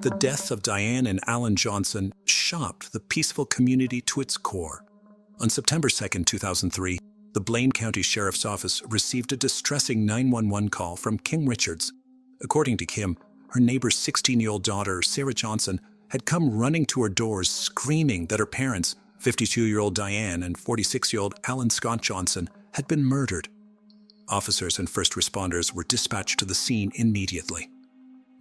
The death of Diane and Alan Johnson shocked the peaceful community to its core. On September 2, 2003, the Blaine County Sheriff's Office received a distressing 911 call from Kim Richards. According to Kim, her neighbor's 16-year-old daughter, Sarah Johnson, had come running to her doors screaming that her parents, 52-year-old Diane and 46-year-old Alan Scott Johnson, had been murdered. Officers and first responders were dispatched to the scene immediately.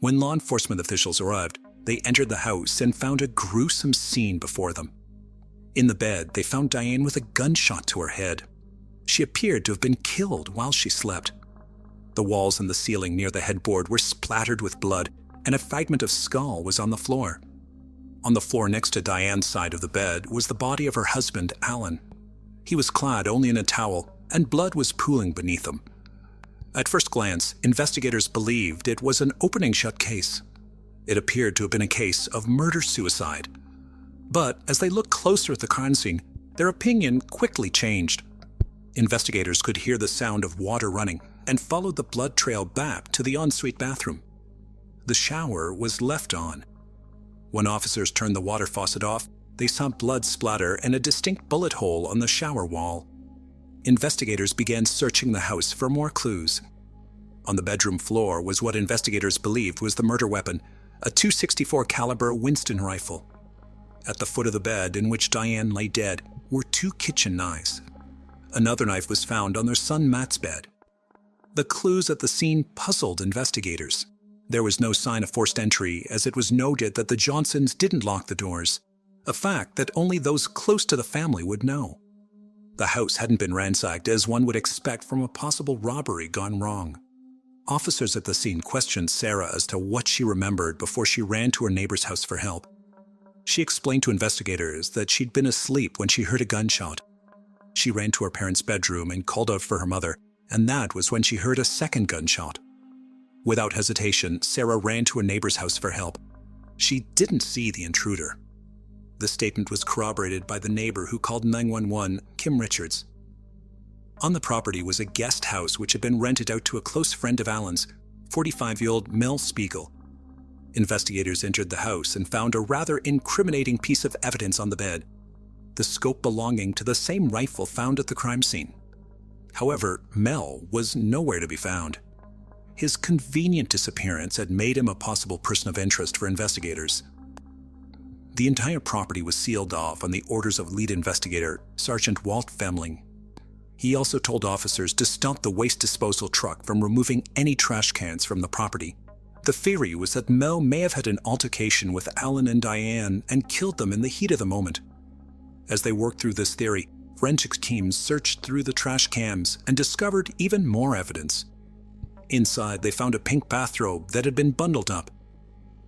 When law enforcement officials arrived, they entered the house and found a gruesome scene before them. In the bed, they found Diane with a gunshot to her head. She appeared to have been killed while she slept. The walls and the ceiling near the headboard were splattered with blood, and a fragment of skull was on the floor. On the floor next to Diane's side of the bed was the body of her husband, Alan. He was clad only in a towel, and blood was pooling beneath him. At first glance, investigators believed it was an opening-shut case. It appeared to have been a case of murder-suicide. But as they looked closer at the crime scene, their opinion quickly changed. Investigators could hear the sound of water running and followed the blood trail back to the ensuite bathroom. The shower was left on. When officers turned the water faucet off, they saw blood splatter and a distinct bullet hole on the shower wall. Investigators began searching the house for more clues. On the bedroom floor was what investigators believed was the murder weapon, a .264 caliber Winston rifle. At the foot of the bed in which Diane lay dead were 2 kitchen knives. Another knife was found on their son Matt's bed. The clues at the scene puzzled investigators. There was no sign of forced entry, as it was noted that the Johnsons didn't lock the doors, a fact that only those close to the family would know. The house hadn't been ransacked as one would expect from a possible robbery gone wrong. Officers at the scene questioned Sarah as to what she remembered before she ran to her neighbor's house for help. She explained to investigators that she'd been asleep when she heard a gunshot. She ran to her parents' bedroom and called out for her mother, and that was when she heard a second gunshot. Without hesitation, Sarah ran to her neighbor's house for help. She didn't see the intruder. The statement was corroborated by the neighbor who called 911, Kim Richards. On the property was a guest house which had been rented out to a close friend of Alan's, 45-year-old Mel Spiegel. Investigators entered the house and found a rather incriminating piece of evidence on the bed, the scope belonging to the same rifle found at the crime scene. However, Mel was nowhere to be found. His convenient disappearance had made him a possible person of interest for investigators. The entire property was sealed off on the orders of lead investigator, Sergeant Walt Femling. He also told officers to stop the waste disposal truck from removing any trash cans from the property. The theory was that Mel may have had an altercation with Alan and Diane and killed them in the heat of the moment. As they worked through this theory, forensics teams searched through the trash cans and discovered even more evidence. Inside, they found a pink bathrobe that had been bundled up.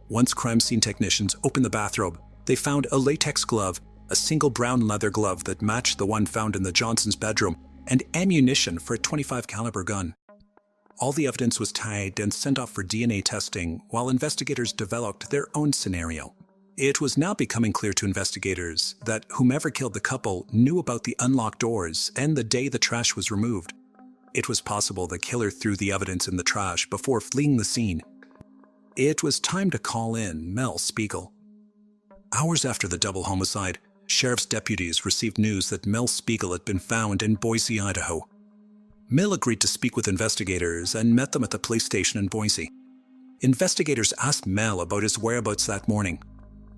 Once crime scene technicians opened the bathrobe, they found a latex glove, a single brown leather glove that matched the one found in the Johnsons' bedroom, and ammunition for a .25 caliber gun. All the evidence was tagged and sent off for DNA testing while investigators developed their own scenario. It was now becoming clear to investigators that whomever killed the couple knew about the unlocked doors and the day the trash was removed. It was possible the killer threw the evidence in the trash before fleeing the scene. It was time to call in Mel Spiegel. Hours after the double homicide, sheriff's deputies received news that Mel Spiegel had been found in Boise, Idaho. Mel agreed to speak with investigators and met them at the police station in Boise. Investigators asked Mel about his whereabouts that morning.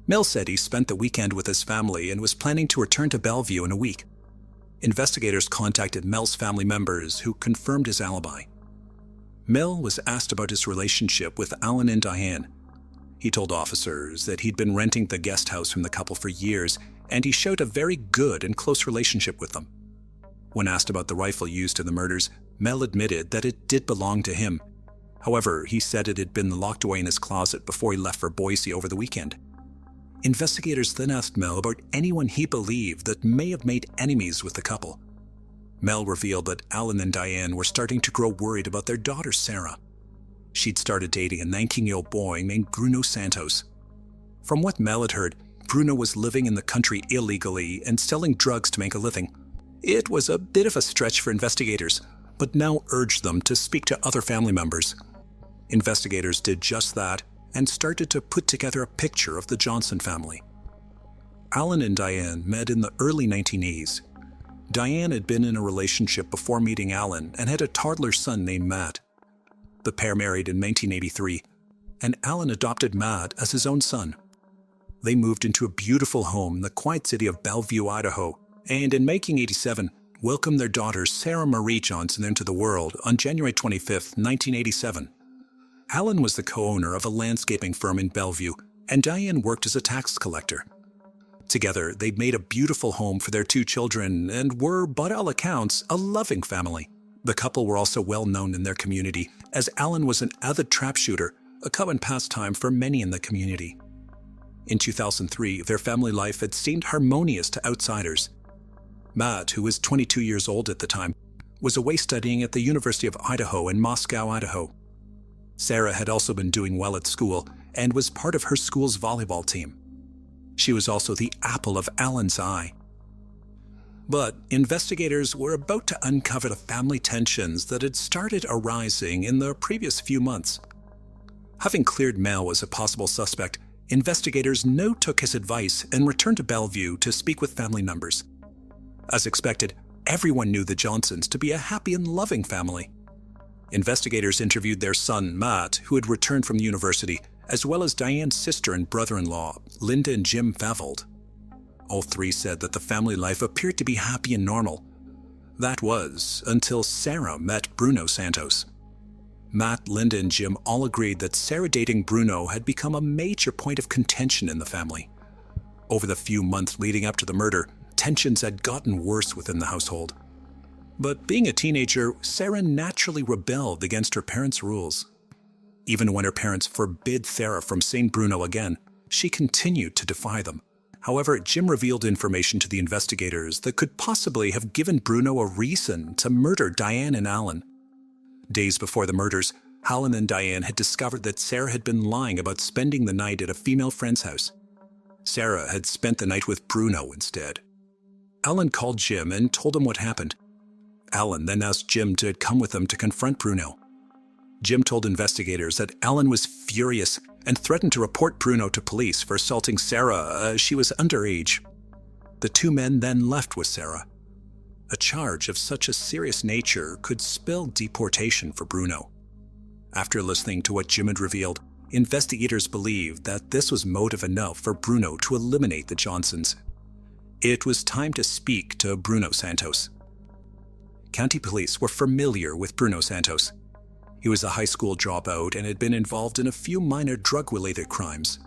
Mel said he spent the weekend with his family and was planning to return to Bellevue in a week. Investigators contacted Mel's family members, who confirmed his alibi. Mel was asked about his relationship with Alan and Diane. He told officers that he'd been renting the guest house from the couple for years, and he showed a very good and close relationship with them. When asked about the rifle used in the murders, Mel admitted that it did belong to him. However, he said it had been locked away in his closet before he left for Boise over the weekend. Investigators then asked Mel about anyone he believed that may have made enemies with the couple. Mel revealed that Alan and Diane were starting to grow worried about their daughter Sarah. She'd started dating a 19-year-old boy named Bruno Santos. From what Mel had heard, Bruno was living in the country illegally and selling drugs to make a living. It was a bit of a stretch for investigators, but Mel urged them to speak to other family members. Investigators did just that, and started to put together a picture of the Johnson family. Alan and Diane met in the early 1980s. Diane had been in a relationship before meeting Alan and had a toddler son named Matt. The pair married in 1983, and Alan adopted Matt as his own son. They moved into a beautiful home in the quiet city of Bellevue, Idaho, and in 1987, welcomed their daughter Sarah Marie Johnson into the world on January 25, 1987. Alan was the co-owner of a landscaping firm in Bellevue, and Diane worked as a tax collector. Together, they made a beautiful home for their two children and were, by all accounts, a loving family. The couple were also well known in their community, as Alan was an avid trap shooter, a common pastime for many in the community. In 2003, their family life had seemed harmonious to outsiders. Matt, who was 22 years old at the time, was away studying at the University of Idaho in Moscow, Idaho. Sarah had also been doing well at school and was part of her school's volleyball team. She was also the apple of Alan's eye. But investigators were about to uncover the family tensions that had started arising in the previous few months. Having cleared Mel as a possible suspect, investigators now took his advice and returned to Bellevue to speak with family members. As expected, everyone knew the Johnsons to be a happy and loving family. Investigators interviewed their son, Matt, who had returned from university, as well as Diane's sister and brother-in-law, Linda and Jim Favold. All three said that the family life appeared to be happy and normal. That was until Sarah met Bruno Santos. Matt, Linda, and Jim all agreed that Sarah dating Bruno had become a major point of contention in the family. Over the few months leading up to the murder, tensions had gotten worse within the household. But being a teenager, Sarah naturally rebelled against her parents' rules. Even when her parents forbid Sarah from seeing Bruno again, she continued to defy them. However, Jim revealed information to the investigators that could possibly have given Bruno a reason to murder Diane and Alan. Days before the murders, Alan and Diane had discovered that Sarah had been lying about spending the night at a female friend's house. Sarah had spent the night with Bruno instead. Alan called Jim and told him what happened. Alan then asked Jim to come with him to confront Bruno. Jim told investigators that Alan was furious and threatened to report Bruno to police for assaulting Sarah as she was underage. The two men then left with Sarah. A charge of such a serious nature could spell deportation for Bruno. After listening to what Jim had revealed, investigators believed that this was motive enough for Bruno to eliminate the Johnsons. It was time to speak to Bruno Santos. County police were familiar with Bruno Santos. He was a high school dropout and had been involved in a few minor drug-related crimes.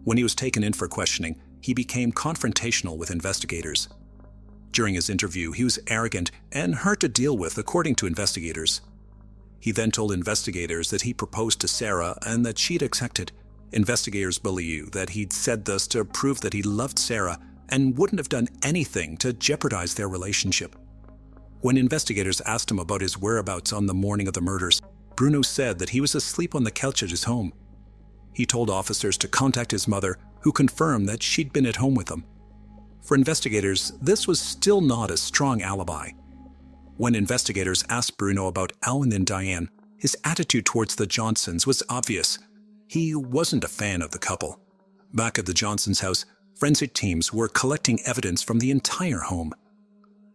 When he was taken in for questioning, he became confrontational with investigators. During his interview, he was arrogant and hard to deal with, according to investigators. He then told investigators that he proposed to Sarah and that she'd accepted. Investigators believe that he'd said this to prove that he loved Sarah and wouldn't have done anything to jeopardize their relationship. When investigators asked him about his whereabouts on the morning of the murders, Bruno said that he was asleep on the couch at his home. He told officers to contact his mother, who confirmed that she'd been at home with him. For investigators, this was still not a strong alibi. When investigators asked Bruno about Alan and Diane, his attitude towards the Johnsons was obvious. He wasn't a fan of the couple. Back at the Johnsons' house, forensic teams were collecting evidence from the entire home.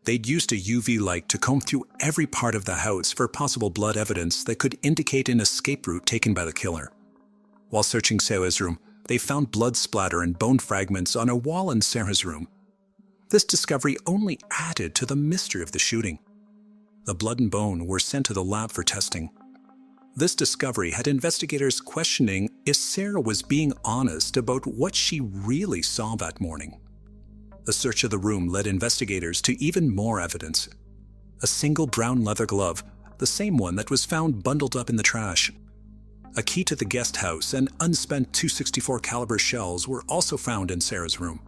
They'd used a UV light to comb through every part of the house for possible blood evidence that could indicate an escape route taken by the killer. While searching Sarah's room, they found blood splatter and bone fragments on a wall in Sarah's room. This discovery only added to the mystery of the shooting. The blood and bone were sent to the lab for testing. This discovery had investigators questioning if Sarah was being honest about what she really saw that morning. The search of the room led investigators to even more evidence. A single brown leather glove, the same one that was found bundled up in the trash. A key to the guest house and unspent .264 caliber shells were also found in Sarah's room.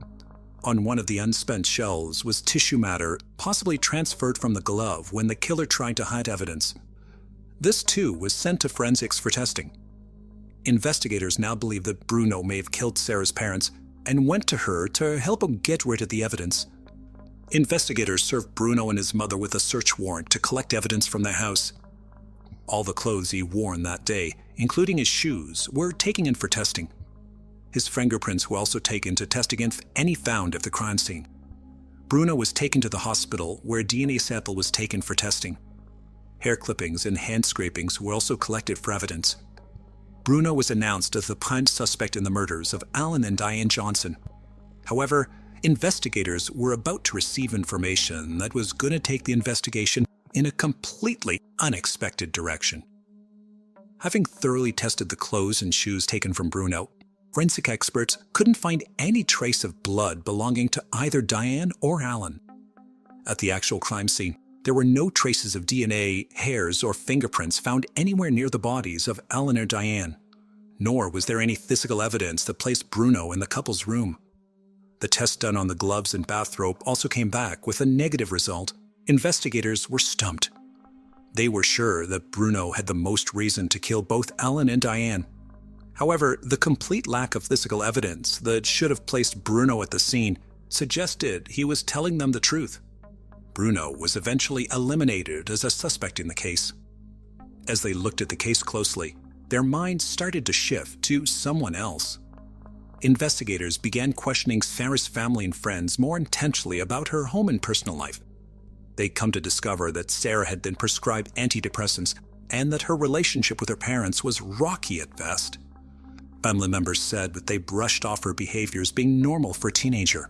On one of the unspent shells was tissue matter, possibly transferred from the glove when the killer tried to hide evidence. This too was sent to forensics for testing. Investigators now believe that Bruno may have killed Sarah's parents and went to her to help him get rid of the evidence. Investigators served Bruno and his mother with a search warrant to collect evidence from their house. All the clothes he wore that day, including his shoes, were taken in for testing. His fingerprints were also taken to test against any found at the crime scene. Bruno was taken to the hospital where a DNA sample was taken for testing. Hair clippings and hand scrapings were also collected for evidence. Bruno was announced as the prime suspect in the murders of Alan and Diane Johnson. However, investigators were about to receive information that was going to take the investigation in a completely unexpected direction. Having thoroughly tested the clothes and shoes taken from Bruno, forensic experts couldn't find any trace of blood belonging to either Diane or Alan. At the actual crime scene, there were no traces of DNA, hairs, or fingerprints found anywhere near the bodies of Alan or Diane, nor was there any physical evidence that placed Bruno in the couple's room. The test done on the gloves and bathrobe also came back with a negative result. Investigators were stumped. They were sure that Bruno had the most reason to kill both Alan and Diane. However, the complete lack of physical evidence that should have placed Bruno at the scene suggested he was telling them the truth. Bruno was eventually eliminated as a suspect in the case. As they looked at the case closely, their minds started to shift to someone else. Investigators began questioning Sarah's family and friends more intensely about her home and personal life. They'd come to discover that Sarah had been prescribed antidepressants and that her relationship with her parents was rocky at best. Family members said that they brushed off her behavior as being normal for a teenager.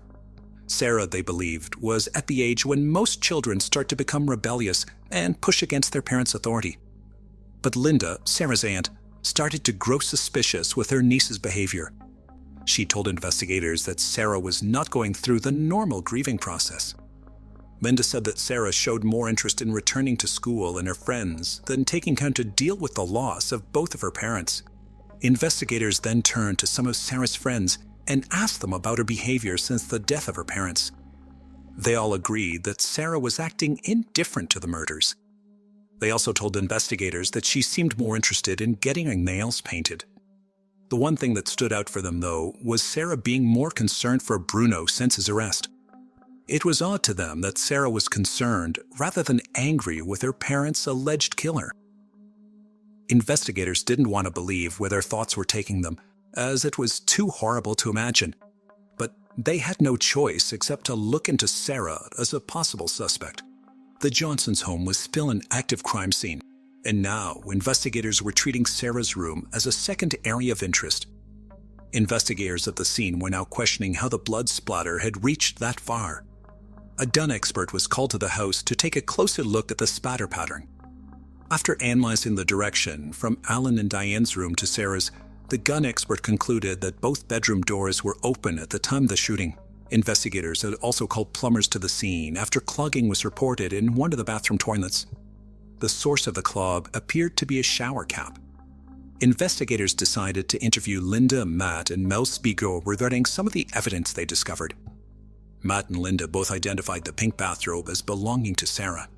Sarah, they believed, was at the age when most children start to become rebellious and push against their parents' authority. But Linda, Sarah's aunt, started to grow suspicious with her niece's behavior. She told investigators that Sarah was not going through the normal grieving process. Linda said that Sarah showed more interest in returning to school and her friends than taking time to deal with the loss of both of her parents. Investigators then turned to some of Sarah's friends and asked them about her behavior since the death of her parents. They all agreed that Sarah was acting indifferent to the murders. They also told investigators that she seemed more interested in getting her nails painted. The one thing that stood out for them, though, was Sarah being more concerned for Bruno since his arrest. It was odd to them that Sarah was concerned rather than angry with her parents' alleged killer. Investigators didn't want to believe where their thoughts were taking them, as it was too horrible to imagine. But they had no choice except to look into Sarah as a possible suspect. The Johnsons' home was still an active crime scene, and now investigators were treating Sarah's room as a second area of interest. Investigators at the scene were now questioning how the blood splatter had reached that far. A gun expert was called to the house to take a closer look at the spatter pattern. After analyzing the direction from Alan and Diane's room to Sarah's, the gun expert concluded that both bedroom doors were open at the time of the shooting. Investigators had also called plumbers to the scene after clogging was reported in one of the bathroom toilets. The source of the clog appeared to be a shower cap. Investigators decided to interview Linda, Matt, and Mel Spiegel regarding some of the evidence they discovered. Matt and Linda both identified the pink bathrobe as belonging to Sarah.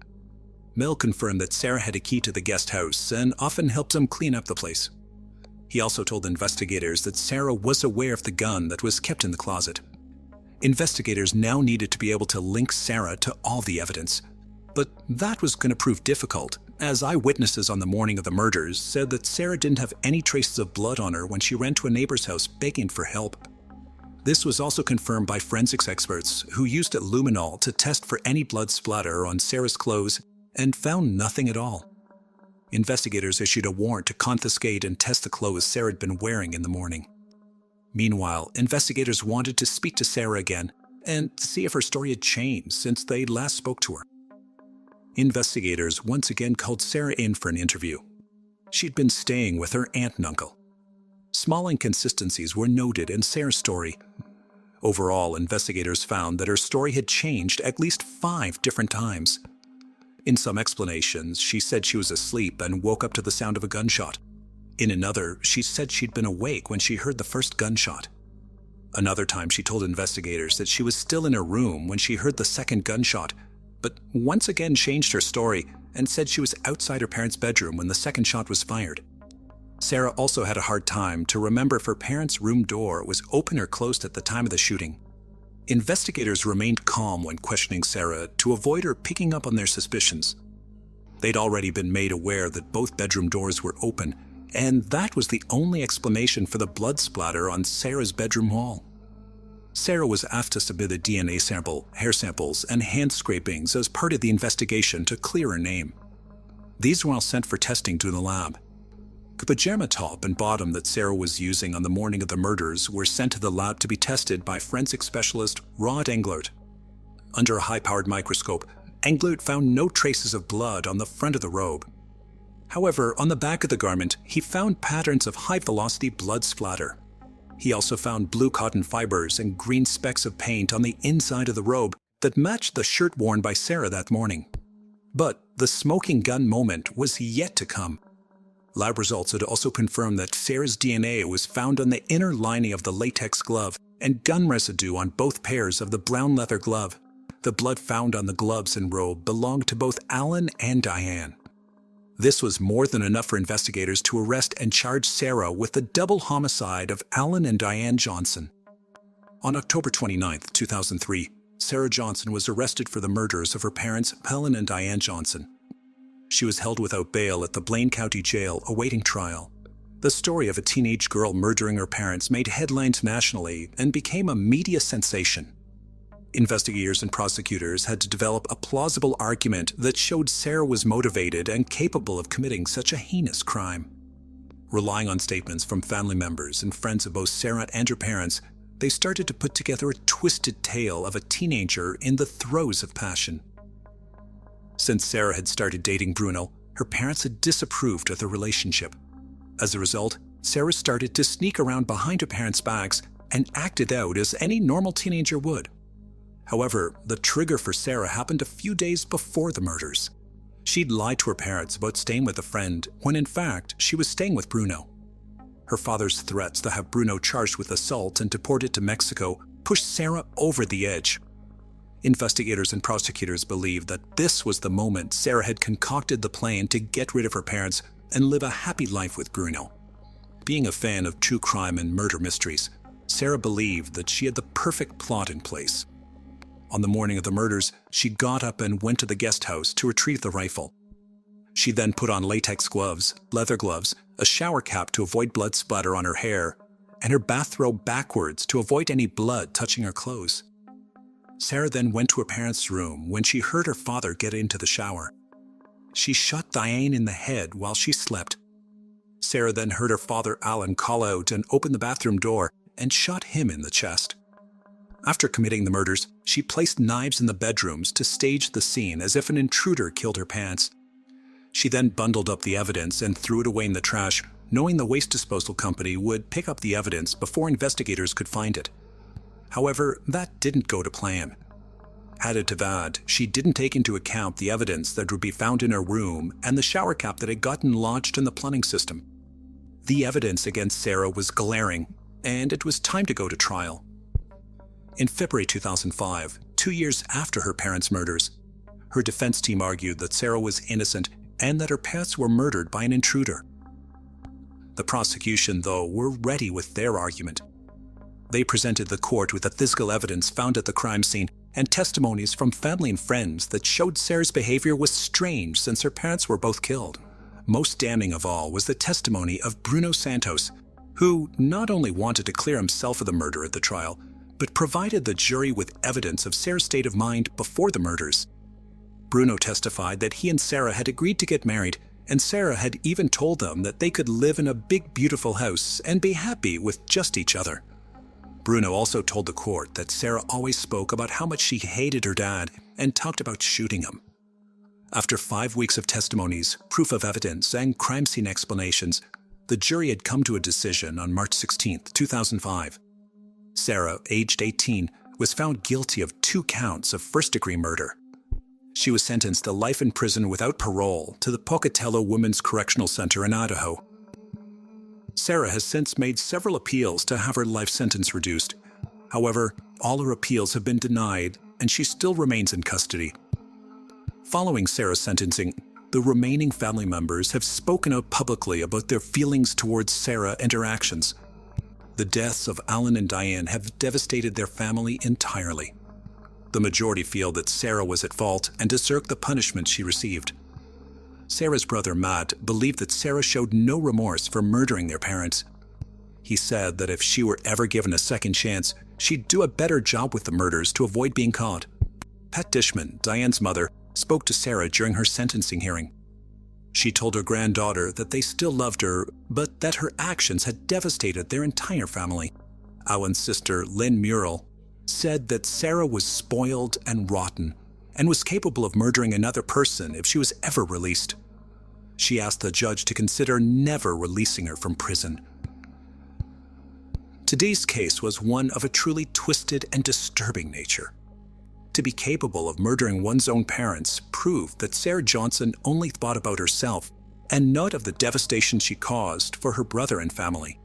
Mel confirmed that Sarah had a key to the guest house and often helped them clean up the place. He also told investigators that Sarah was aware of the gun that was kept in the closet. Investigators now needed to be able to link Sarah to all the evidence. But that was going to prove difficult, as eyewitnesses on the morning of the murders said that Sarah didn't have any traces of blood on her when she ran to a neighbor's house begging for help. This was also confirmed by forensics experts who used luminol to test for any blood splatter on Sarah's clothes and found nothing at all. Investigators issued a warrant to confiscate and test the clothes Sarah had been wearing in the morning. Meanwhile, investigators wanted to speak to Sarah again and see if her story had changed since they last spoke to her. Investigators once again called Sarah in for an interview. She'd been staying with her aunt and uncle. Small inconsistencies were noted in Sarah's story. Overall, investigators found that her story had changed at least 5 different times. In some explanations, she said she was asleep and woke up to the sound of a gunshot. In another, she said she'd been awake when she heard the first gunshot. Another time, she told investigators that she was still in her room when she heard the second gunshot, but once again changed her story and said she was outside her parents' bedroom when the second shot was fired. Sarah also had a hard time to remember if her parents' room door was open or closed at the time of the shooting. Investigators remained calm when questioning Sarah to avoid her picking up on their suspicions. They'd already been made aware that both bedroom doors were open, and that was the only explanation for the blood splatter on Sarah's bedroom wall. Sarah was asked to submit a DNA sample, hair samples, and hand scrapings as part of the investigation to clear her name. These were all sent for testing to the lab. The pajama top and bottom that Sarah was using on the morning of the murders were sent to the lab to be tested by forensic specialist Rod Englert. Under a high-powered microscope, Englert found no traces of blood on the front of the robe. However, on the back of the garment, he found patterns of high-velocity blood splatter. He also found blue cotton fibers and green specks of paint on the inside of the robe that matched the shirt worn by Sarah that morning. But the smoking gun moment was yet to come. Lab results had also confirmed that Sarah's DNA was found on the inner lining of the latex glove and gun residue on both pairs of the brown leather glove. The blood found on the gloves and robe belonged to both Alan and Diane. This was more than enough for investigators to arrest and charge Sarah with the double homicide of Alan and Diane Johnson. On October 29, 2003, Sarah Johnson was arrested for the murders of her parents, Alan and Diane Johnson. She was held without bail at the Blaine County Jail awaiting trial. The story of a teenage girl murdering her parents made headlines nationally and became a media sensation. Investigators and prosecutors had to develop a plausible argument that showed Sarah was motivated and capable of committing such a heinous crime. Relying on statements from family members and friends of both Sarah and her parents, they started to put together a twisted tale of a teenager in the throes of passion. Since Sarah had started dating Bruno, her parents had disapproved of the relationship. As a result, Sarah started to sneak around behind her parents' backs and acted out as any normal teenager would. However, the trigger for Sarah happened a few days before the murders. She'd lied to her parents about staying with a friend when in fact she was staying with Bruno. Her father's threats to have Bruno charged with assault and deported to Mexico pushed Sarah over the edge. Investigators and prosecutors believed that this was the moment Sarah had concocted the plan to get rid of her parents and live a happy life with Bruno. Being a fan of true crime and murder mysteries, Sarah believed that she had the perfect plot in place. On the morning of the murders, she got up and went to the guest house to retrieve the rifle. She then put on latex gloves, leather gloves, a shower cap to avoid blood splatter on her hair, and her bathrobe backwards to avoid any blood touching her clothes. Sarah then went to her parents' room when she heard her father get into the shower. She shot Diane in the head while she slept. Sarah then heard her father Alan call out and open the bathroom door and shot him in the chest. After committing the murders, she placed knives in the bedrooms to stage the scene as if an intruder killed her parents. She then bundled up the evidence and threw it away in the trash, knowing the waste disposal company would pick up the evidence before investigators could find it. However, that didn't go to plan. Added to that, she didn't take into account the evidence that would be found in her room and the shower cap that had gotten lodged in the plumbing system. The evidence against Sarah was glaring, and it was time to go to trial. In February 2005, 2 years after her parents' murders, her defense team argued that Sarah was innocent and that her parents were murdered by an intruder. The prosecution, though, were ready with their argument. They presented the court with the physical evidence found at the crime scene and testimonies from family and friends that showed Sarah's behavior was strange since her parents were both killed. Most damning of all was the testimony of Bruno Santos, who not only wanted to clear himself of the murder at the trial, but provided the jury with evidence of Sarah's state of mind before the murders. Bruno testified that he and Sarah had agreed to get married, and Sarah had even told them that they could live in a big, beautiful house and be happy with just each other. Bruno also told the court that Sarah always spoke about how much she hated her dad and talked about shooting him. After 5 weeks of testimonies, proof of evidence, and crime scene explanations, the jury had come to a decision on March 16, 2005. Sarah, aged 18, was found guilty of 2 counts of first-degree murder. She was sentenced to life in prison without parole to the Pocatello Women's Correctional Center in Idaho. Sarah has since made several appeals to have her life sentence reduced. However, all her appeals have been denied, and she still remains in custody. Following Sarah's sentencing, the remaining family members have spoken out publicly about their feelings towards Sarah and her actions. The deaths of Alan and Diane have devastated their family entirely. The majority feel that Sarah was at fault and deserved the punishment she received. Sarah's brother Matt believed that Sarah showed no remorse for murdering their parents. He said that if she were ever given a second chance, she'd do a better job with the murders to avoid being caught. Pat Dishman, Diane's mother, spoke to Sarah during her sentencing hearing. She told her granddaughter that they still loved her, but that her actions had devastated their entire family. Owen's sister, Lynn Murrell, said that Sarah was spoiled and rotten and was capable of murdering another person if she was ever released. She asked the judge to consider never releasing her from prison. Today's case was one of a truly twisted and disturbing nature. To be capable of murdering one's own parents proved that Sarah Johnson only thought about herself and not of the devastation she caused for her brother and family.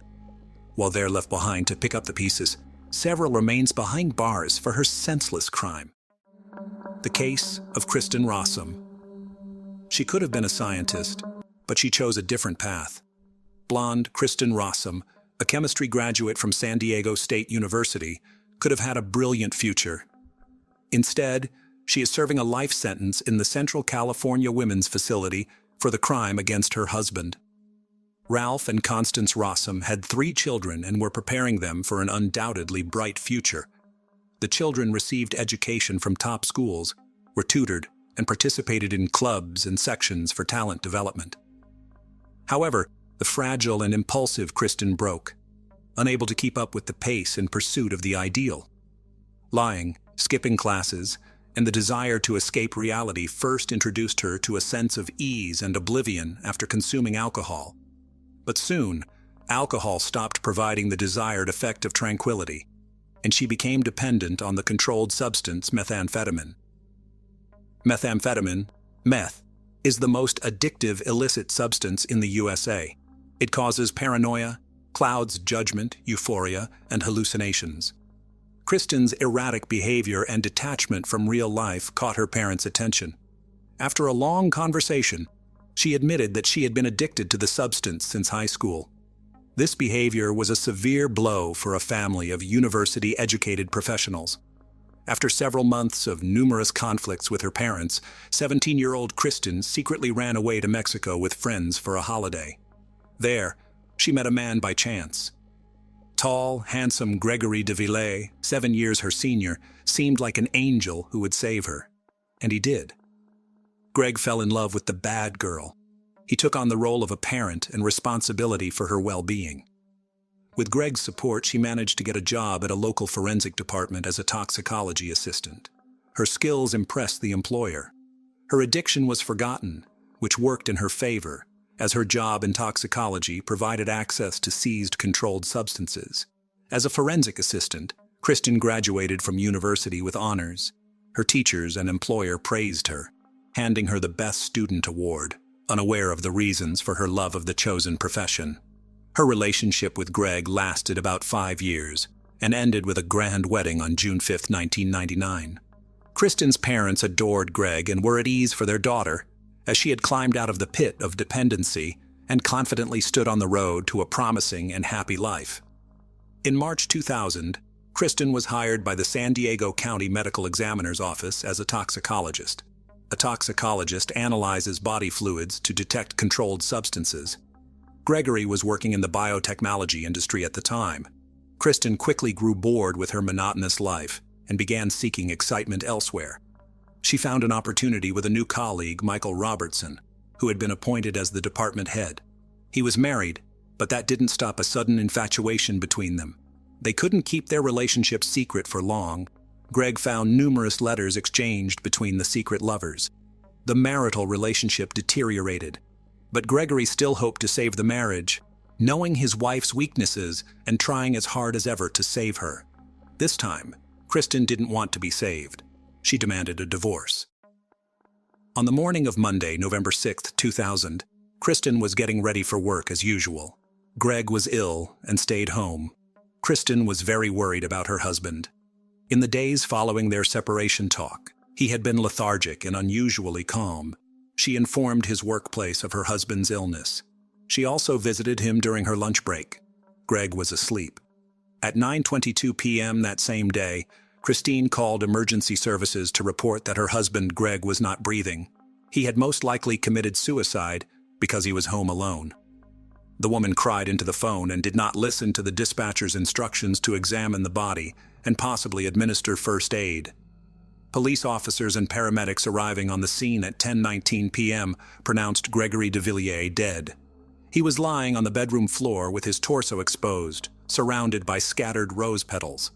While they're left behind to pick up the pieces, Sarah remains behind bars for her senseless crime. The case of Kristen Rossum. She could have been a scientist, but she chose a different path. Blonde Kristen Rossum, a chemistry graduate from San Diego State University, could have had a brilliant future. Instead, she is serving a life sentence in the Central California Women's Facility for the crime against her husband. Ralph and Constance Rossum had 3 children and were preparing them for an undoubtedly bright future. The children received education from top schools, were tutored, and participated in clubs and sections for talent development. However, the fragile and impulsive Kristen broke, unable to keep up with the pace in pursuit of the ideal. Lying, skipping classes, and the desire to escape reality first introduced her to a sense of ease and oblivion after consuming alcohol. But soon, alcohol stopped providing the desired effect of tranquility, and she became dependent on the controlled substance methamphetamine. Methamphetamine, meth, is the most addictive illicit substance in the USA. It causes paranoia, clouds judgment, euphoria, and hallucinations. Kristen's erratic behavior and detachment from real life caught her parents' attention. After a long conversation, she admitted that she had been addicted to the substance since high school. This behavior was a severe blow for a family of university-educated professionals. After several months of numerous conflicts with her parents, 17-year-old Kristen secretly ran away to Mexico with friends for a holiday. There, she met a man by chance. Tall, handsome Gregory de Villiers, 7 years her senior, seemed like an angel who would save her. And he did. Greg fell in love with the bad girl. He took on the role of a parent and responsibility for her well-being. With Greg's support, she managed to get a job at a local forensic department as a toxicology assistant. Her skills impressed the employer. Her addiction was forgotten, which worked in her favor, as her job in toxicology provided access to seized controlled substances. As a forensic assistant, Kristen graduated from university with honors. Her teachers and employer praised her, handing her the Best Student Award, unaware of the reasons for her love of the chosen profession. Her relationship with Greg lasted about 5 years and ended with a grand wedding on June 5, 1999. Kristen's parents adored Greg and were at ease for their daughter, as she had climbed out of the pit of dependency and confidently stood on the road to a promising and happy life. In March 2000, Kristen was hired by the San Diego County Medical Examiner's Office as a toxicologist. A toxicologist analyzes body fluids to detect controlled substances. Gregory was working in the biotechnology industry at the time. Kristen quickly grew bored with her monotonous life and began seeking excitement elsewhere. She found an opportunity with a new colleague, Michael Robertson, who had been appointed as the department head. He was married, but that didn't stop a sudden infatuation between them. They couldn't keep their relationship secret for long. Greg found numerous letters exchanged between the secret lovers. The marital relationship deteriorated, but Gregory still hoped to save the marriage, knowing his wife's weaknesses and trying as hard as ever to save her. This time, Kristen didn't want to be saved. She demanded a divorce. On the morning of Monday, November 6, 2000, Kristen was getting ready for work as usual. Greg was ill and stayed home. Kristen was very worried about her husband. In the days following their separation talk, he had been lethargic and unusually calm. She informed his workplace of her husband's illness. She also visited him during her lunch break. Greg was asleep. At 9:22 p.m. that same day, Christine called emergency services to report that her husband, Greg, was not breathing. He had most likely committed suicide because he was home alone. The woman cried into the phone and did not listen to the dispatcher's instructions to examine the body and possibly administer first aid. Police officers and paramedics arriving on the scene at 10:19 p.m. pronounced Gregory de Villiers dead. He was lying on the bedroom floor with his torso exposed, surrounded by scattered rose petals.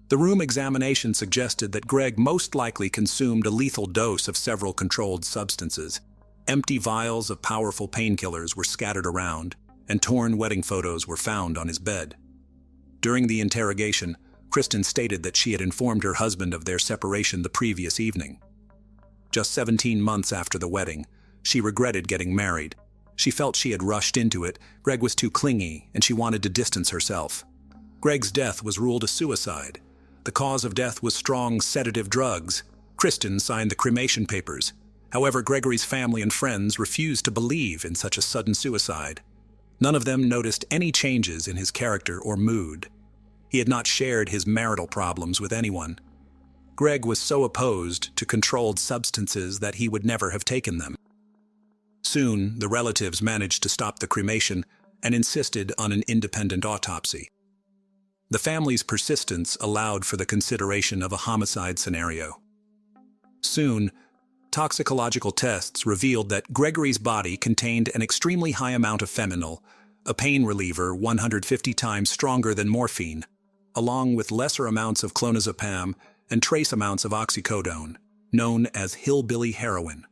The room examination suggested that Greg most likely consumed a lethal dose of several controlled substances. Empty vials of powerful painkillers were scattered around, and torn wedding photos were found on his bed. During the interrogation, Kristen stated that she had informed her husband of their separation the previous evening. Just 17 months after the wedding, she regretted getting married. She felt she had rushed into it, Greg was too clingy, and she wanted to distance herself. Greg's death was ruled a suicide. The cause of death was strong sedative drugs. Kristen signed the cremation papers. However, Gregory's family and friends refused to believe in such a sudden suicide. None of them noticed any changes in his character or mood. He had not shared his marital problems with anyone. Greg was so opposed to controlled substances that he would never have taken them. Soon, the relatives managed to stop the cremation and insisted on an independent autopsy. The family's persistence allowed for the consideration of a homicide scenario. Soon, toxicological tests revealed that Gregory's body contained an extremely high amount of fentanyl, a pain reliever 150 times stronger than morphine, along with lesser amounts of clonazepam and trace amounts of oxycodone, known as hillbilly heroin.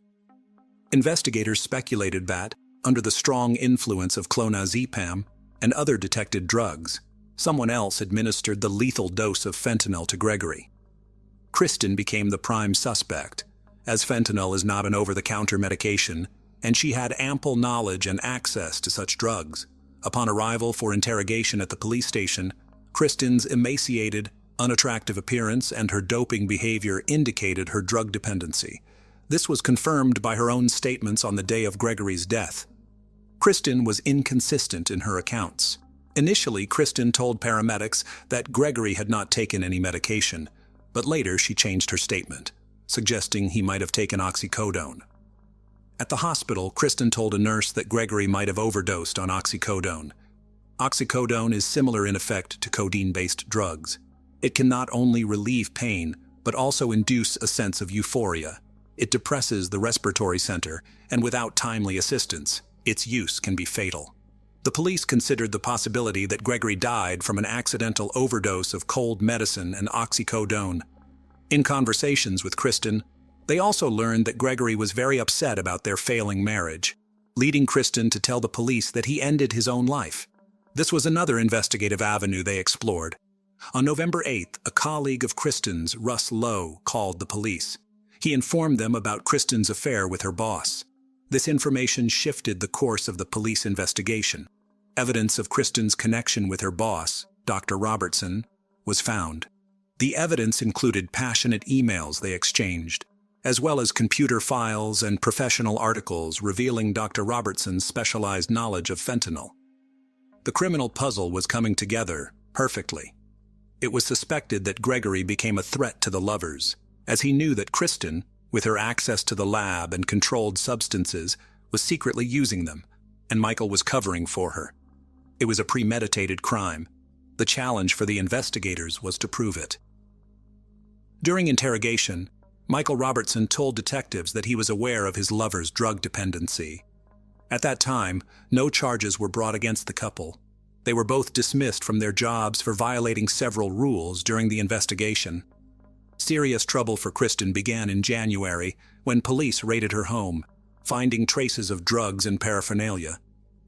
Investigators speculated that, under the strong influence of clonazepam and other detected drugs, someone else administered the lethal dose of fentanyl to Gregory. Kristen became the prime suspect, as fentanyl is not an over-the-counter medication, and she had ample knowledge and access to such drugs. Upon arrival for interrogation at the police station, Kristen's emaciated, unattractive appearance and her doping behavior indicated her drug dependency. This was confirmed by her own statements on the day of Gregory's death. Kristen was inconsistent in her accounts. Initially, Kristen told paramedics that Gregory had not taken any medication, but later she changed her statement, suggesting he might have taken oxycodone. At the hospital, Kristen told a nurse that Gregory might have overdosed on oxycodone. Oxycodone is similar in effect to codeine-based drugs. It can not only relieve pain, but also induce a sense of euphoria. It depresses the respiratory center, and without timely assistance, its use can be fatal. The police considered the possibility that Gregory died from an accidental overdose of cold medicine and oxycodone. In conversations with Kristen, they also learned that Gregory was very upset about their failing marriage, leading Kristen to tell the police that he ended his own life. This was another investigative avenue they explored. On November 8th, a colleague of Kristen's, Russ Lowe, called the police. He informed them about Kristen's affair with her boss. This information shifted the course of the police investigation. Evidence of Kristen's connection with her boss, Dr. Robertson, was found. The evidence included passionate emails they exchanged, as well as computer files and professional articles revealing Dr. Robertson's specialized knowledge of fentanyl. The criminal puzzle was coming together perfectly. It was suspected that Gregory became a threat to the lovers, as he knew that Kristen, with her access to the lab and controlled substances, was secretly using them, and Michael was covering for her. It was a premeditated crime. The challenge for the investigators was to prove it. During interrogation, Michael Robertson told detectives that he was aware of his lover's drug dependency. At that time, no charges were brought against the couple. They were both dismissed from their jobs for violating several rules during the investigation. Serious trouble for Kristen began in January when police raided her home, finding traces of drugs and paraphernalia.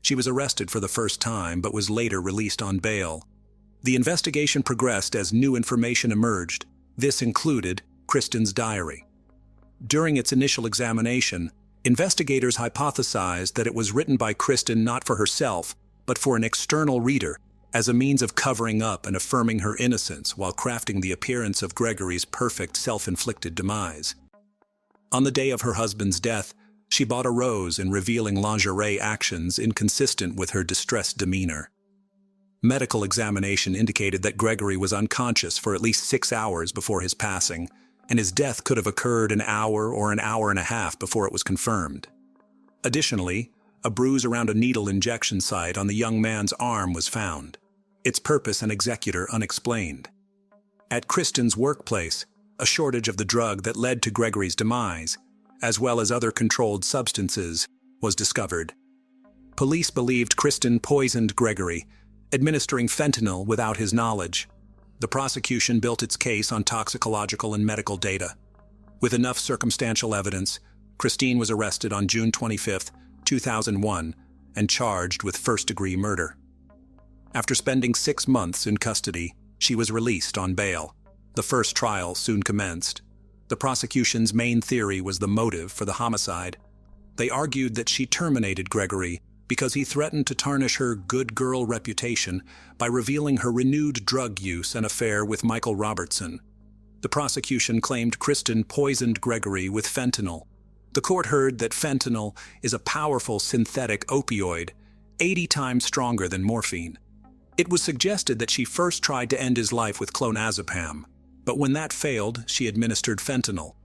She was arrested for the first time but was later released on bail. The investigation progressed as new information emerged. This included Kristen's diary. During its initial examination, investigators hypothesized that it was written by Kristen not for herself, but for an external reader, as a means of covering up and affirming her innocence while crafting the appearance of Gregory's perfect self-inflicted demise. On the day of her husband's death, she bought a rose in revealing lingerie actions inconsistent with her distressed demeanor. Medical examination indicated that Gregory was unconscious for at least 6 hours before his passing, and his death could have occurred an hour or an hour and a half before it was confirmed. Additionally, a bruise around a needle injection site on the young man's arm was found, its purpose and executor unexplained. At Kristen's workplace, a shortage of the drug that led to Gregory's demise, as well as other controlled substances, was discovered. Police believed Kristen poisoned Gregory, administering fentanyl without his knowledge. The prosecution built its case on toxicological and medical data. With enough circumstantial evidence, Christine was arrested on June 25, 2001, and charged with first-degree murder. After spending 6 months in custody, she was released on bail. The first trial soon commenced. The prosecution's main theory was the motive for the homicide. They argued that she terminated Gregory because he threatened to tarnish her good girl reputation by revealing her renewed drug use and affair with Michael Robertson. The prosecution claimed Kristen poisoned Gregory with fentanyl. The court heard that fentanyl is a powerful synthetic opioid, 80 times stronger than morphine. It was suggested that she first tried to end his life with clonazepam, but when that failed, she administered fentanyl.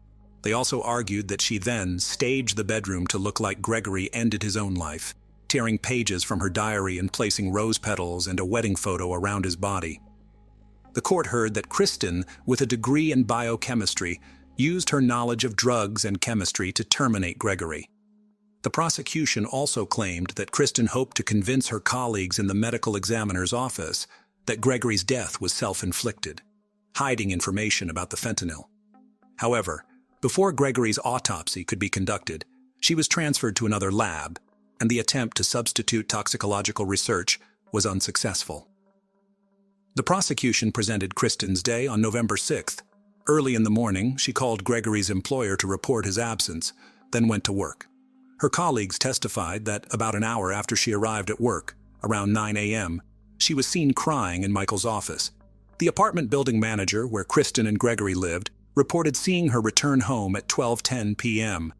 They also argued that she then staged the bedroom to look like Gregory ended his own life, tearing pages from her diary and placing rose petals and a wedding photo around his body. The court heard that Kristen, with a degree in biochemistry, used her knowledge of drugs and chemistry to terminate Gregory. The prosecution also claimed that Kristen hoped to convince her colleagues in the medical examiner's office that Gregory's death was self-inflicted, hiding information about the fentanyl. However, before Gregory's autopsy could be conducted, she was transferred to another lab, and the attempt to substitute toxicological research was unsuccessful. The prosecution presented Kristen's day on November 6th. Early in the morning, she called Gregory's employer to report his absence, then went to work. Her colleagues testified that about an hour after she arrived at work, around 9 a.m., she was seen crying in Michael's office. The apartment building manager, where Kristen and Gregory lived, reported seeing her return home at 12:10 p.m.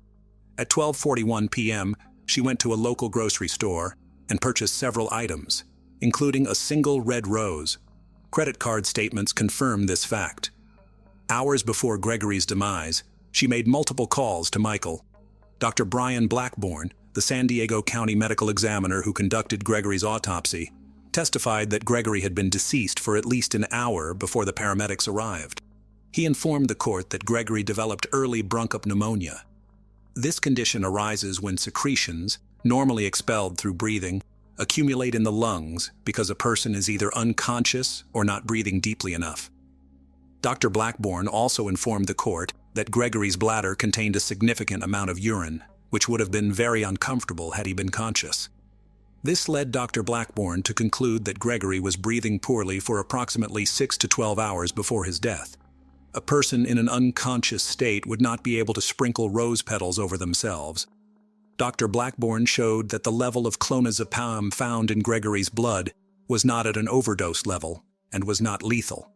At 12:41 p.m., she went to a local grocery store and purchased several items, including a single red rose. Credit card statements confirm this fact. Hours before Gregory's demise, she made multiple calls to Michael. Dr. Brian Blackburn, the San Diego County medical examiner who conducted Gregory's autopsy, testified that Gregory had been deceased for at least an hour before the paramedics arrived. He informed the court that Gregory developed early bronchopneumonia. This condition arises when secretions, normally expelled through breathing, accumulate in the lungs because a person is either unconscious or not breathing deeply enough. Dr. Blackburn also informed the court that Gregory's bladder contained a significant amount of urine, which would have been very uncomfortable had he been conscious. This led Dr. Blackburn to conclude that Gregory was breathing poorly for approximately 6 to 12 hours before his death. A person in an unconscious state would not be able to sprinkle rose petals over themselves. Dr. Blackburn showed that the level of clonazepam found in Gregory's blood was not at an overdose level and was not lethal.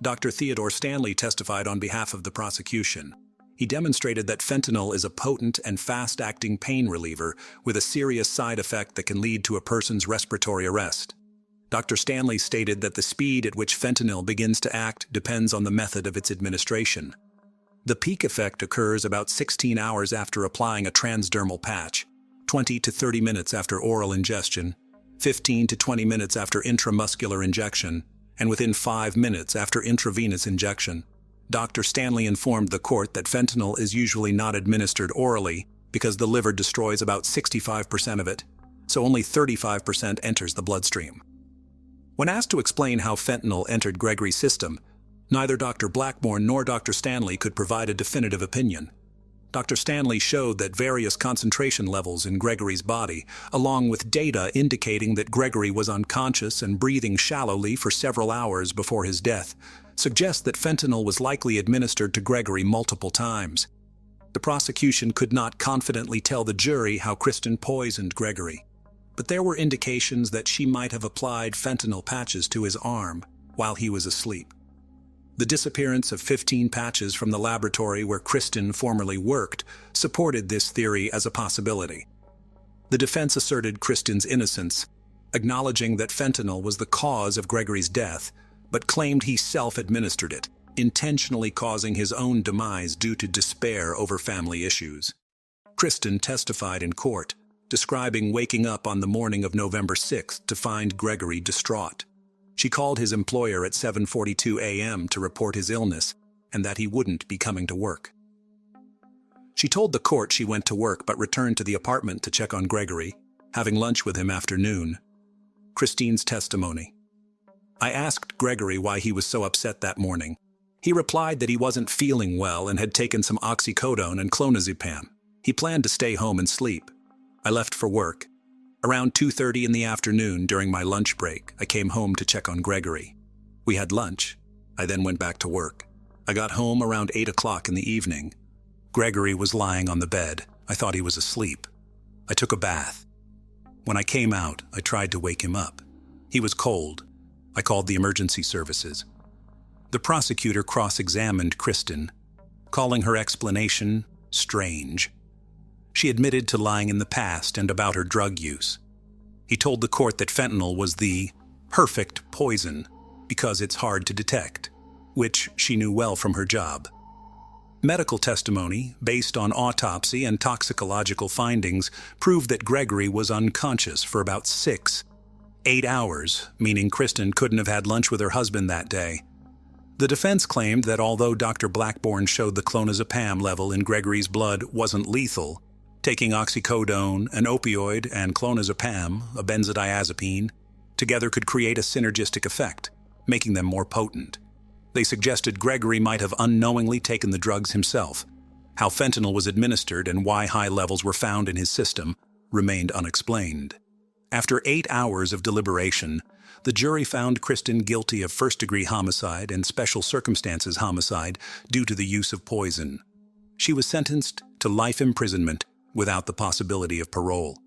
Dr. Theodore Stanley testified on behalf of the prosecution. He demonstrated that fentanyl is a potent and fast-acting pain reliever with a serious side effect that can lead to a person's respiratory arrest. Dr. Stanley stated that the speed at which fentanyl begins to act depends on the method of its administration. The peak effect occurs about 16 hours after applying a transdermal patch, 20 to 30 minutes after oral ingestion, 15 to 20 minutes after intramuscular injection, and within 5 minutes after intravenous injection. Dr. Stanley informed the court that fentanyl is usually not administered orally because the liver destroys about 65% of it, so only 35% enters the bloodstream. When asked to explain how fentanyl entered Gregory's system, neither Dr. Blackburn nor Dr. Stanley could provide a definitive opinion. Dr. Stanley showed that various concentration levels in Gregory's body, along with data indicating that Gregory was unconscious and breathing shallowly for several hours before his death, suggest that fentanyl was likely administered to Gregory multiple times. The prosecution could not confidently tell the jury how Kristen poisoned Gregory, but there were indications that she might have applied fentanyl patches to his arm while he was asleep. The disappearance of 15 patches from the laboratory where Kristen formerly worked supported this theory as a possibility. The defense asserted Kristen's innocence, acknowledging that fentanyl was the cause of Gregory's death, but claimed he self-administered it. intentionally causing his own demise due to despair over family issues. Kristen testified in court, describing waking up on the morning of November 6th to find Gregory distraught. She called his employer at 7:42 a.m. to report his illness and that he wouldn't be coming to work. She told the court she went to work but returned to the apartment to check on Gregory, having lunch with him after noon. Christine's testimony. I asked Gregory why he was so upset that morning. He replied that he wasn't feeling well and had taken some oxycodone and clonazepam. He planned to stay home and sleep. I left for work. Around 2:30 in the afternoon during my lunch break, I came home to check on Gregory. We had lunch. I then went back to work. I got home around 8 o'clock in the evening. Gregory was lying on the bed. I thought he was asleep. I took a bath. When I came out, I tried to wake him up. He was cold. I called the emergency services. The prosecutor cross-examined Kristen, calling her explanation strange. She admitted to lying in the past and about her drug use. He told the court that fentanyl was the perfect poison because it's hard to detect, which she knew well from her job. Medical testimony, based on autopsy and toxicological findings, proved that Gregory was unconscious for about 8 hours, meaning Kristen couldn't have had lunch with her husband that day. The defense claimed that although Dr. Blackburn showed the clonazepam level in Gregory's blood wasn't lethal, taking oxycodone, an opioid, and clonazepam, a benzodiazepine, together could create a synergistic effect, making them more potent. They suggested Gregory might have unknowingly taken the drugs himself. How fentanyl was administered and why high levels were found in his system remained unexplained. After 8 hours of deliberation, the jury found Kristen guilty of first-degree homicide and special circumstances homicide due to the use of poison. She was sentenced to life imprisonment without the possibility of parole.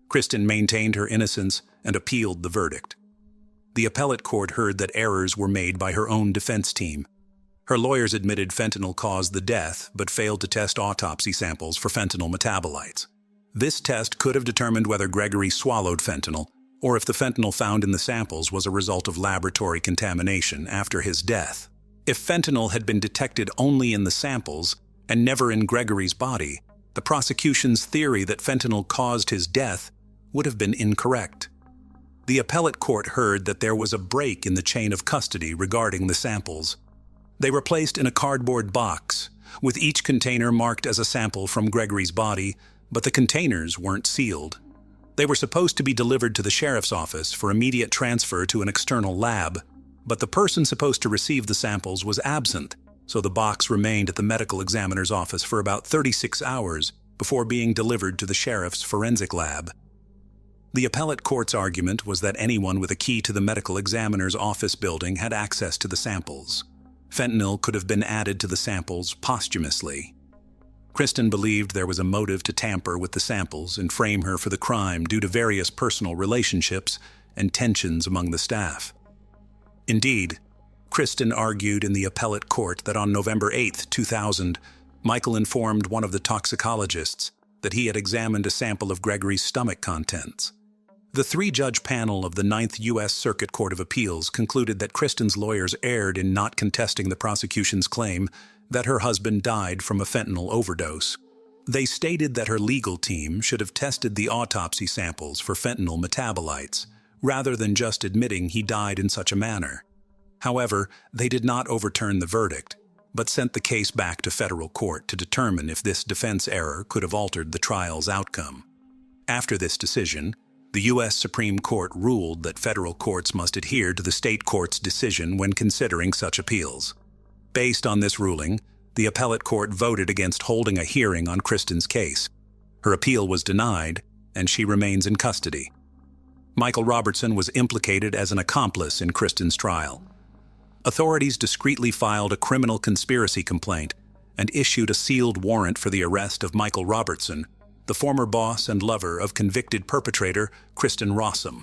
Kristen maintained her innocence and appealed the verdict. The appellate court heard that errors were made by her own defense team. Her lawyers admitted fentanyl caused the death, but failed to test autopsy samples for fentanyl metabolites. This test could have determined whether Gregory swallowed fentanyl, or if the fentanyl found in the samples was a result of laboratory contamination after his death. If fentanyl had been detected only in the samples and never in Gregory's body, the prosecution's theory that fentanyl caused his death would have been incorrect. The appellate court heard that there was a break in the chain of custody regarding the samples. They were placed in a cardboard box, with each container marked as a sample from Gregory's body, but the containers weren't sealed. They were supposed to be delivered to the sheriff's office for immediate transfer to an external lab, but the person supposed to receive the samples was absent, so the box remained at the medical examiner's office for about 36 hours before being delivered to the sheriff's forensic lab. The appellate court's argument was that anyone with a key to the medical examiner's office building had access to the samples. Fentanyl could have been added to the samples posthumously. Kristen believed there was a motive to tamper with the samples and frame her for the crime due to various personal relationships and tensions among the staff. Indeed, Kristen argued in the appellate court that on November 8, 2000, Michael informed one of the toxicologists that he had examined a sample of Gregory's stomach contents. The 3-judge panel of the 9th U.S. Circuit Court of Appeals concluded that Kristen's lawyers erred in not contesting the prosecution's claim that her husband died from a fentanyl overdose. They stated that her legal team should have tested the autopsy samples for fentanyl metabolites, rather than just admitting he died in such a manner. However, they did not overturn the verdict, but sent the case back to federal court to determine if this defense error could have altered the trial's outcome. After this decision, the U.S. Supreme Court ruled that federal courts must adhere to the state court's decision when considering such appeals. Based on this ruling, the appellate court voted against holding a hearing on Kristen's case. Her appeal was denied, and she remains in custody. Michael Robertson was implicated as an accomplice in Kristen's trial. Authorities discreetly filed a criminal conspiracy complaint and issued a sealed warrant for the arrest of Michael Robertson, the former boss and lover of convicted perpetrator Kristen Rossum.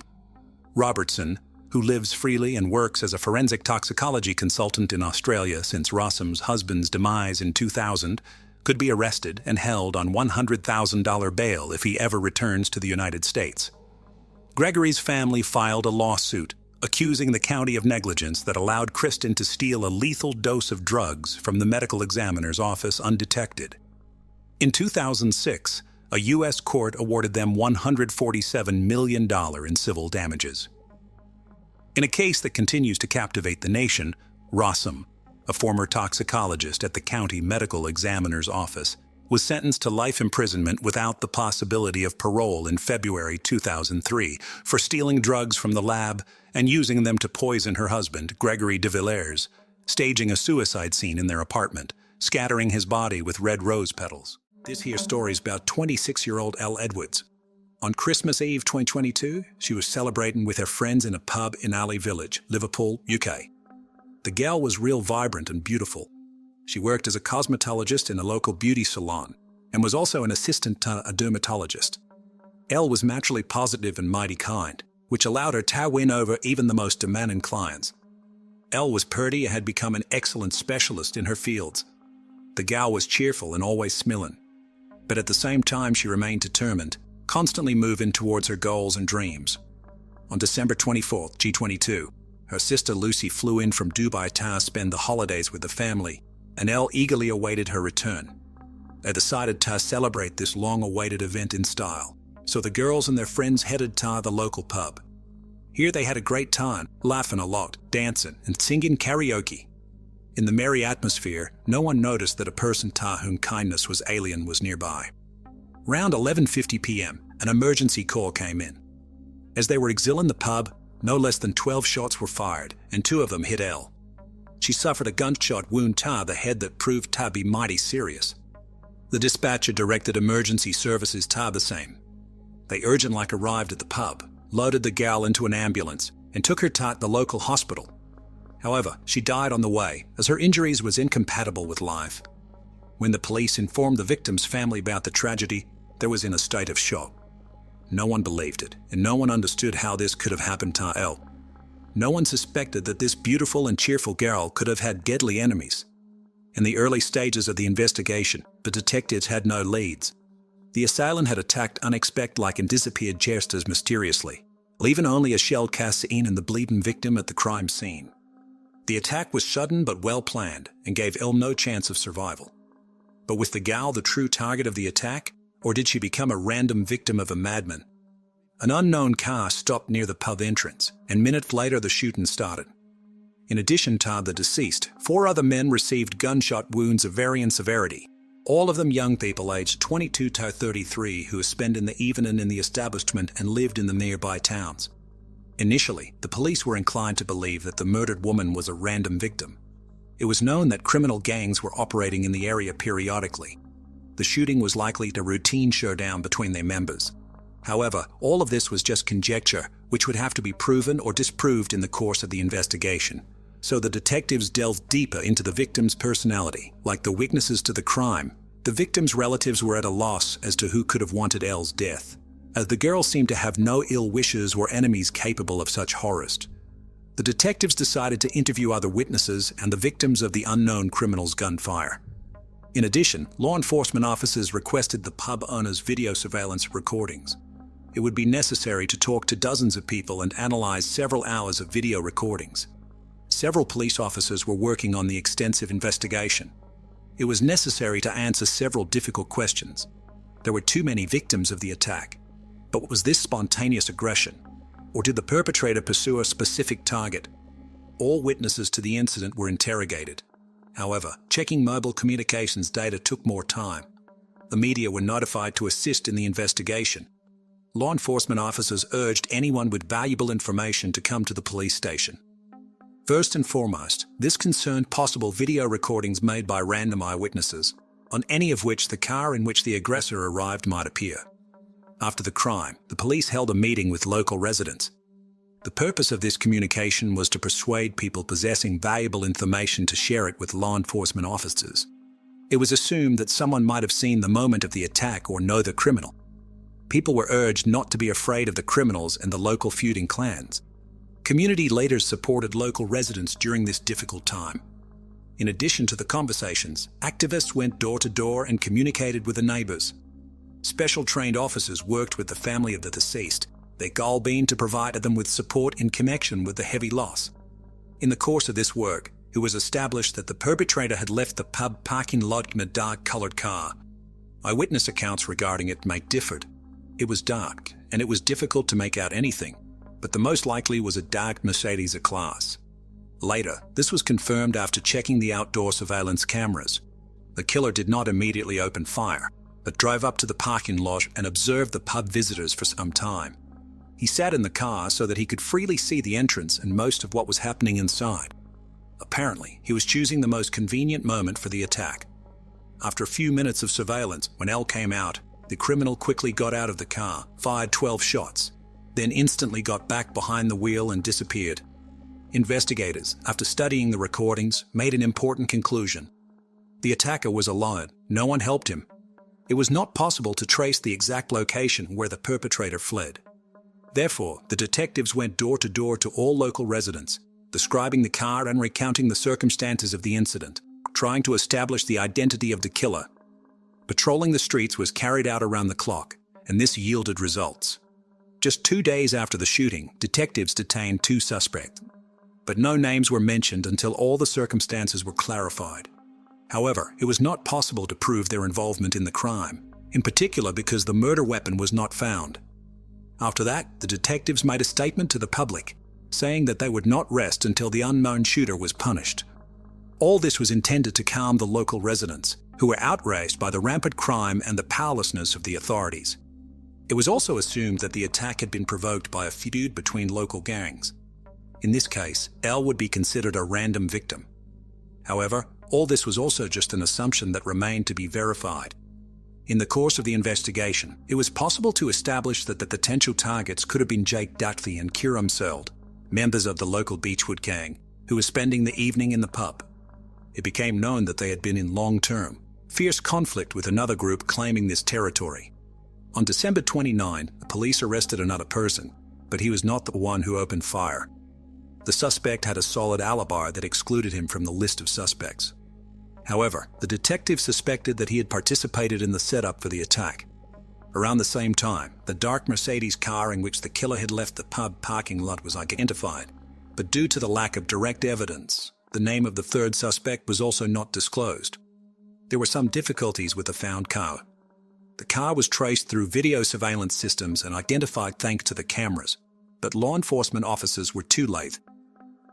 Robertson, who lives freely and works as a forensic toxicology consultant in Australia since Rossum's husband's demise in 2000, could be arrested and held on $100,000 bail if he ever returns to the United States. Gregory's family filed a lawsuit accusing the county of negligence that allowed Kristen to steal a lethal dose of drugs from the medical examiner's office undetected. In 2006, a U.S. court awarded them $147 million in civil damages. In a case that continues to captivate the nation, Rossum, a former toxicologist at the county medical examiner's office, was sentenced to life imprisonment without the possibility of parole in February 2003 for stealing drugs from the lab and using them to poison her husband, Gregory de Villers, staging a suicide scene in their apartment, scattering his body with red rose petals. This here story is about 26-year-old Elle Edwards. On Christmas Eve 2022, she was celebrating with her friends in a pub in Ali Village, Liverpool, UK. The gal was real vibrant and beautiful. She worked as a cosmetologist in a local beauty salon and was also an assistant to a dermatologist. Elle was naturally positive and mighty kind, which allowed her to win over even the most demanding clients. Elle was purty and had become an excellent specialist in her fields. The gal was cheerful and always smiling. But at the same time she remained determined, constantly moving towards her goals and dreams. On December 24th, G22, her sister Lucy flew in from Dubai to spend the holidays with the family, and Elle eagerly awaited her return. They decided to celebrate this long-awaited event in style, so the girls and their friends headed to the local pub. Here they had a great time, laughing a lot, dancing, and singing karaoke. In the merry atmosphere, no one noticed that a person to whom kindness was alien was nearby. Round 11:50 p.m., an emergency call came in. As they were exiling the pub, no less than 12 shots were fired, and 2 of them hit Elle. She suffered a gunshot wound to the head that proved to be mighty serious. The dispatcher directed emergency services to the same. They urgently arrived at the pub, loaded the gal into an ambulance, and took her to the local hospital. However, she died on the way, as her injuries was incompatible with life. When the police informed the victim's family about the tragedy, they was in a state of shock. No one believed it, and no one understood how this could have happened to Elle. No one suspected that this beautiful and cheerful girl could have had deadly enemies. In the early stages of the investigation, the detectives had no leads. The assailant had attacked unexpectedly and disappeared just as mysteriously, leaving only a shell casing and the bleeding victim at the crime scene. The attack was sudden but well planned and gave Elle no chance of survival. But was the gal the true target of the attack, or did she become a random victim of a madman? An unknown car stopped near the pub entrance, and minutes later the shooting started. In addition to the deceased, 4 other men received gunshot wounds of varying severity, all of them young people aged 22 to 33 who were spending the evening in the establishment and lived in the nearby towns. Initially, the police were inclined to believe that the murdered woman was a random victim. It was known that criminal gangs were operating in the area periodically. The shooting was likely a routine showdown between their members. However, all of this was just conjecture, which would have to be proven or disproved in the course of the investigation. So the detectives delved deeper into the victim's personality. Like the witnesses to the crime, the victim's relatives were at a loss as to who could have wanted Elle's death, as the girl seemed to have no ill wishes or enemies capable of such horrors. The detectives decided to interview other witnesses and the victims of the unknown criminal's gunfire. In addition, law enforcement officers requested the pub owner's video surveillance recordings. It would be necessary to talk to dozens of people and analyze several hours of video recordings. Several police officers were working on the extensive investigation. It was necessary to answer several difficult questions. There were too many victims of the attack. But was this spontaneous aggression? Or did the perpetrator pursue a specific target? All witnesses to the incident were interrogated. However, checking mobile communications data took more time. The media were notified to assist in the investigation. Law enforcement officers urged anyone with valuable information to come to the police station. First and foremost, this concerned possible video recordings made by random eyewitnesses, on any of which the car in which the aggressor arrived might appear. After the crime, the police held a meeting with local residents. The purpose of this communication was to persuade people possessing valuable information to share it with law enforcement officers. It was assumed that someone might have seen the moment of the attack or know the criminal. People were urged not to be afraid of the criminals and the local feuding clans. Community leaders supported local residents during this difficult time. In addition to the conversations, activists went door to door and communicated with the neighbors. Special trained officers worked with the family of the deceased, their goal being to provide them with support in connection with the heavy loss. In the course of this work, it was established that the perpetrator had left the pub parking lot in a dark-coloured car. Eyewitness accounts regarding it may differ. It was dark, and it was difficult to make out anything, but the most likely was a dark Mercedes A-Class. Later, this was confirmed after checking the outdoor surveillance cameras. The killer did not immediately open fire, but drove up to the parking lot and observed the pub visitors for some time. He sat in the car so that he could freely see the entrance and most of what was happening inside. Apparently, he was choosing the most convenient moment for the attack. After a few minutes of surveillance, when L came out, the criminal quickly got out of the car, fired 12 shots, then instantly got back behind the wheel and disappeared. Investigators, after studying the recordings, made an important conclusion. The attacker was alone. No one helped him. It was not possible to trace the exact location where the perpetrator fled. Therefore, the detectives went door to door to all local residents, describing the car and recounting the circumstances of the incident, trying to establish the identity of the killer. Patrolling the streets was carried out around the clock, and this yielded results. Just 2 days after the shooting, detectives detained 2 suspects, but no names were mentioned until all the circumstances were clarified. However, it was not possible to prove their involvement in the crime, in particular because the murder weapon was not found. After that, the detectives made a statement to the public, saying that they would not rest until the unknown shooter was punished. All this was intended to calm the local residents, who were outraged by the rampant crime and the powerlessness of the authorities. It was also assumed that the attack had been provoked by a feud between local gangs. In this case, L would be considered a random victim. However, all this was also just an assumption that remained to be verified. In the course of the investigation, it was possible to establish that the potential targets could have been Jake Dudley and Kiram Seld, members of the local Beechwood gang, who were spending the evening in the pub. It became known that they had been in long-term, fierce conflict with another group claiming this territory. On December 29, the police arrested another person, but he was not the one who opened fire. The suspect had a solid alibi that excluded him from the list of suspects. However, the detective suspected that he had participated in the setup for the attack. Around the same time, the dark Mercedes car in which the killer had left the pub parking lot was identified, but due to the lack of direct evidence, the name of the third suspect was also not disclosed. There were some difficulties with the found car. The car was traced through video surveillance systems and identified thanks to the cameras, but law enforcement officers were too late.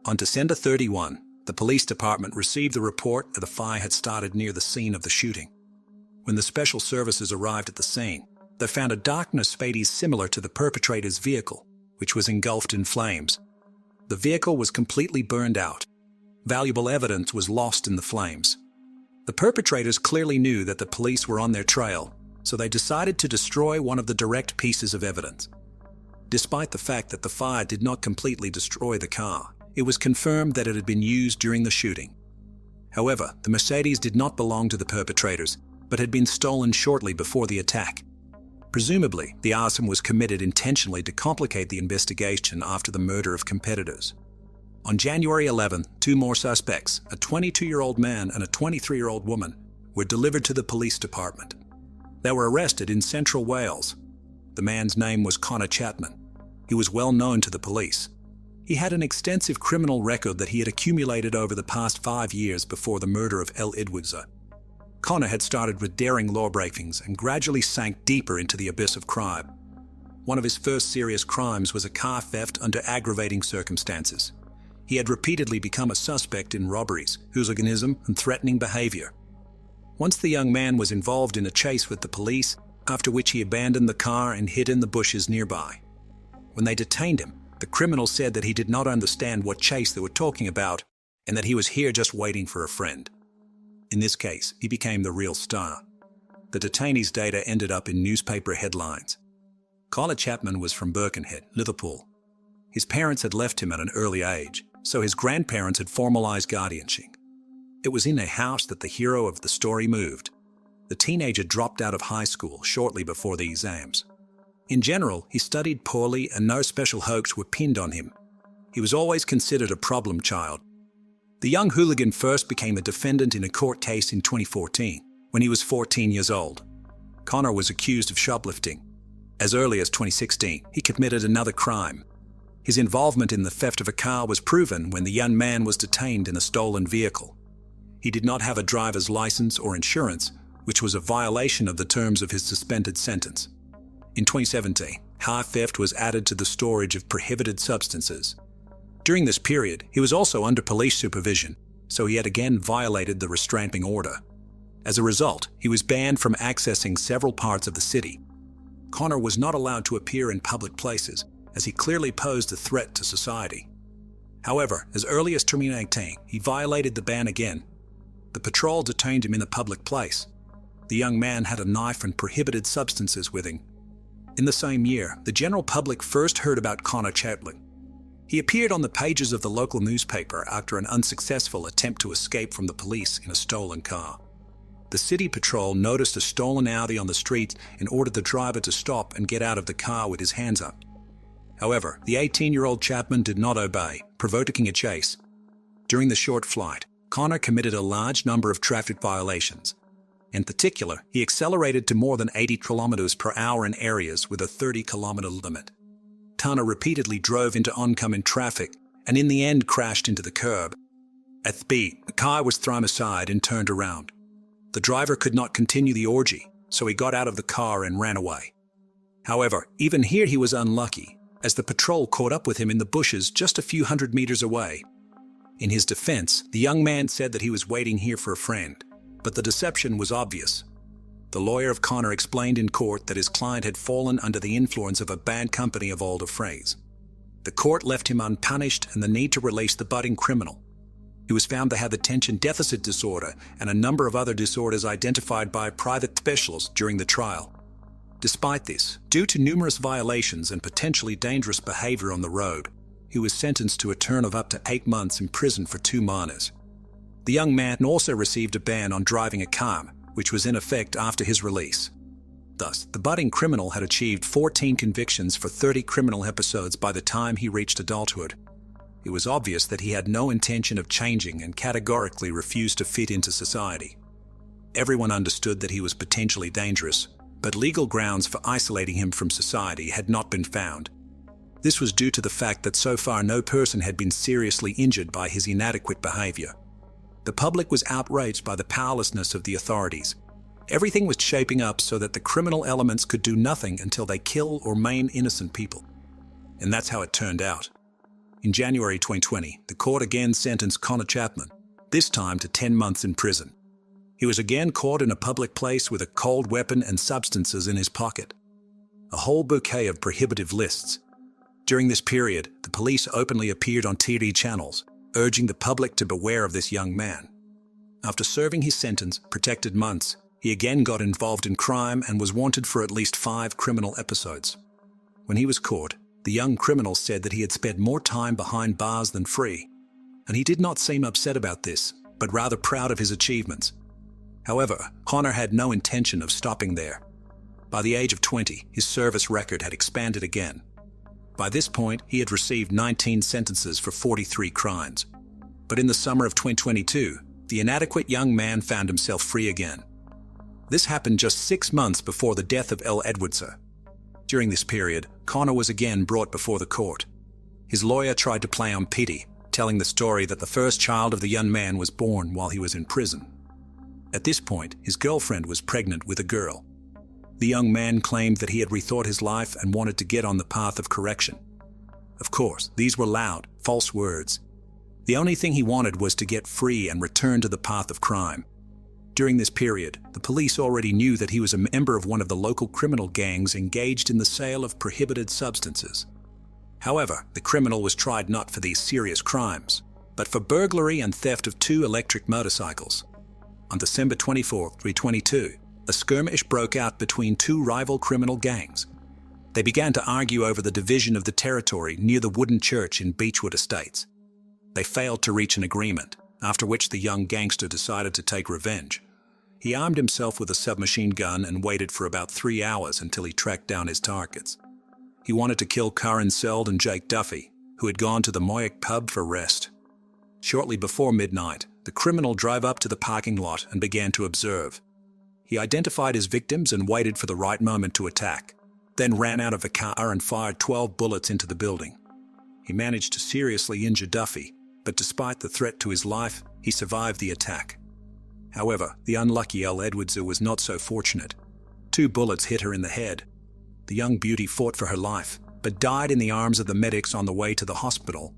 On December 31, the police department received the report that a fire had started near the scene of the shooting. When the special services arrived at the scene, they found a dark Mercedes similar to the perpetrator's vehicle, which was engulfed in flames. The vehicle was completely burned out. Valuable evidence was lost in the flames. The perpetrators clearly knew that the police were on their trail, so they decided to destroy one of the direct pieces of evidence. Despite the fact that the fire did not completely destroy the car, it was confirmed that it had been used during the shooting. However, the Mercedes did not belong to the perpetrators, but had been stolen shortly before the attack. Presumably, the arson was committed intentionally to complicate the investigation after the murder of competitors. On January 11, 2 more suspects, a 22-year-old man and a 23-year-old woman, were delivered to the police department. They were arrested in Central Wales. The man's name was Connor Chapman. He was well known to the police. He had an extensive criminal record that he had accumulated over the past 5 years before the murder of L. Edwards. Connor had started with daring lawbreakings and gradually sank deeper into the abyss of crime. One of his first serious crimes was a car theft under aggravating circumstances. He had repeatedly become a suspect in robberies, hooliganism, and threatening behavior. Once the young man was involved in a chase with the police, after which he abandoned the car and hid in the bushes nearby. When they detained him, the criminal said that he did not understand what chase they were talking about and that he was here just waiting for a friend. In this case, he became the real star. The detainee's data ended up in newspaper headlines. Connor Chapman was from Birkenhead, Liverpool. His parents had left him at an early age, so his grandparents had formalized guardianship. It was in a house that the hero of the story moved. The teenager dropped out of high school shortly before the exams. In general, he studied poorly and no special hopes were pinned on him. He was always considered a problem child. The young hooligan first became a defendant in a court case in 2014, when he was 14 years old. Connor was accused of shoplifting. As early as 2016, he committed another crime. His involvement in the theft of a car was proven when the young man was detained in a stolen vehicle. He did not have a driver's license or insurance, which was a violation of the terms of his suspended sentence. In 2017, car theft was added to the storage of prohibited substances. During this period, he was also under police supervision, so he had again violated the restraining order. As a result, he was banned from accessing several parts of the city. Connor was not allowed to appear in public places, as he clearly posed a threat to society. However, as early as 2018, he violated the ban again. The patrol detained him in a public place. The young man had a knife and prohibited substances with him. In the same year, the general public first heard about Connor Startling. He appeared on the pages of the local newspaper after an unsuccessful attempt to escape from the police in a stolen car. The city patrol noticed a stolen Audi on the street and ordered the driver to stop and get out of the car with his hands up. However, the 18-year-old Chapman did not obey, provoking a chase. During the short flight, Connor committed a large number of traffic violations. In particular, he accelerated to more than 80 kilometers per hour in areas with a 30-kilometer limit. Connor repeatedly drove into oncoming traffic and in the end crashed into the curb. At the beat, the car was thrown aside and turned around. The driver could not continue the orgy, so he got out of the car and ran away. However, even here he was unlucky, as the patrol caught up with him in the bushes just a few hundred meters away. In his defense, the young man said that he was waiting here for a friend, but the deception was obvious. The lawyer of Connor explained in court that his client had fallen under the influence of a bad company of older frays. The court left him unpunished and the need to release the budding criminal. He was found to have attention deficit disorder and a number of other disorders identified by private specialists during the trial. Despite this, due to numerous violations and potentially dangerous behavior on the road, he was sentenced to a term of up to 8 months in prison for 2 minors. The young man also received a ban on driving a car, which was in effect after his release. Thus, the budding criminal had achieved 14 convictions for 30 criminal episodes by the time he reached adulthood. It was obvious that he had no intention of changing and categorically refused to fit into society. Everyone understood that he was potentially dangerous, but legal grounds for isolating him from society had not been found. This was due to the fact that so far no person had been seriously injured by his inadequate behavior. The public was outraged by the powerlessness of the authorities. Everything was shaping up so that the criminal elements could do nothing until they kill or maim innocent people. And that's how it turned out. In January 2020, the court again sentenced Connor Chapman, this time to 10 months in prison. He was again caught in a public place with a cold weapon and substances in his pocket. A whole bouquet of prohibitive lists. During this period, the police openly appeared on TV channels, urging the public to beware of this young man. After serving his sentence, protected months, he again got involved in crime and was wanted for at least 5 criminal episodes. When he was caught, the young criminal said that he had spent more time behind bars than free, and he did not seem upset about this, but rather proud of his achievements. However, Connor had no intention of stopping there. By the age of 20, his service record had expanded again. By this point, he had received 19 sentences for 43 crimes. But in the summer of 2022, the inadequate young man found himself free again. This happened just 6 months before the death of L. Edwardser. During this period, Connor was again brought before the court. His lawyer tried to play on pity, telling the story that the first child of the young man was born while he was in prison. At this point, his girlfriend was pregnant with a girl. The young man claimed that he had rethought his life and wanted to get on the path of correction. Of course, these were loud, false words. The only thing he wanted was to get free and return to the path of crime. During this period, the police already knew that he was a member of one of the local criminal gangs engaged in the sale of prohibited substances. However, the criminal was tried not for these serious crimes, but for burglary and theft of 2 electric motorcycles. On December 24, 2022, a skirmish broke out between 2 rival criminal gangs. They began to argue over the division of the territory near the wooden church in Beechwood Estates. They failed to reach an agreement, after which the young gangster decided to take revenge. He armed himself with a submachine gun and waited for about 3 hours until he tracked down his targets. He wanted to kill Karen Seld and Jake Duffy, who had gone to the Moyak pub for rest. Shortly before midnight, the criminal drove up to the parking lot and began to observe. He identified his victims and waited for the right moment to attack. then ran out of the car and fired 12 bullets into the building. He managed to seriously injure Duffy, but despite the threat to his life, he survived the attack. However, the unlucky Elle Edwardser was not so fortunate. 2 bullets hit her in the head. The young beauty fought for her life, but died in the arms of the medics on the way to the hospital.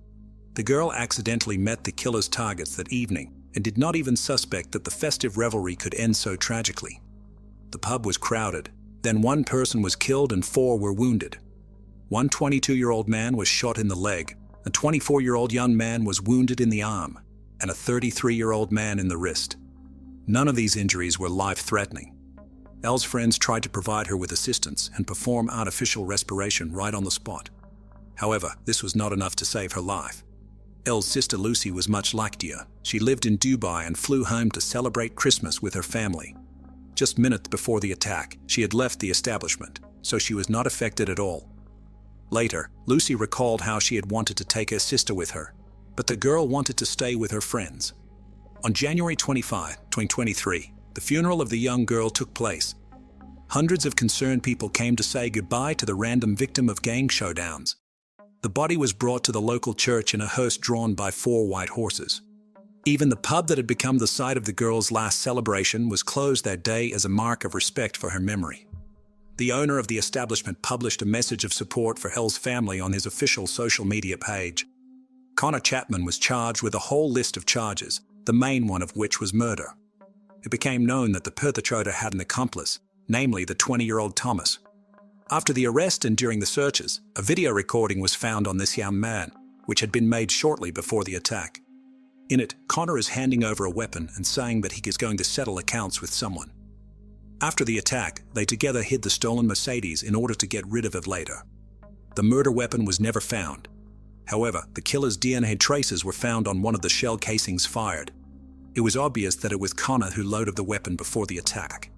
The girl accidentally met the killer's targets that evening and did not even suspect that the festive revelry could end so tragically. The pub was crowded. Then 1 person was killed and 4 were wounded. One 22-year-old man was shot in the leg, a 24-year-old young man was wounded in the arm, and a 33-year-old man in the wrist. None of these injuries were life-threatening. Elle's friends tried to provide her with assistance and perform artificial respiration right on the spot. However, this was not enough to save her life. Elle's sister Lucy was much like Dia. She lived in Dubai and flew home to celebrate Christmas with her family. Just minutes before the attack, she had left the establishment, so she was not affected at all. Later, Lucy recalled how she had wanted to take her sister with her, but the girl wanted to stay with her friends. On January 25, 2023, the funeral of the young girl took place. Hundreds of concerned people came to say goodbye to the random victim of gang showdowns. The body was brought to the local church in a hearse drawn by 4 white horses. Even the pub that had become the site of the girl's last celebration was closed that day as a mark of respect for her memory. The owner of the establishment published a message of support for Elle's family on his official social media page. Connor Chapman was charged with a whole list of charges, the main one of which was murder. It became known that the perpetrator had an accomplice, namely the 20-year-old Thomas. After the arrest and during the searches, a video recording was found on this young man, which had been made shortly before the attack. In it, Connor is handing over a weapon and saying that he is going to settle accounts with someone. After the attack, they together hid the stolen Mercedes in order to get rid of it later. The murder weapon was never found. However, the killer's DNA traces were found on one of the shell casings fired. It was obvious that it was Connor who loaded the weapon before the attack.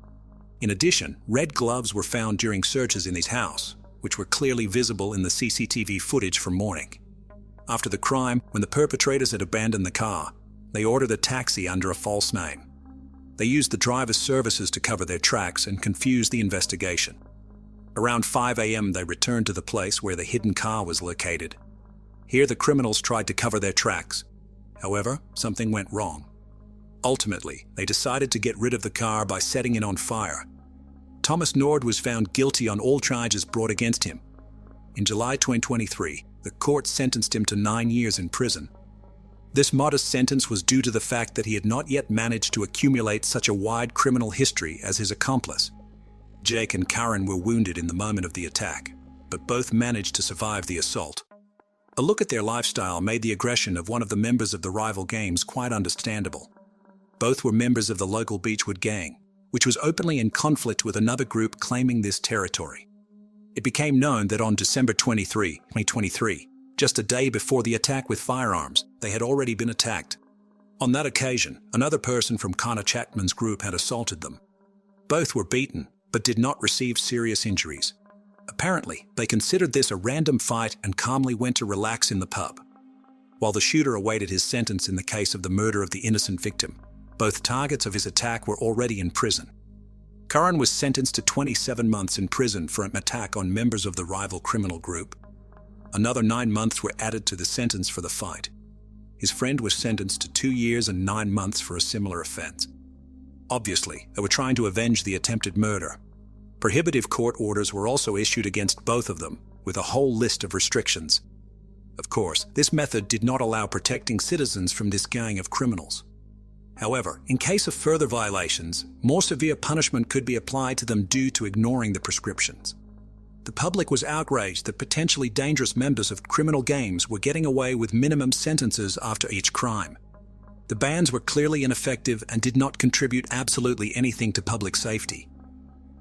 In addition, red gloves were found during searches in his house, which were clearly visible in the CCTV footage from morning. After the crime, when the perpetrators had abandoned the car, they ordered a taxi under a false name. They used the driver's services to cover their tracks and confuse the investigation. Around 5 a.m. they returned to the place where the hidden car was located. Here the criminals tried to cover their tracks. However, something went wrong. Ultimately, they decided to get rid of the car by setting it on fire. Thomas Nord was found guilty on all charges brought against him. In July 2023, the court sentenced him to 9 years in prison. This modest sentence was due to the fact that he had not yet managed to accumulate such a wide criminal history as his accomplice. Jake and Karen were wounded in the moment of the attack, but both managed to survive the assault. A look at their lifestyle made the aggression of one of the members of the rival gangs quite understandable. Both were members of the local Beechwood gang, which was openly in conflict with another group claiming this territory. It became known that on December 23, 2023, just a day before the attack with firearms, they had already been attacked. On that occasion, another person from Connor Chapman's group had assaulted them. Both were beaten, but did not receive serious injuries. Apparently, they considered this a random fight and calmly went to relax in the pub. While the shooter awaited his sentence in the case of the murder of the innocent victim, both targets of his attack were already in prison. Curran was sentenced to 27 months in prison for an attack on members of the rival criminal group. Another 9 months were added to the sentence for the fight. His friend was sentenced to 2 years and 9 months for a similar offense. Obviously, they were trying to avenge the attempted murder. Prohibitive court orders were also issued against both of them, with a whole list of restrictions. Of course, this method did not allow protecting citizens from this gang of criminals. However, in case of further violations, more severe punishment could be applied to them due to ignoring the prescriptions. The public was outraged that potentially dangerous members of criminal gangs were getting away with minimum sentences after each crime. The bans were clearly ineffective and did not contribute absolutely anything to public safety.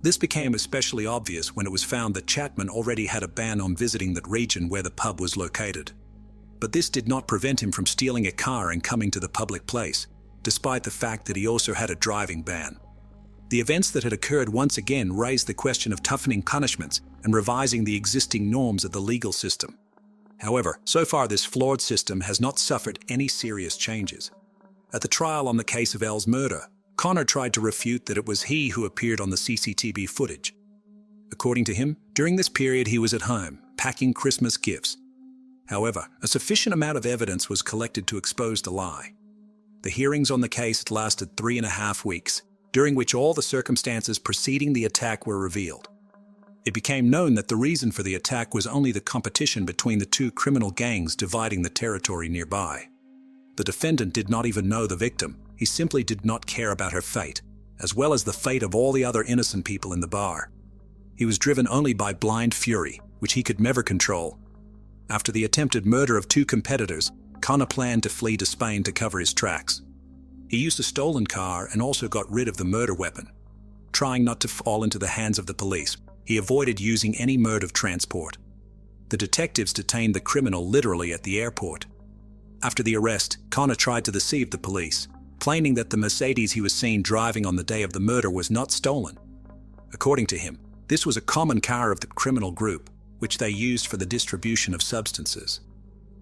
This became especially obvious when it was found that Chapman already had a ban on visiting that region where the pub was located. But this did not prevent him from stealing a car and coming to the public place, despite the fact that he also had a driving ban. The events that had occurred once again raised the question of toughening punishments and revising the existing norms of the legal system. However, so far this flawed system has not suffered any serious changes. At the trial on the case of Elle's murder, Connor tried to refute that it was he who appeared on the CCTV footage. According to him, during this period he was at home, packing Christmas gifts. However, a sufficient amount of evidence was collected to expose the lie. The hearings on the case lasted 3.5 weeks, during which all the circumstances preceding the attack were revealed. It became known that the reason for the attack was only the competition between the two criminal gangs dividing the territory nearby. The defendant did not even know the victim. He simply did not care about her fate, as well as the fate of all the other innocent people in the bar. He was driven only by blind fury, which he could never control. After the attempted murder of 2 competitors, Connor planned to flee to Spain to cover his tracks. He used a stolen car and also got rid of the murder weapon. Trying not to fall into the hands of the police, he avoided using any mode of transport. The detectives detained the criminal literally at the airport. After the arrest, Connor tried to deceive the police, claiming that the Mercedes he was seen driving on the day of the murder was not stolen. According to him, this was a common car of the criminal group, which they used for the distribution of substances.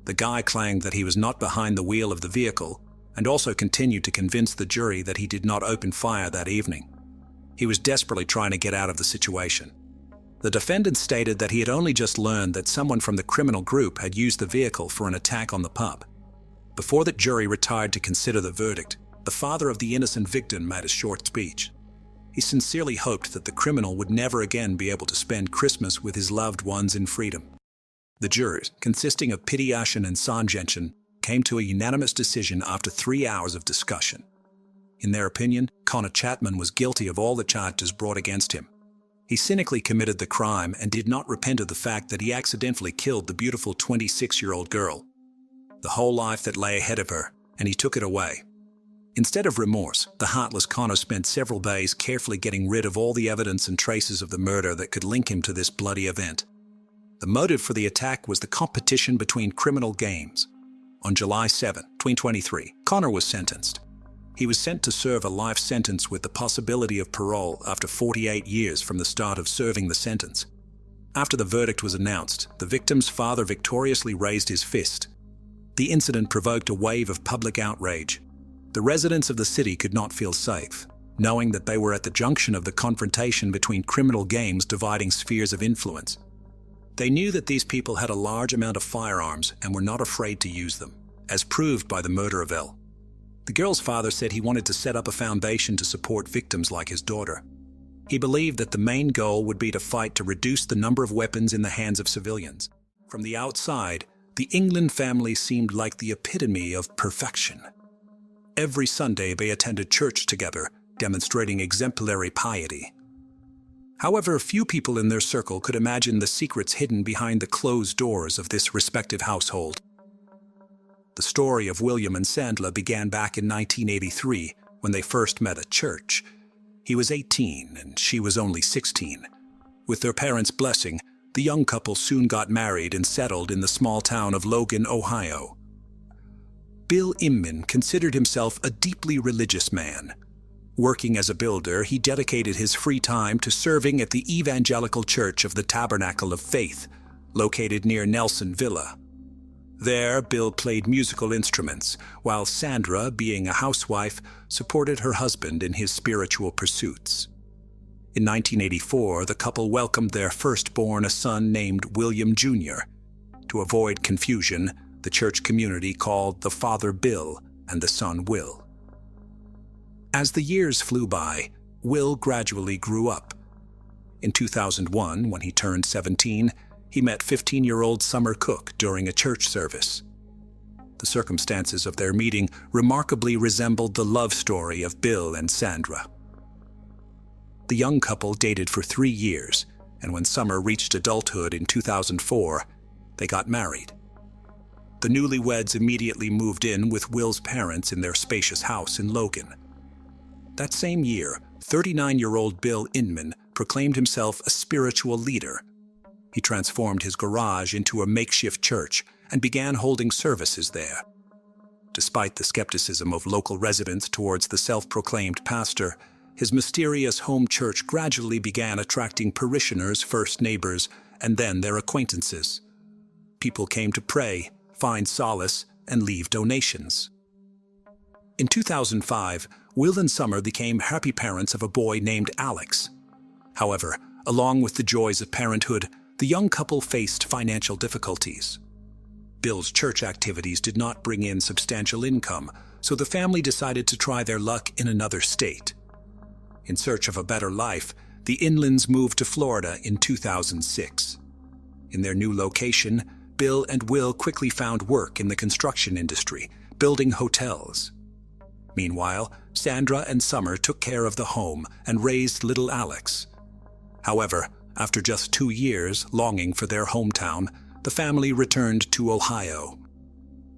The guy claimed that he was not behind the wheel of the vehicle and also continued to convince the jury that he did not open fire that evening. He was desperately trying to get out of the situation. The defendant stated that he had only just learned that someone from the criminal group had used the vehicle for an attack on the pub. Before the jury retired to consider the verdict, the father of the innocent victim made a short speech. He sincerely hoped that the criminal would never again be able to spend Christmas with his loved ones in freedom. The jurors, consisting of Pityashin and Sanjenshin, came to a unanimous decision after 3 hours of discussion. In their opinion, Connor Chapman was guilty of all the charges brought against him. He cynically committed the crime and did not repent of the fact that he accidentally killed the beautiful 26-year-old girl. The whole life that lay ahead of her, and he took it away. Instead of remorse, the heartless Connor spent several days carefully getting rid of all the evidence and traces of the murder that could link him to this bloody event. The motive for the attack was the competition between criminal gangs. On July 7, 2023, Connor was sentenced. He was sent to serve a life sentence with the possibility of parole after 48 years from the start of serving the sentence. After the verdict was announced, the victim's father victoriously raised his fist. The incident provoked a wave of public outrage. The residents of the city could not feel safe, knowing that they were at the junction of the confrontation between criminal gangs dividing spheres of influence. They knew that these people had a large amount of firearms and were not afraid to use them, as proved by the murder of Elle. The girl's father said he wanted to set up a foundation to support victims like his daughter. He believed that the main goal would be to fight to reduce the number of weapons in the hands of civilians. From the outside, the England family seemed like the epitome of perfection. Every Sunday they attended church together, demonstrating exemplary piety. However, few people in their circle could imagine the secrets hidden behind the closed doors of this respective household. The story of William and Sandra began back in 1983 when they first met at church. He was 18 and she was only 16. With their parents' blessing, the young couple soon got married and settled in the small town of Logan, Ohio. Bill Inman considered himself a deeply religious man. Working as a builder, he dedicated his free time to serving at the Evangelical Church of the Tabernacle of Faith, located near Nelson Villa. There, Bill played musical instruments, while Sandra, being a housewife, supported her husband in his spiritual pursuits. In 1984, the couple welcomed their firstborn, a son named William Jr. To avoid confusion, the church community called the father Bill and the son Will. As the years flew by, Will gradually grew up. In 2001, when he turned 17, he met 15-year-old Summer Cook during a church service. The circumstances of their meeting remarkably resembled the love story of Bill and Sandra. The young couple dated for 3 years, and when Summer reached adulthood in 2004, they got married. The newlyweds immediately moved in with Will's parents in their spacious house in Logan. That same year, 39-year-old Bill Inman proclaimed himself a spiritual leader. He transformed his garage into a makeshift church and began holding services there. Despite the skepticism of local residents towards the self-proclaimed pastor, his mysterious home church gradually began attracting parishioners, first neighbors, and then their acquaintances. People came to pray, find solace, and leave donations. In 2005, Will and Summer became happy parents of a boy named Alex. However, Along with the joys of parenthood, the young couple faced financial difficulties. Bill's church activities did not bring in substantial income, so the family decided to try their luck in another state. In search of a better life, the Inlands moved to Florida in 2006. In their new location, Bill and Will quickly found work in the construction industry, building hotels. Meanwhile, Sandra and Summer took care of the home and raised little Alex. However, after just 2 years longing for their hometown, the family returned to Ohio.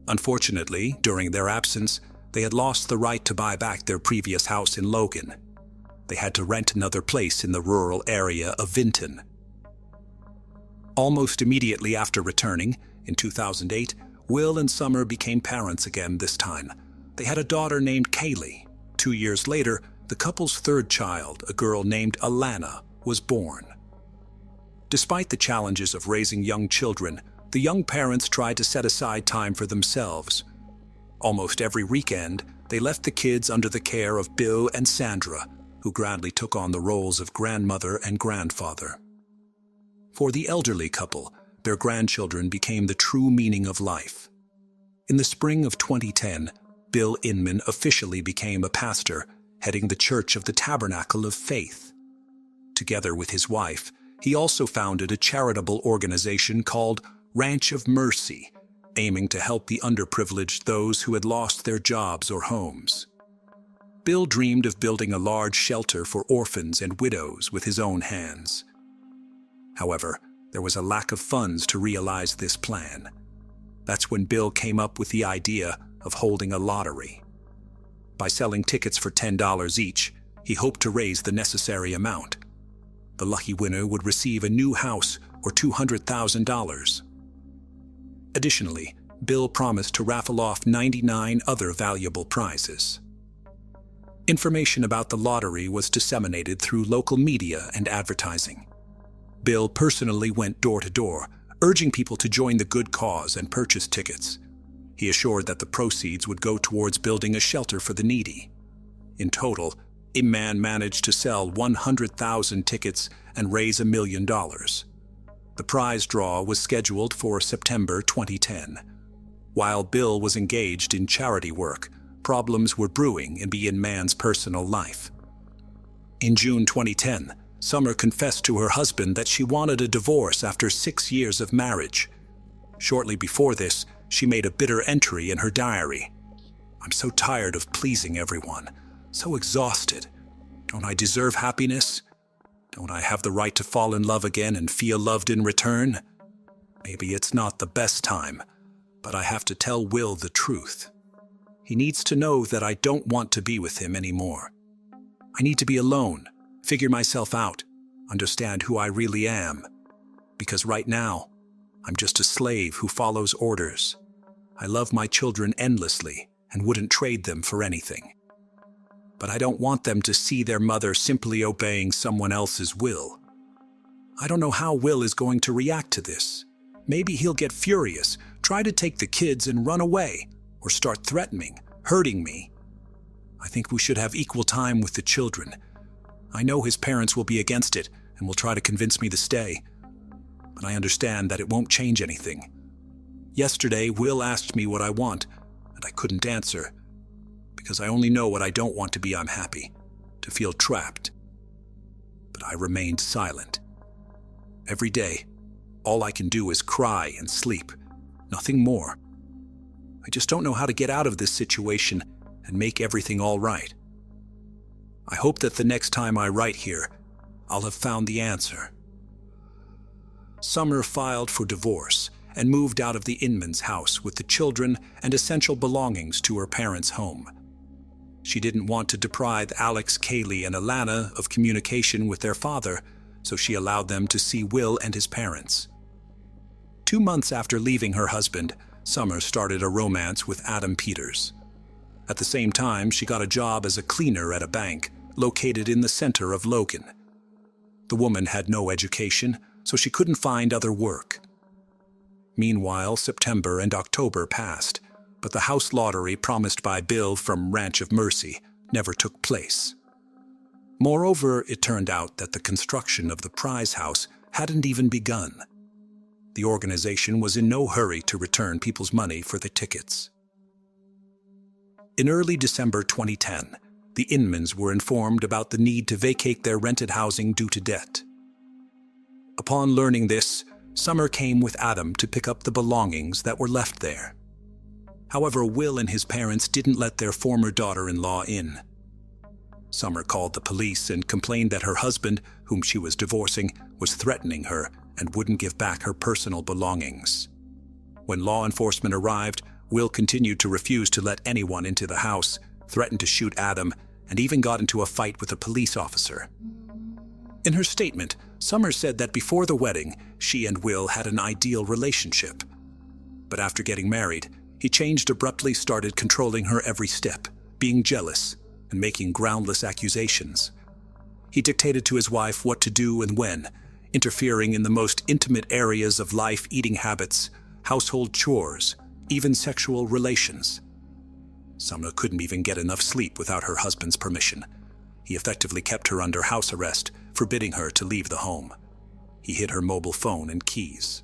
Unfortunately, during their absence, they had lost the right to buy back their previous house in Logan. They had to rent another place in the rural area of Vinton. Almost immediately after returning, in 2008, Will and Summer became parents again this time. They had a daughter named Kaylee. 2 years later, the couple's third child, a girl named Alana, was born. Despite the challenges of raising young children, the young parents tried to set aside time for themselves. Almost every weekend, they left the kids under the care of Bill and Sandra, who gladly took on the roles of grandmother and grandfather. For the elderly couple, their grandchildren became the true meaning of life. In the spring of 2010, Bill Inman officially became a pastor, heading the Church of the Tabernacle of Faith. Together with his wife, he also founded a charitable organization called Ranch of Mercy, aiming to help the underprivileged, those who had lost their jobs or homes. Bill dreamed of building a large shelter for orphans and widows with his own hands. However, there was a lack of funds to realize this plan. That's when Bill came up with the idea of holding a lottery. By selling tickets for $10 each, he hoped to raise the necessary amount. The lucky winner would receive a new house or $200,000. Additionally, Bill promised to raffle off 99 other valuable prizes. Information about the lottery was disseminated through local media and advertising. Bill personally went door to door, urging people to join the good cause and purchase tickets. He assured that the proceeds would go towards building a shelter for the needy. In total, Imman managed to sell 100,000 tickets and raise $1 million. The prize draw was scheduled for September 2010. While Bill was engaged in charity work, problems were brewing in Imman's personal life. In June 2010, Summer confessed to her husband that she wanted a divorce after 6 years of marriage. Shortly before this, she made a bitter entry in her diary. "I'm so tired of pleasing everyone, so exhausted. Don't I deserve happiness? Don't I have the right to fall in love again and feel loved in return? Maybe it's not the best time, but I have to tell Will the truth. He needs to know that I don't want to be with him anymore. I need to be alone, figure myself out, understand who I really am. Because right now, I'm just a slave who follows orders. I love my children endlessly and wouldn't trade them for anything. But I don't want them to see their mother simply obeying someone else's will. I don't know how Will is going to react to this. Maybe he'll get furious, try to take the kids and run away, or start threatening, hurting me. I think we should have equal time with the children. I know his parents will be against it and will try to convince me to stay. But I understand that it won't change anything. Yesterday, Will asked me what I want, and I couldn't answer. Because I only know what I don't want to be unhappy, to feel trapped. But I remained silent. Every day, all I can do is cry and sleep, nothing more. I just don't know how to get out of this situation and make everything all right. I hope that the next time I write here, I'll have found the answer." Summer filed for divorce and moved out of the Inman's house with the children and essential belongings to her parents' home. She didn't want to deprive Alex, Kaylee, and Alana of communication with their father, so she allowed them to see Will and his parents. 2 months after leaving her husband, Summer started a romance with Adam Peters. At the same time, she got a job as a cleaner at a bank located in the center of Logan. The woman had no education, so she couldn't find other work. Meanwhile, September and October passed, but the house lottery promised by Bill from Ranch of Mercy never took place. Moreover, it turned out that the construction of the prize house hadn't even begun. The organization was in no hurry to return people's money for the tickets. In early December 2010, the Inmans were informed about the need to vacate their rented housing due to debt. Upon learning this, Summer came with Adam to pick up the belongings that were left there. However, Will and his parents didn't let their former daughter-in-law in. Summer called the police and complained that her husband, whom she was divorcing, was threatening her and wouldn't give back her personal belongings. When law enforcement arrived, Will continued to refuse to let anyone into the house, threatened to shoot Adam, and even got into a fight with a police officer. In her statement, Summer said that before the wedding, she and Will had an ideal relationship. But after getting married, he changed abruptly, started controlling her every step, being jealous, and making groundless accusations. He dictated to his wife what to do and when, interfering in the most intimate areas of life, eating habits, household chores, even sexual relations. Summer couldn't even get enough sleep without her husband's permission. He effectively kept her under house arrest, forbidding her to leave the home. He hid her mobile phone and keys.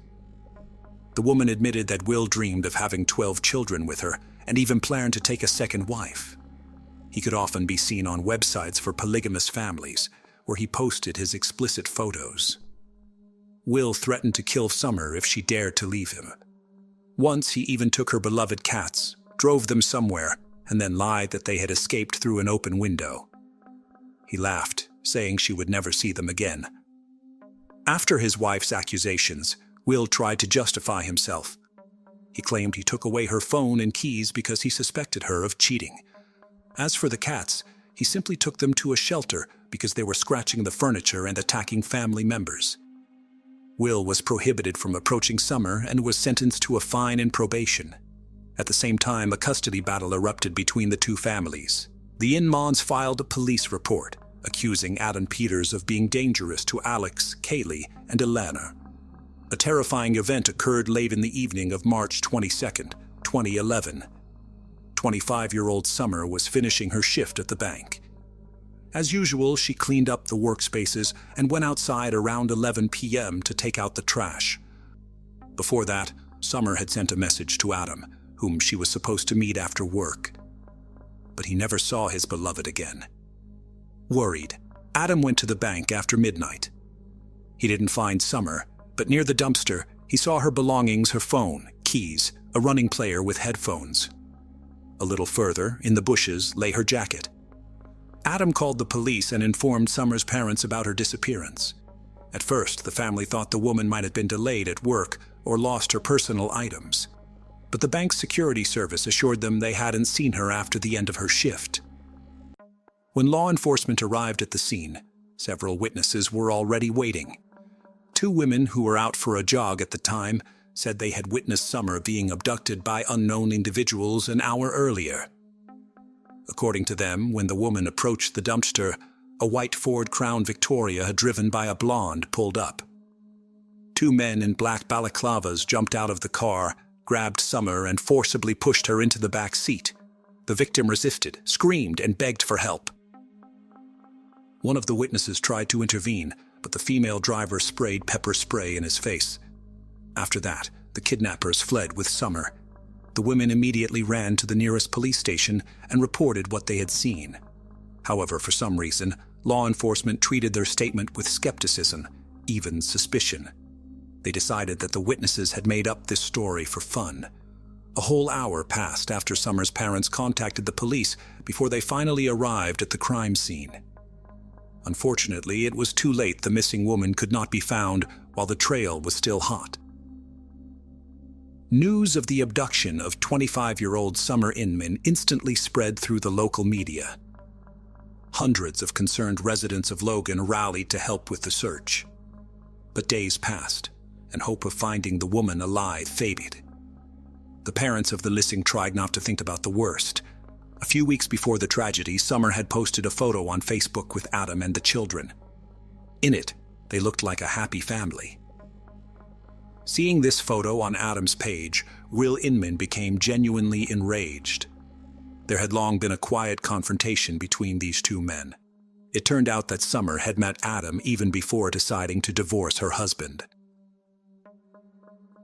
The woman admitted that Will dreamed of having 12 children with her and even planned to take a second wife. He could often be seen on websites for polygamous families, where he posted his explicit photos. Will threatened to kill Summer if she dared to leave him. Once he even took her beloved cats, drove them somewhere, and then lied that they had escaped through an open window. He laughed, saying she would never see them again. After his wife's accusations, Will tried to justify himself. He claimed he took away her phone and keys because he suspected her of cheating. As for the cats, he simply took them to a shelter because they were scratching the furniture and attacking family members. Will was prohibited from approaching Summer and was sentenced to a fine and probation. At the same time, a custody battle erupted between the two families. The Inmans filed a police report, accusing Adam Peters of being dangerous to Alex, Kaylee, and Alana. A terrifying event occurred late in the evening of March 22, 2011. 25-year-old Summer was finishing her shift at the bank. As usual, she cleaned up the workspaces and went outside around 11 p.m. to take out the trash. Before that, Summer had sent a message to Adam, whom she was supposed to meet after work. But he never saw his beloved again. Worried, Adam went to the bank after midnight. He didn't find Summer, but near the dumpster, he saw her belongings, her phone, keys, a running player with headphones. A little further, in the bushes, lay her jacket. Adam called the police and informed Summer's parents about her disappearance. At first, the family thought the woman might have been delayed at work or lost her personal items. But the bank's security service assured them they hadn't seen her after the end of her shift. When law enforcement arrived at the scene, several witnesses were already waiting. Two women who were out for a jog at the time said they had witnessed Summer being abducted by unknown individuals an hour earlier. According to them, when the woman approached the dumpster, a white Ford Crown Victoria driven by a blonde pulled up. Two men in black balaclavas jumped out of the car, grabbed Summer, and forcibly pushed her into the back seat. The victim resisted, screamed, and begged for help. One of the witnesses tried to intervene, but the female driver sprayed pepper spray in his face. After that, the kidnappers fled with Summer. The women immediately ran to the nearest police station and reported what they had seen. However, for some reason, law enforcement treated their statement with skepticism, even suspicion. They decided that the witnesses had made up this story for fun. A whole hour passed after Summer's parents contacted the police before they finally arrived at the crime scene. Unfortunately, it was too late. The missing woman could not be found while the trail was still hot. News of the abduction of 25-year-old Summer Inman instantly spread through the local media. Hundreds of concerned residents of Logan rallied to help with the search. But days passed, and hope of finding the woman alive faded. The parents of the missing tried not to think about the worst. A few weeks before the tragedy, Summer had posted a photo on Facebook with Adam and the children. In it, they looked like a happy family. Seeing this photo on Adam's page, Will Inman became genuinely enraged. There had long been a quiet confrontation between these two men. It turned out that Summer had met Adam even before deciding to divorce her husband.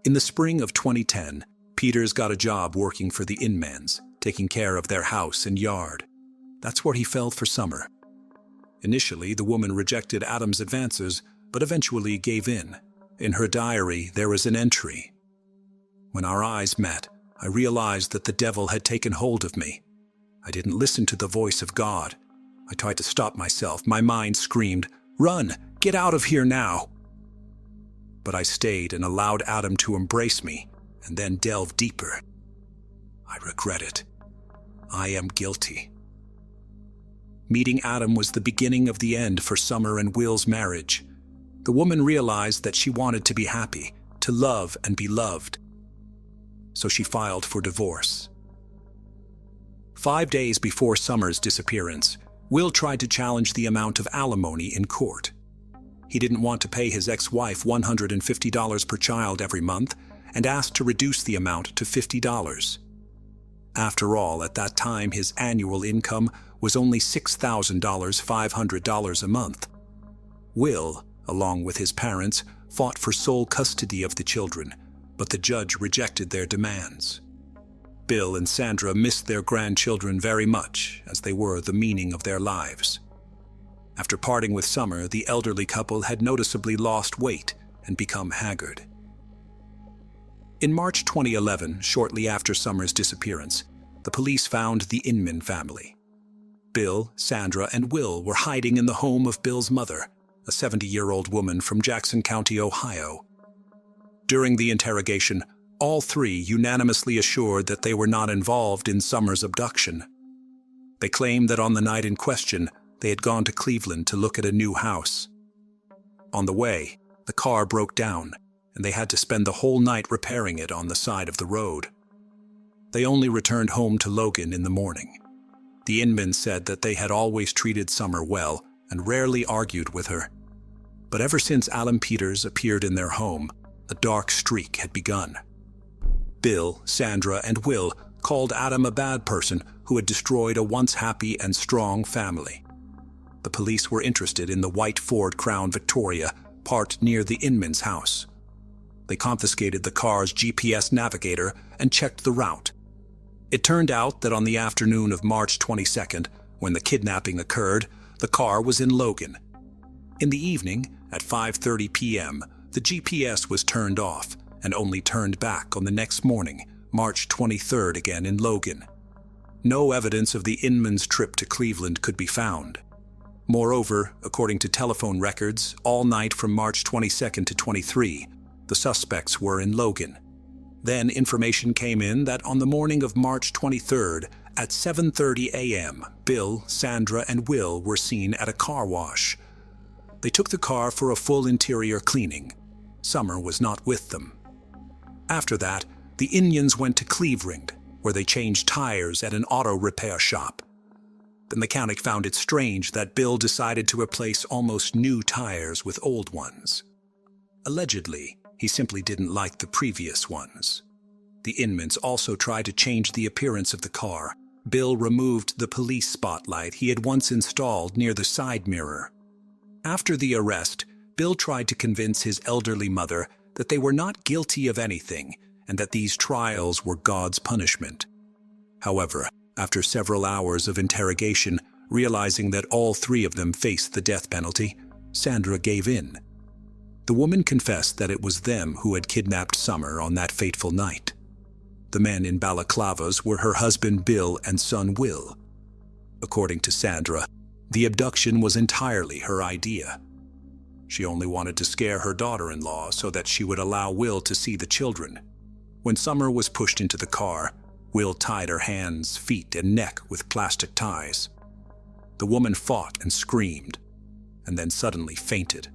In the spring of 2010, Peters got a job working for the Inmans, taking care of their house and yard. That's where he fell for Summer. Initially, the woman rejected Adam's advances, but eventually gave in. In her diary, there was an entry. "When our eyes met, I realized that the devil had taken hold of me. I didn't listen to the voice of God. I tried to stop myself. My mind screamed, 'Run! Get out of here now!' But I stayed and allowed Adam to embrace me and then delve deeper. I regret it. I am guilty." Meeting Adam was the beginning of the end for Summer and Will's marriage. The woman realized that she wanted to be happy, to love and be loved. So she filed for divorce. 5 days before Summer's disappearance, Will tried to challenge the amount of alimony in court. He didn't want to pay his ex-wife $150 per child every month and asked to reduce the amount to $50. After all, at that time his annual income was only $6,000, $500 a month. Will, along with his parents, fought for sole custody of the children, but the judge rejected their demands. Bill and Sandra missed their grandchildren very much, as they were the meaning of their lives. After parting with Summer, the elderly couple had noticeably lost weight and become haggard. In March 2011, shortly after Summer's disappearance, the police found the Inman family. Bill, Sandra, and Will were hiding in the home of Bill's mother, a 70-year-old woman from Jackson County, Ohio. During the interrogation, all three unanimously assured that they were not involved in Summer's abduction. They claimed that on the night in question, they had gone to Cleveland to look at a new house. On the way, the car broke down, and they had to spend the whole night repairing it on the side of the road. They only returned home to Logan in the morning. The Inman said that they had always treated Summer well and rarely argued with her. But ever since Alan Peters appeared in their home, a dark streak had begun. Bill, Sandra, and Will called Adam a bad person who had destroyed a once happy and strong family. The police were interested in the white Ford Crown Victoria parked near the Inman's house. They confiscated the car's GPS navigator and checked the route. It turned out that on the afternoon of March 22nd, when the kidnapping occurred, the car was in Logan. In the evening, at 5:30 p.m., the GPS was turned off and only turned back on the next morning, March 23rd, again in Logan. No evidence of the Inman's trip to Cleveland could be found. Moreover, according to telephone records, all night from March 22nd to 23, the suspects were in Logan. Then information came in that on the morning of March 23rd, at 7:30 a.m., Bill, Sandra, and Will were seen at a car wash. They took the car for a full interior cleaning. Summer was not with them. After that, the Indians went to Cleveland, where they changed tires at an auto repair shop. The mechanic found it strange that Bill decided to replace almost new tires with old ones. Allegedly, he simply didn't like the previous ones. The Inmans also tried to change the appearance of the car. Bill removed the police spotlight he had once installed near the side mirror. After the arrest, Bill tried to convince his elderly mother that they were not guilty of anything and that these trials were God's punishment. However, after several hours of interrogation, realizing that all three of them faced the death penalty, Sandra gave in. The woman confessed that it was them who had kidnapped Summer on that fateful night. The men in balaclavas were her husband Bill and son Will. According to Sandra, the abduction was entirely her idea. She only wanted to scare her daughter-in-law so that she would allow Will to see the children. When Summer was pushed into the car, Will tied her hands, feet, and neck with plastic ties. The woman fought and screamed, and then suddenly fainted.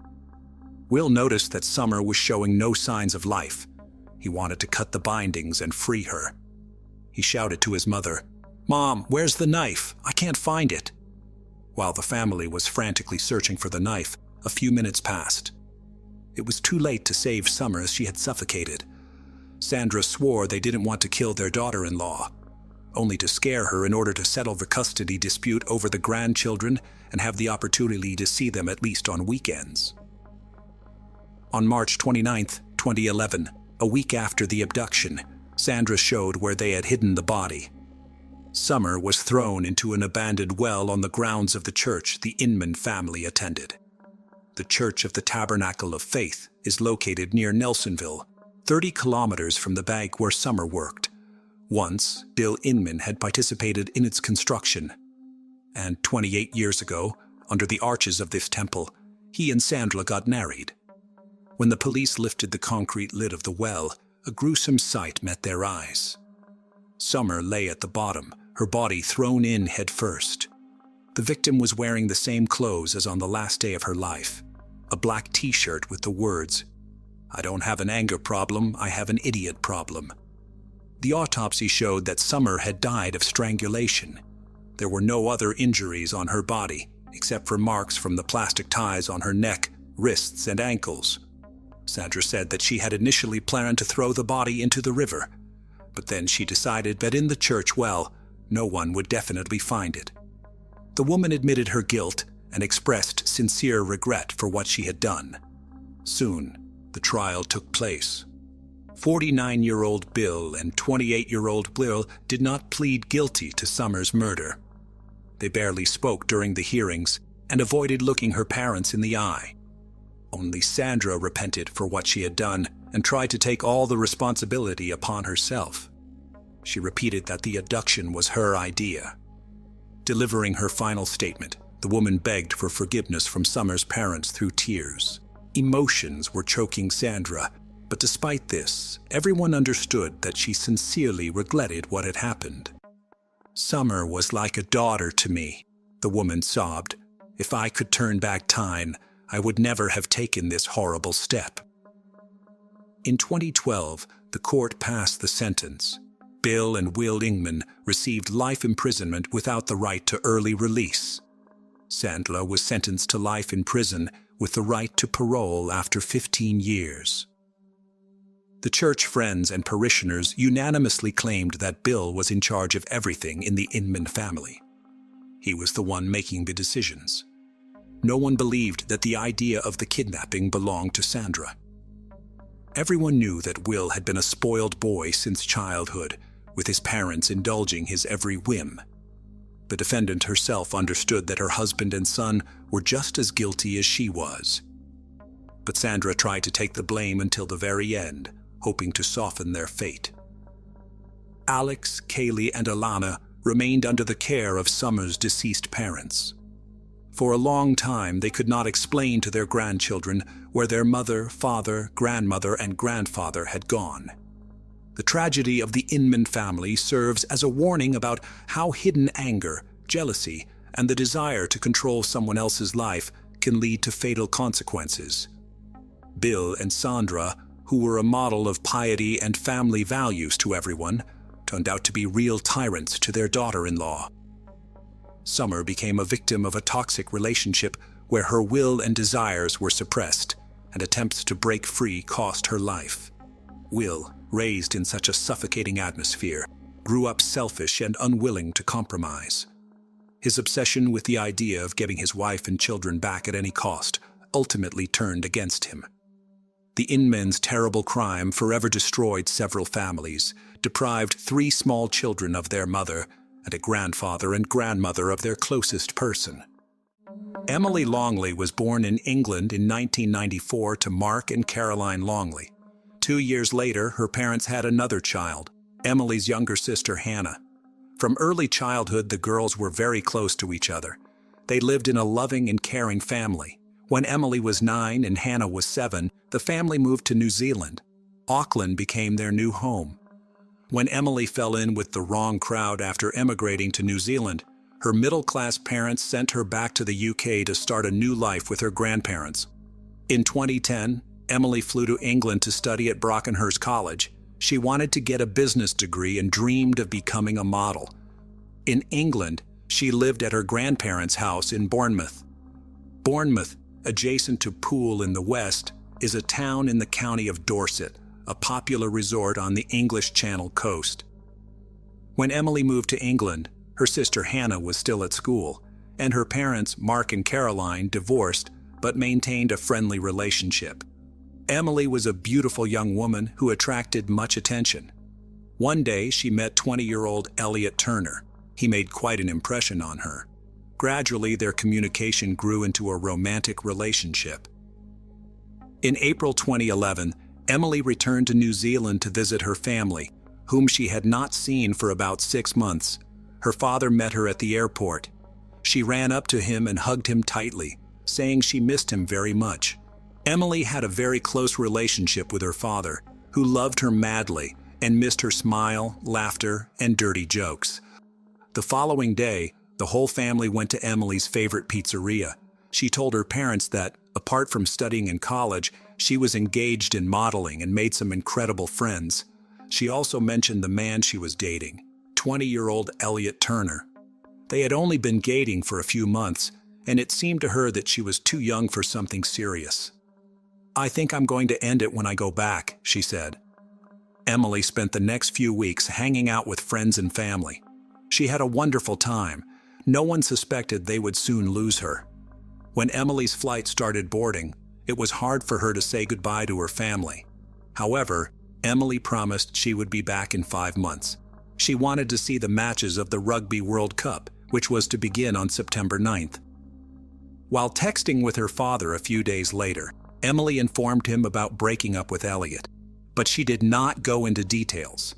Will noticed that Summer was showing no signs of life. He wanted to cut the bindings and free her. He shouted to his mother, "Mom, where's the knife? I can't find it." While the family was frantically searching for the knife, a few minutes passed. It was too late to save Summer as she had suffocated. Sandra swore they didn't want to kill their daughter-in-law. only to scare her in order to settle the custody dispute over the grandchildren and have the opportunity to see them at least on weekends. On March 29, 2011, a week after the abduction, Sandra showed where they had hidden the body. Summer was thrown into an abandoned well on the grounds of the church the Inman family attended. The Church of the Tabernacle of Faith is located near Nelsonville, 30 kilometers from the bank where Summer worked. Once, Bill Inman had participated in its construction, and 28 years ago, under the arches of this temple, he and Sandra got married. When the police lifted the concrete lid of the well, a gruesome sight met their eyes. Summer lay at the bottom, her body thrown in head first. The victim was wearing the same clothes as on the last day of her life, a black t-shirt with the words, "I don't have an anger problem, I have an idiot problem." The autopsy showed that Summer had died of strangulation. There were no other injuries on her body, except for marks from the plastic ties on her neck, wrists, and ankles. Sandra said that she had initially planned to throw the body into the river, but then she decided that in the church well, no one would definitely find it. The woman admitted her guilt and expressed sincere regret for what she had done. Soon, the trial took place. 49-year-old Bill and 28-year-old Will did not plead guilty to Summer's murder. They barely spoke during the hearings and avoided looking her parents in the eye. Only Sandra repented for what she had done and tried to take all the responsibility upon herself. She repeated that the abduction was her idea. Delivering her final statement, the woman begged for forgiveness from Summer's parents through tears. Emotions were choking Sandra, but despite this, everyone understood that she sincerely regretted what had happened. "Summer was like a daughter to me," the woman sobbed. "If I could turn back time, I would never have taken this horrible step." In 2012, the court passed the sentence. Bill and Will Inman received life imprisonment without the right to early release. Sandra was sentenced to life in prison with the right to parole after 15 years. The church friends and parishioners unanimously claimed that Bill was in charge of everything in the Inman family. He was the one making the decisions. No one believed that the idea of the kidnapping belonged to Sandra. Everyone knew that Will had been a spoiled boy since childhood, with his parents indulging his every whim. The defendant herself understood that her husband and son were just as guilty as she was. But Sandra tried to take the blame until the very end, hoping to soften their fate. Alex, Kaylee, and Alana remained under the care of Summer's deceased parents. For a long time, they could not explain to their grandchildren where their mother, father, grandmother, and grandfather had gone. The tragedy of the Inman family serves as a warning about how hidden anger, jealousy, and the desire to control someone else's life can lead to fatal consequences. Bill and Sandra, who were a model of piety and family values to everyone, turned out to be real tyrants to their daughter-in-law. Summer became a victim of a toxic relationship where her will and desires were suppressed, and attempts to break free cost her life. Will, raised in such a suffocating atmosphere, grew up selfish and unwilling to compromise. His obsession with the idea of getting his wife and children back at any cost ultimately turned against him. The Inman's terrible crime forever destroyed several families, deprived 3 small children of their mother, and a grandfather and grandmother of their closest person. Emily Longley was born in England in 1994 to Mark and Caroline Longley. 2 years later, her parents had another child, Emily's younger sister Hannah. From early childhood, the girls were very close to each other. They lived in a loving and caring family. When Emily was 9 and Hannah was 7, the family moved to New Zealand. Auckland became their new home. When Emily fell in with the wrong crowd after emigrating to New Zealand, her middle-class parents sent her back to the UK to start a new life with her grandparents. In 2010, Emily flew to England to study at Brockenhurst College. She wanted to get a business degree and dreamed of becoming a model. In England, she lived at her grandparents' house in Bournemouth. Bournemouth, adjacent to Poole in the west, is a town in the county of Dorset, a popular resort on the English Channel coast. When Emily moved to England, her sister Hannah was still at school, and her parents, Mark and Caroline, divorced but maintained a friendly relationship. Emily was a beautiful young woman who attracted much attention. One day, she met 20-year-old Elliot Turner. He made quite an impression on her. Gradually, their communication grew into a romantic relationship. In April 2011, Emily returned to New Zealand to visit her family, whom she had not seen for about 6 months. Her father met her at the airport. She ran up to him and hugged him tightly, saying she missed him very much. Emily had a very close relationship with her father, who loved her madly and missed her smile, laughter, and dirty jokes. The following day, the whole family went to Emily's favorite pizzeria. She told her parents that, apart from studying in college, she was engaged in modeling and made some incredible friends. She also mentioned the man she was dating, 20-year-old Elliot Turner. They had only been dating for a few months, and it seemed to her that she was too young for something serious. "I think I'm going to end it when I go back," she said. Emily spent the next few weeks hanging out with friends and family. She had a wonderful time. No one suspected they would soon lose her. When Emily's flight started boarding, it was hard for her to say goodbye to her family. However, Emily promised she would be back in 5 months. She wanted to see the matches of the Rugby World Cup, which was to begin on September 9th. While texting with her father a few days later, Emily informed him about breaking up with Elliot, but she did not go into details.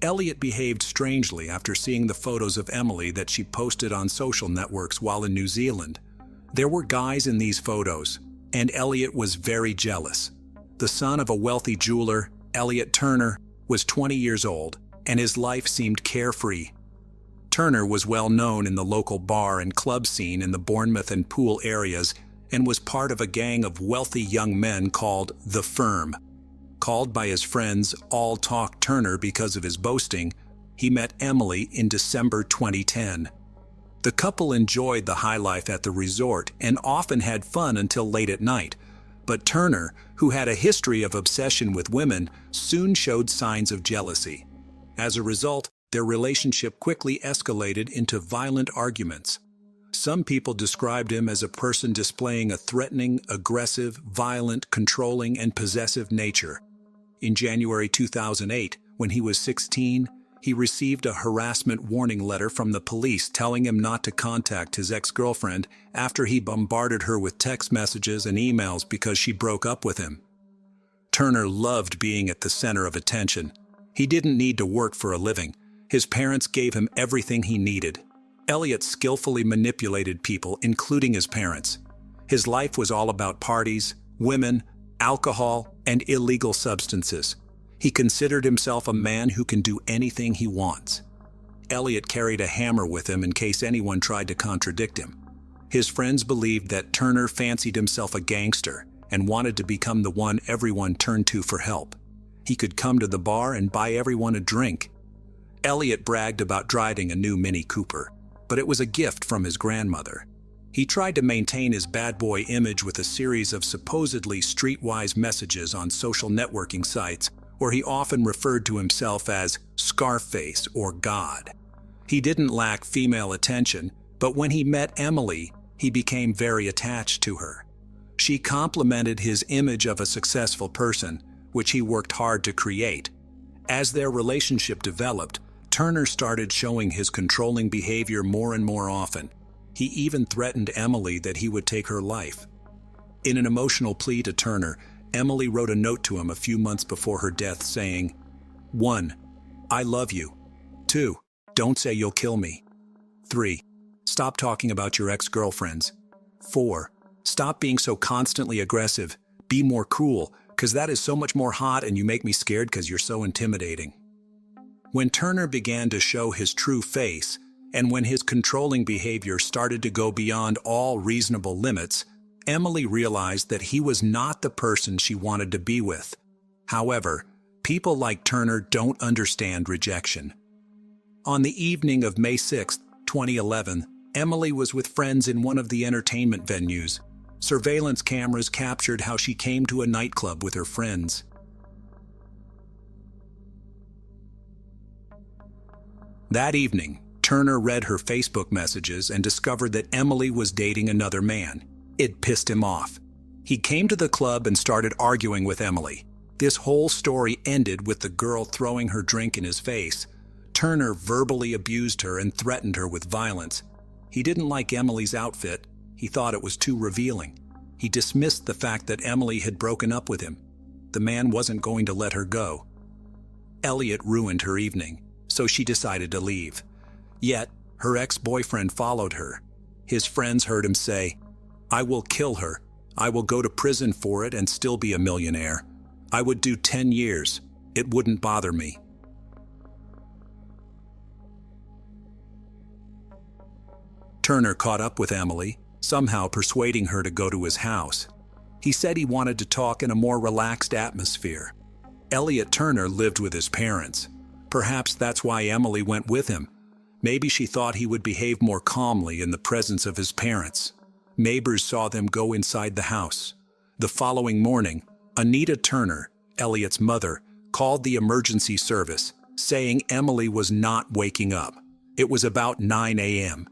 Elliot behaved strangely after seeing the photos of Emily that she posted on social networks while in New Zealand. There were guys in these photos, and Elliot was very jealous. The son of a wealthy jeweler, Elliot Turner, was 20 years old, and his life seemed carefree. Turner was well known in the local bar and club scene in the Bournemouth and Poole areas and was part of a gang of wealthy young men called The Firm. Called by his friends All Talk Turner because of his boasting, he met Emily in December 2010. The couple enjoyed the high life at the resort and often had fun until late at night, but Turner, who had a history of obsession with women, soon showed signs of jealousy. As a result, their relationship quickly escalated into violent arguments. Some people described him as a person displaying a threatening, aggressive, violent, controlling, and possessive nature. In January 2008, when he was 16, he received a harassment warning letter from the police telling him not to contact his ex-girlfriend after he bombarded her with text messages and emails because she broke up with him. Turner loved being at the center of attention. He didn't need to work for a living. His parents gave him everything he needed. Elliot skillfully manipulated people, including his parents. His life was all about parties, women, alcohol, and illegal substances. He considered himself a man who can do anything he wants. Elliot carried a hammer with him in case anyone tried to contradict him. His friends believed that Turner fancied himself a gangster and wanted to become the one everyone turned to for help. He could come to the bar and buy everyone a drink. Elliot bragged about driving a new Mini Cooper, but it was a gift from his grandmother. He tried to maintain his bad boy image with a series of supposedly streetwise messages on social networking sites, where he often referred to himself as Scarface or God. He didn't lack female attention, but when he met Emily, he became very attached to her. She complimented his image of a successful person, which he worked hard to create. As their relationship developed, Turner started showing his controlling behavior more and more often. He even threatened Emily that he would take her life. In an emotional plea to Turner, Emily wrote a note to him a few months before her death saying, 1. I love you. 2. Don't say you'll kill me. 3. Stop talking about your ex-girlfriends. 4. Stop being so constantly aggressive. Be more cool, because that is so much more hot and you make me scared because you're so intimidating. When Turner began to show his true face, and when his controlling behavior started to go beyond all reasonable limits, Emily realized that he was not the person she wanted to be with. However, people like Turner don't understand rejection. On the evening of May 6, 2011, Emily was with friends in one of the entertainment venues. Surveillance cameras captured how she came to a nightclub with her friends. That evening, Turner read her Facebook messages and discovered that Emily was dating another man. It pissed him off. He came to the club and started arguing with Emily. This whole story ended with the girl throwing her drink in his face. Turner verbally abused her and threatened her with violence. He didn't like Emily's outfit. He thought it was too revealing. He dismissed the fact that Emily had broken up with him. The man wasn't going to let her go. Elliot ruined her evening, so she decided to leave. Yet, her ex-boyfriend followed her. His friends heard him say, "I will kill her. I will go to prison for it and still be a millionaire. I would do 10 years. It wouldn't bother me." Turner caught up with Emily, somehow persuading her to go to his house. He said he wanted to talk in a more relaxed atmosphere. Elliot Turner lived with his parents. Perhaps that's why Emily went with him. Maybe she thought he would behave more calmly in the presence of his parents. Neighbors saw them go inside the house. The following morning, Anita Turner, Elliot's mother, called the emergency service, saying Emily was not waking up. It was about 9 a.m.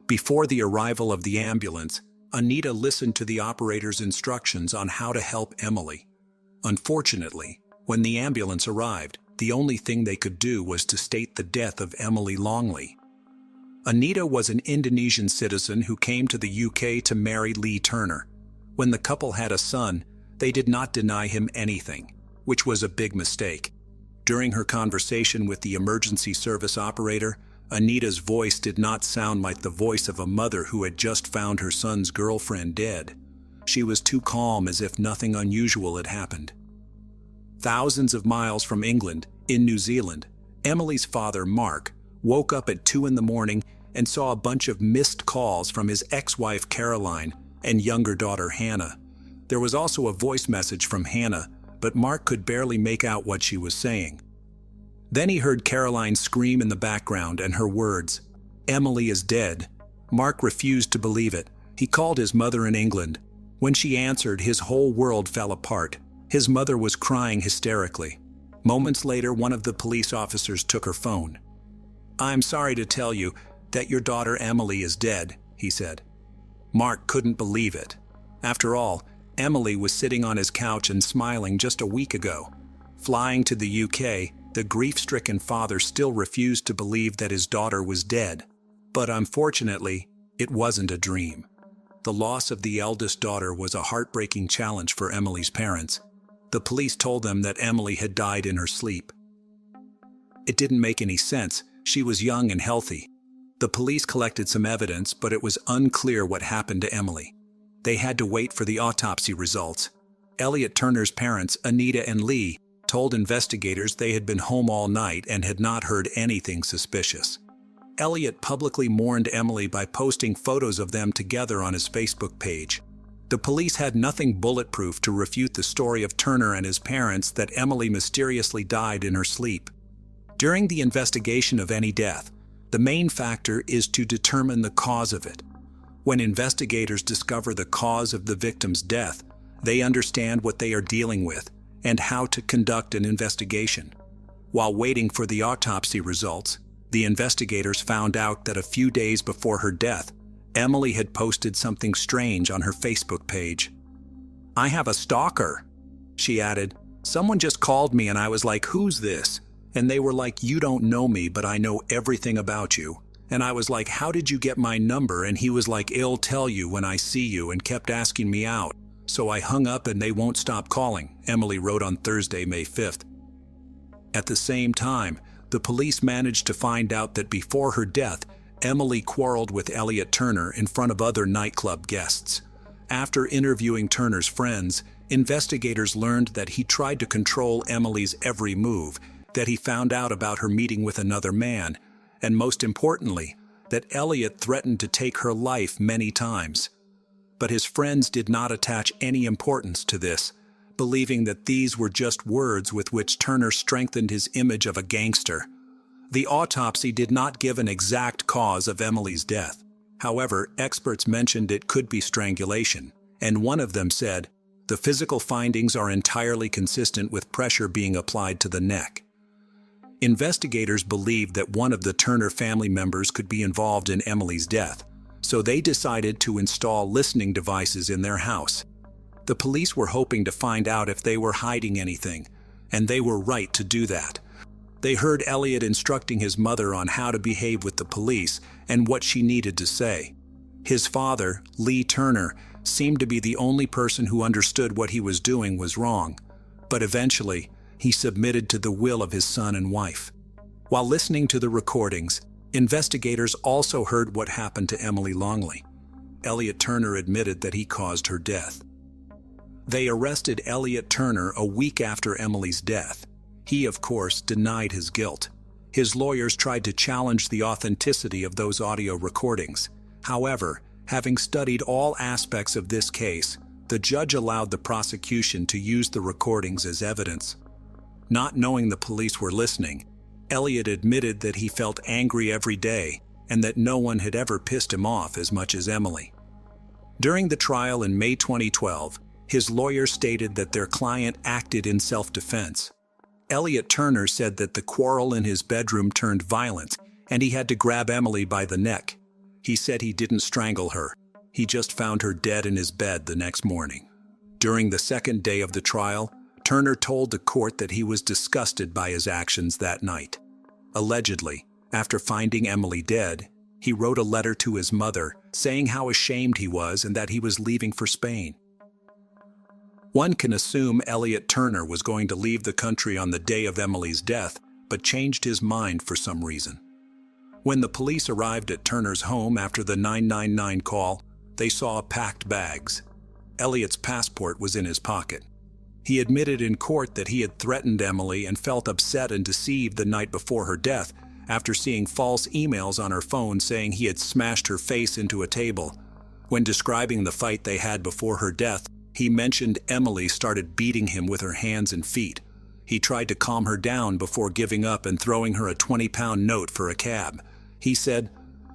Before the arrival of the ambulance, Anita listened to the operator's instructions on how to help Emily. Unfortunately, when the ambulance arrived, the only thing they could do was to state the death of Emily Longley. Anita was an Indonesian citizen who came to the UK to marry Lee Turner. When the couple had a son, they did not deny him anything, which was a big mistake. During her conversation with the emergency service operator, Anita's voice did not sound like the voice of a mother who had just found her son's girlfriend dead. She was too calm, as if nothing unusual had happened. Thousands of miles from England, in New Zealand, Emily's father, Mark, woke up at 2 in the morning and saw a bunch of missed calls from his ex-wife Caroline and younger daughter Hannah. There was also a voice message from Hannah, but Mark could barely make out what she was saying. Then he heard Caroline scream in the background and her words, "Emily is dead." Mark refused to believe it. He called his mother in England. When she answered, his whole world fell apart. His mother was crying hysterically. Moments later, one of the police officers took her phone. "I'm sorry to tell you that your daughter Emily is dead," he said. Mark couldn't believe it. After all, Emily was sitting on his couch and smiling just a week ago. Flying to the UK, the grief-stricken father still refused to believe that his daughter was dead. But unfortunately, it wasn't a dream. The loss of the eldest daughter was a heartbreaking challenge for Emily's parents. The police told them that Emily had died in her sleep. It didn't make any sense. She was young and healthy. The police collected some evidence, but it was unclear what happened to Emily. They had to wait for the autopsy results. Elliot Turner's parents, Anita and Lee, told investigators they had been home all night and had not heard anything suspicious. Elliot publicly mourned Emily by posting photos of them together on his Facebook page. The police had nothing bulletproof to refute the story of Turner and his parents that Emily mysteriously died in her sleep. During the investigation of any death, the main factor is to determine the cause of it. When investigators discover the cause of the victim's death, they understand what they are dealing with and how to conduct an investigation. While waiting for the autopsy results, the investigators found out that a few days before her death, Emily had posted something strange on her Facebook page. "I have a stalker," she added. "Someone just called me and I was like, 'Who's this?' And they were like, 'You don't know me, but I know everything about you.' And I was like, 'How did you get my number?' And he was like, 'I'll tell you when I see you,' and kept asking me out. So I hung up and they won't stop calling," Emily wrote on Thursday, May 5th. At the same time, the police managed to find out that before her death, Emily quarreled with Elliot Turner in front of other nightclub guests. After interviewing Turner's friends, investigators learned that he tried to control Emily's every move, that he found out about her meeting with another man, and most importantly, that Elliot threatened to take her life many times. But his friends did not attach any importance to this, believing that these were just words with which Turner strengthened his image of a gangster. The autopsy did not give an exact cause of Emily's death. However, experts mentioned it could be strangulation, and one of them said, "The physical findings are entirely consistent with pressure being applied to the neck." Investigators believed that one of the Turner family members could be involved in Emily's death, so they decided to install listening devices in their house. The police were hoping to find out if they were hiding anything, and they were right to do that. They heard Elliot instructing his mother on how to behave with the police and what she needed to say. His father, Lee Turner, seemed to be the only person who understood what he was doing was wrong, but eventually, he submitted to the will of his son and wife. While listening to the recordings, investigators also heard what happened to Emily Longley. Elliot Turner admitted that he caused her death. They arrested Elliot Turner a week after Emily's death. He, of course, denied his guilt. His lawyers tried to challenge the authenticity of those audio recordings. However, having studied all aspects of this case, the judge allowed the prosecution to use the recordings as evidence. Not knowing the police were listening, Elliot admitted that he felt angry every day and that no one had ever pissed him off as much as Emily. During the trial in May 2012, his lawyer stated that their client acted in self-defense. Elliot Turner said that the quarrel in his bedroom turned violent and he had to grab Emily by the neck. He said he didn't strangle her. He just found her dead in his bed the next morning. During the second day of the trial, Turner told the court that he was disgusted by his actions that night. Allegedly, after finding Emily dead, he wrote a letter to his mother saying how ashamed he was and that he was leaving for Spain. One can assume Elliot Turner was going to leave the country on the day of Emily's death, but changed his mind for some reason. When the police arrived at Turner's home after the 999 call, they saw packed bags. Elliot's passport was in his pocket. He admitted in court that he had threatened Emily and felt upset and deceived the night before her death after seeing false emails on her phone saying he had smashed her face into a table. When describing the fight they had before her death, he mentioned Emily started beating him with her hands and feet. He tried to calm her down before giving up and throwing her a 20-pound note for a cab. He said,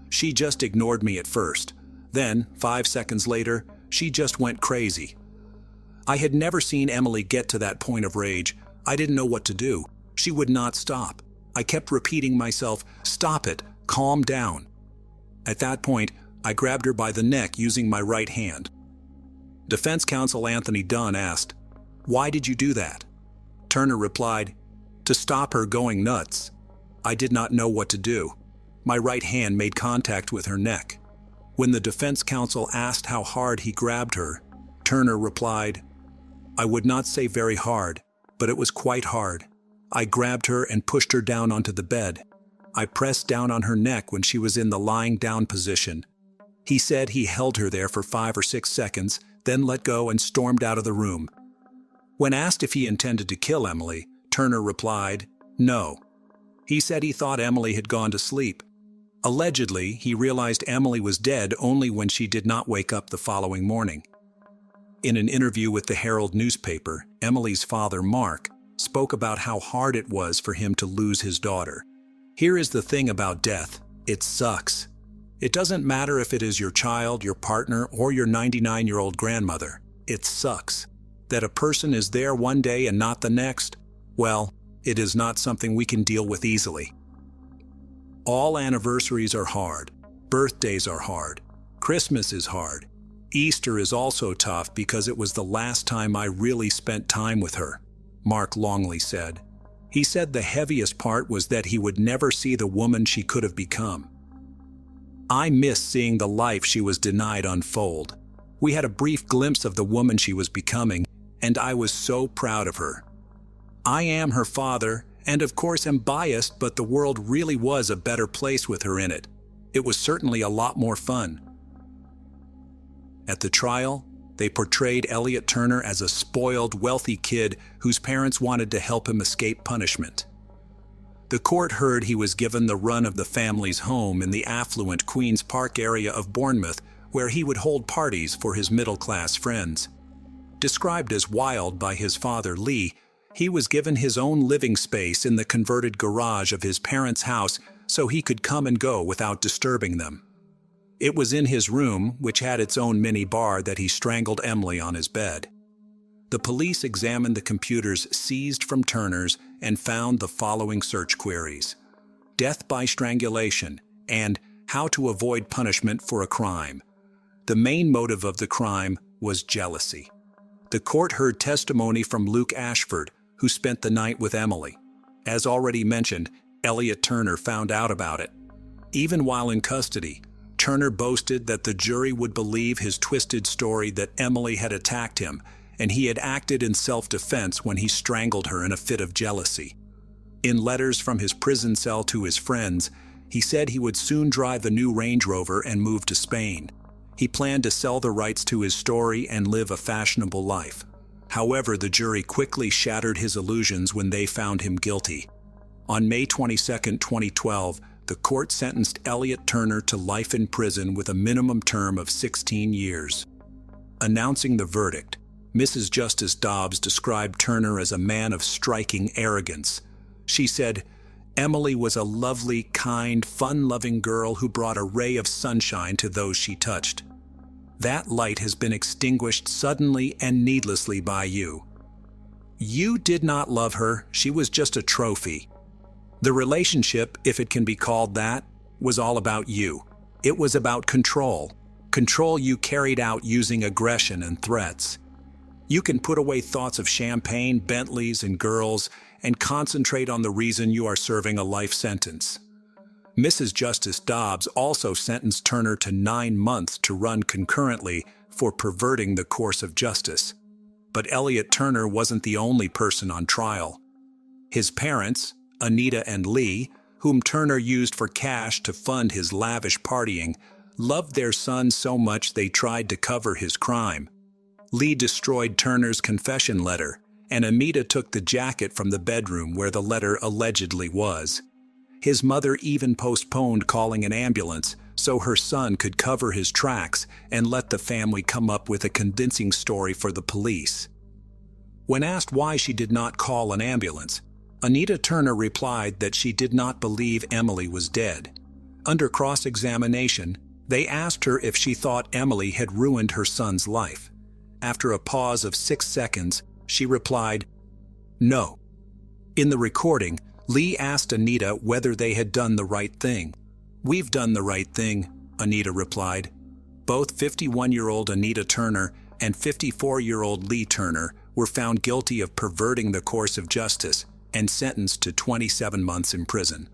"She just ignored me at first. Then, 5 seconds later, she just went crazy. I had never seen Emily get to that point of rage. I didn't know what to do. She would not stop. I kept repeating myself, 'Stop it, calm down.' At that point, I grabbed her by the neck using my right hand." Defense counsel Anthony Dunn asked, "Why did you do that?" Turner replied, "To stop her going nuts. I did not know what to do. My right hand made contact with her neck." When the defense counsel asked how hard he grabbed her, Turner replied, "I would not say very hard, but it was quite hard. I grabbed her and pushed her down onto the bed. I pressed down on her neck when she was in the lying down position." He said he held her there for 5 or 6 seconds, then let go and stormed out of the room. When asked if he intended to kill Emily, Turner replied, "No." He said he thought Emily had gone to sleep. Allegedly, he realized Emily was dead only when she did not wake up the following morning. In an interview with the Herald newspaper, Emily's father, Mark, spoke about how hard it was for him to lose his daughter. "Here is the thing about death. It sucks. It doesn't matter if it is your child, your partner, or your 99-year-old grandmother. It sucks. That a person is there one day and not the next, well, it is not something we can deal with easily. All anniversaries are hard. Birthdays are hard. Christmas is hard. Easter is also tough because it was the last time I really spent time with her," Mark Longley said. He said the heaviest part was that he would never see the woman she could have become. "I miss seeing the life she was denied unfold. We had a brief glimpse of the woman she was becoming, and I was so proud of her. I am her father, and of course am biased, but the world really was a better place with her in it. It was certainly a lot more fun." At the trial, they portrayed Elliot Turner as a spoiled, wealthy kid whose parents wanted to help him escape punishment. The court heard he was given the run of the family's home in the affluent Queen's Park area of Bournemouth, where he would hold parties for his middle-class friends. Described as wild by his father Lee, he was given his own living space in the converted garage of his parents' house so he could come and go without disturbing them. It was in his room, which had its own mini bar, that he strangled Emily on his bed. The police examined the computers seized from Turner's and found the following search queries: death by strangulation and how to avoid punishment for a crime. The main motive of the crime was jealousy. The court heard testimony from Luke Ashford, who spent the night with Emily. As already mentioned, Elliot Turner found out about it. Even while in custody, Turner boasted that the jury would believe his twisted story that Emily had attacked him, and he had acted in self-defense when he strangled her in a fit of jealousy. In letters from his prison cell to his friends, he said he would soon drive a new Range Rover and move to Spain. He planned to sell the rights to his story and live a fashionable life. However, the jury quickly shattered his illusions when they found him guilty. On May 22, 2012, the court sentenced Elliot Turner to life in prison with a minimum term of 16 years. Announcing the verdict, Mrs. Justice Dobbs described Turner as a man of striking arrogance. She said, "Emily was a lovely, kind, fun-loving girl who brought a ray of sunshine to those she touched. That light has been extinguished suddenly and needlessly by you. You did not love her, she was just a trophy. The relationship, if it can be called that, was all about you. It was about control. Control you carried out using aggression and threats. You can put away thoughts of champagne, Bentleys, and girls, and concentrate on the reason you are serving a life sentence." Mrs. Justice Dobbs also sentenced Turner to 9 months to run concurrently for perverting the course of justice. But Elliot Turner wasn't the only person on trial. His parents, Anita and Lee, whom Turner used for cash to fund his lavish partying, loved their son so much they tried to cover his crime. Lee destroyed Turner's confession letter, and Anita took the jacket from the bedroom where the letter allegedly was. His mother even postponed calling an ambulance so her son could cover his tracks and let the family come up with a convincing story for the police. When asked why she did not call an ambulance, Anita Turner replied that she did not believe Emily was dead. Under cross-examination, they asked her if she thought Emily had ruined her son's life. After a pause of 6 seconds, she replied, "No." In the recording, Lee asked Anita whether they had done the right thing. "We've done the right thing," Anita replied. Both 51-year-old Anita Turner and 54-year-old Lee Turner were found guilty of perverting the course of justice and sentenced to 27 months in prison.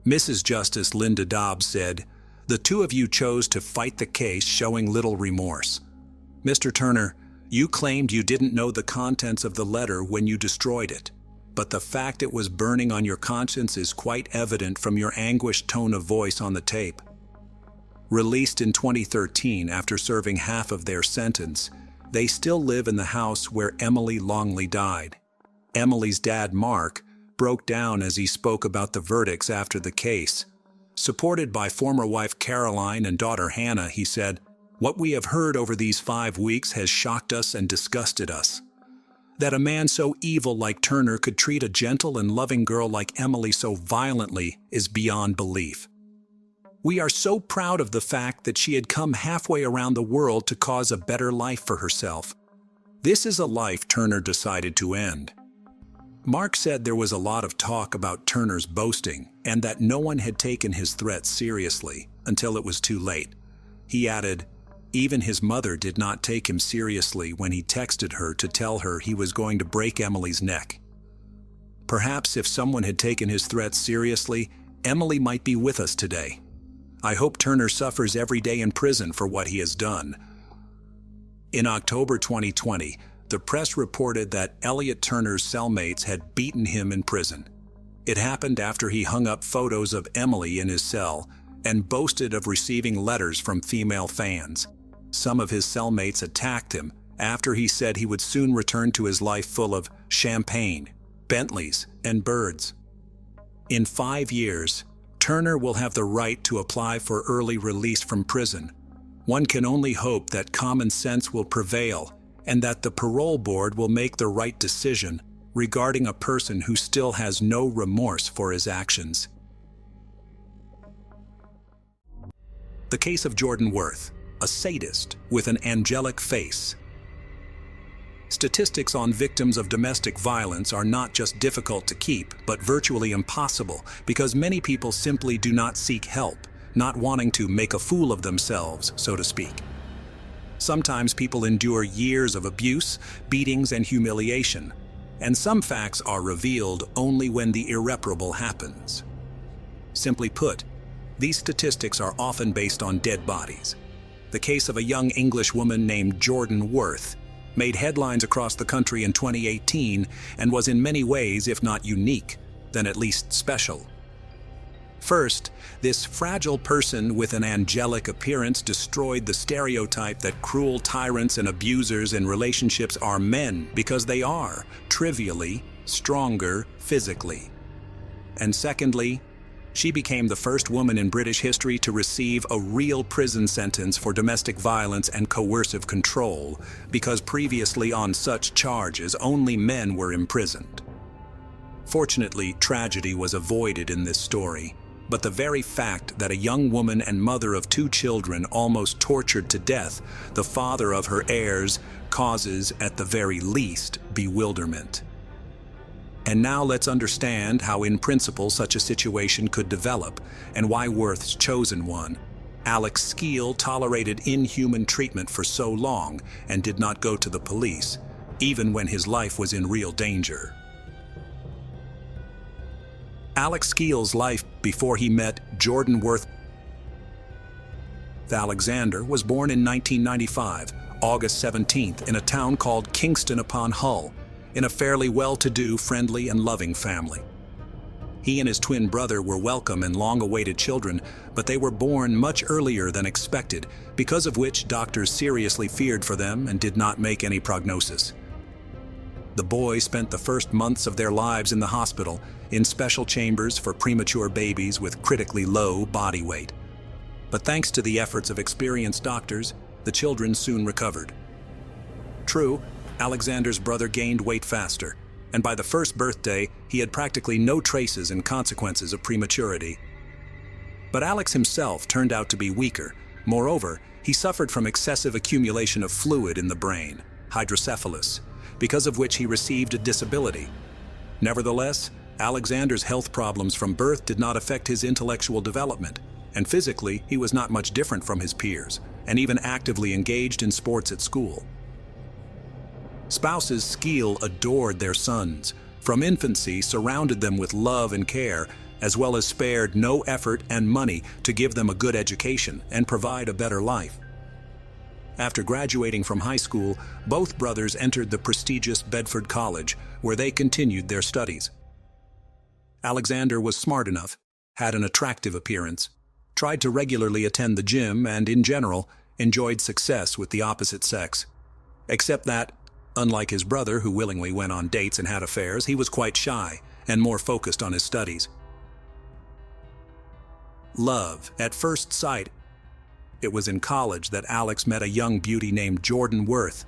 Mrs. Justice Linda Dobbs said, "The two of you chose to fight the case showing little remorse. Mr. Turner, you claimed you didn't know the contents of the letter when you destroyed it, but the fact it was burning on your conscience is quite evident from your anguished tone of voice on the tape." Released in 2013 after serving half of their sentence, they still live in the house where Emily Longley died. Emily's dad, Mark, broke down as he spoke about the verdicts after the case. Supported by former wife Caroline and daughter Hannah, he said, "What we have heard over these 5 weeks has shocked us and disgusted us. That a man so evil like Turner could treat a gentle and loving girl like Emily so violently is beyond belief. We are so proud of the fact that she had come halfway around the world to cause a better life for herself. This is a life Turner decided to end." Mark said there was a lot of talk about Turner's boasting and that no one had taken his threats seriously until it was too late. He added, even his mother did not take him seriously when he texted her to tell her he was going to break Emily's neck. Perhaps if someone had taken his threats seriously, Emily might be with us today. I hope Turner suffers every day in prison for what he has done. In October 2020, the press reported that Elliot Turner's cellmates had beaten him in prison. It happened after he hung up photos of Emily in his cell and boasted of receiving letters from female fans. Some of his cellmates attacked him after he said he would soon return to his life full of champagne, Bentleys, and birds. In 5 years, Turner will have the right to apply for early release from prison. One can only hope that common sense will prevail and that the parole board will make the right decision regarding a person who still has no remorse for his actions. The case of Jordan Worth, a sadist with an angelic face. Statistics on victims of domestic violence are not just difficult to keep, but virtually impossible, because many people simply do not seek help, not wanting to make a fool of themselves, so to speak. Sometimes people endure years of abuse, beatings, and humiliation, and some facts are revealed only when the irreparable happens. Simply put, these statistics are often based on dead bodies. The case of a young English woman named Jordan Worth made headlines across the country in 2018 and was in many ways, if not unique, then at least special. First, this fragile person with an angelic appearance destroyed the stereotype that cruel tyrants and abusers in relationships are men, because they are, trivially, stronger physically. And secondly, she became the first woman in British history to receive a real prison sentence for domestic violence and coercive control, because previously on such charges only men were imprisoned. Fortunately, tragedy was avoided in this story, but the very fact that a young woman and mother of 2 children almost tortured to death the father of her heirs causes, at the very least, bewilderment. And now let's understand how in principle such a situation could develop, and why Worth's chosen one, Alex Skeel, tolerated inhuman treatment for so long and did not go to the police, even when his life was in real danger. Alex Skeel's life before he met Jordan Worth. Alexander was born in 1995, August 17th, in a town called Kingston upon Hull, in a fairly well-to-do, friendly, and loving family. He and his twin brother were welcome and long-awaited children, but they were born much earlier than expected, because of which doctors seriously feared for them and did not make any prognosis. The boys spent the first months of their lives in the hospital, in special chambers for premature babies with critically low body weight. But thanks to the efforts of experienced doctors, the children soon recovered. True, Alexander's brother gained weight faster, and by the first birthday, he had practically no traces and consequences of prematurity. But Alex himself turned out to be weaker. Moreover, he suffered from excessive accumulation of fluid in the brain, hydrocephalus, because of which he received a disability. Nevertheless, Alexander's health problems from birth did not affect his intellectual development, and physically he was not much different from his peers, and even actively engaged in sports at school. Spouses Skeel adored their sons, from infancy surrounded them with love and care, as well as spared no effort and money to give them a good education and provide a better life. After graduating from high school, both brothers entered the prestigious Bedford College, where they continued their studies. Alexander was smart enough, had an attractive appearance, tried to regularly attend the gym, and in general, enjoyed success with the opposite sex. Except that, unlike his brother, who willingly went on dates and had affairs, he was quite shy and more focused on his studies. Love at first sight. It was in college that Alex met a young beauty named Jordan Worth.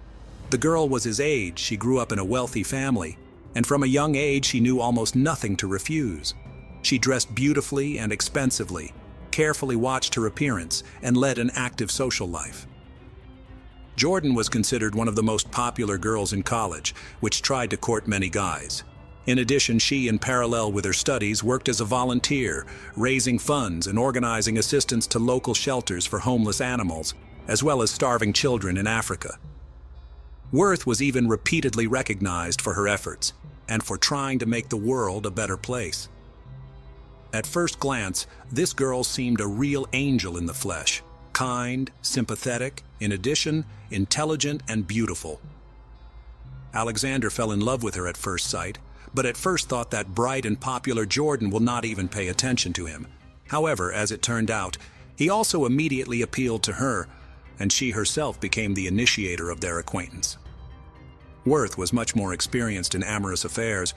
The girl was his age, she grew up in a wealthy family, and from a young age she knew almost nothing to refuse. She dressed beautifully and expensively, carefully watched her appearance, and led an active social life. Jordan was considered one of the most popular girls in college, which tried to court many guys. In addition, she, in parallel with her studies, worked as a volunteer, raising funds and organizing assistance to local shelters for homeless animals, as well as starving children in Africa. Worth was even repeatedly recognized for her efforts, and for trying to make the world a better place. At first glance, this girl seemed a real angel in the flesh, kind, sympathetic, in addition, intelligent and beautiful. Alexander fell in love with her at first sight, but at first thought that bright and popular Jordan will not even pay attention to him. However, as it turned out, he also immediately appealed to her, and she herself became the initiator of their acquaintance. Worth was much more experienced in amorous affairs,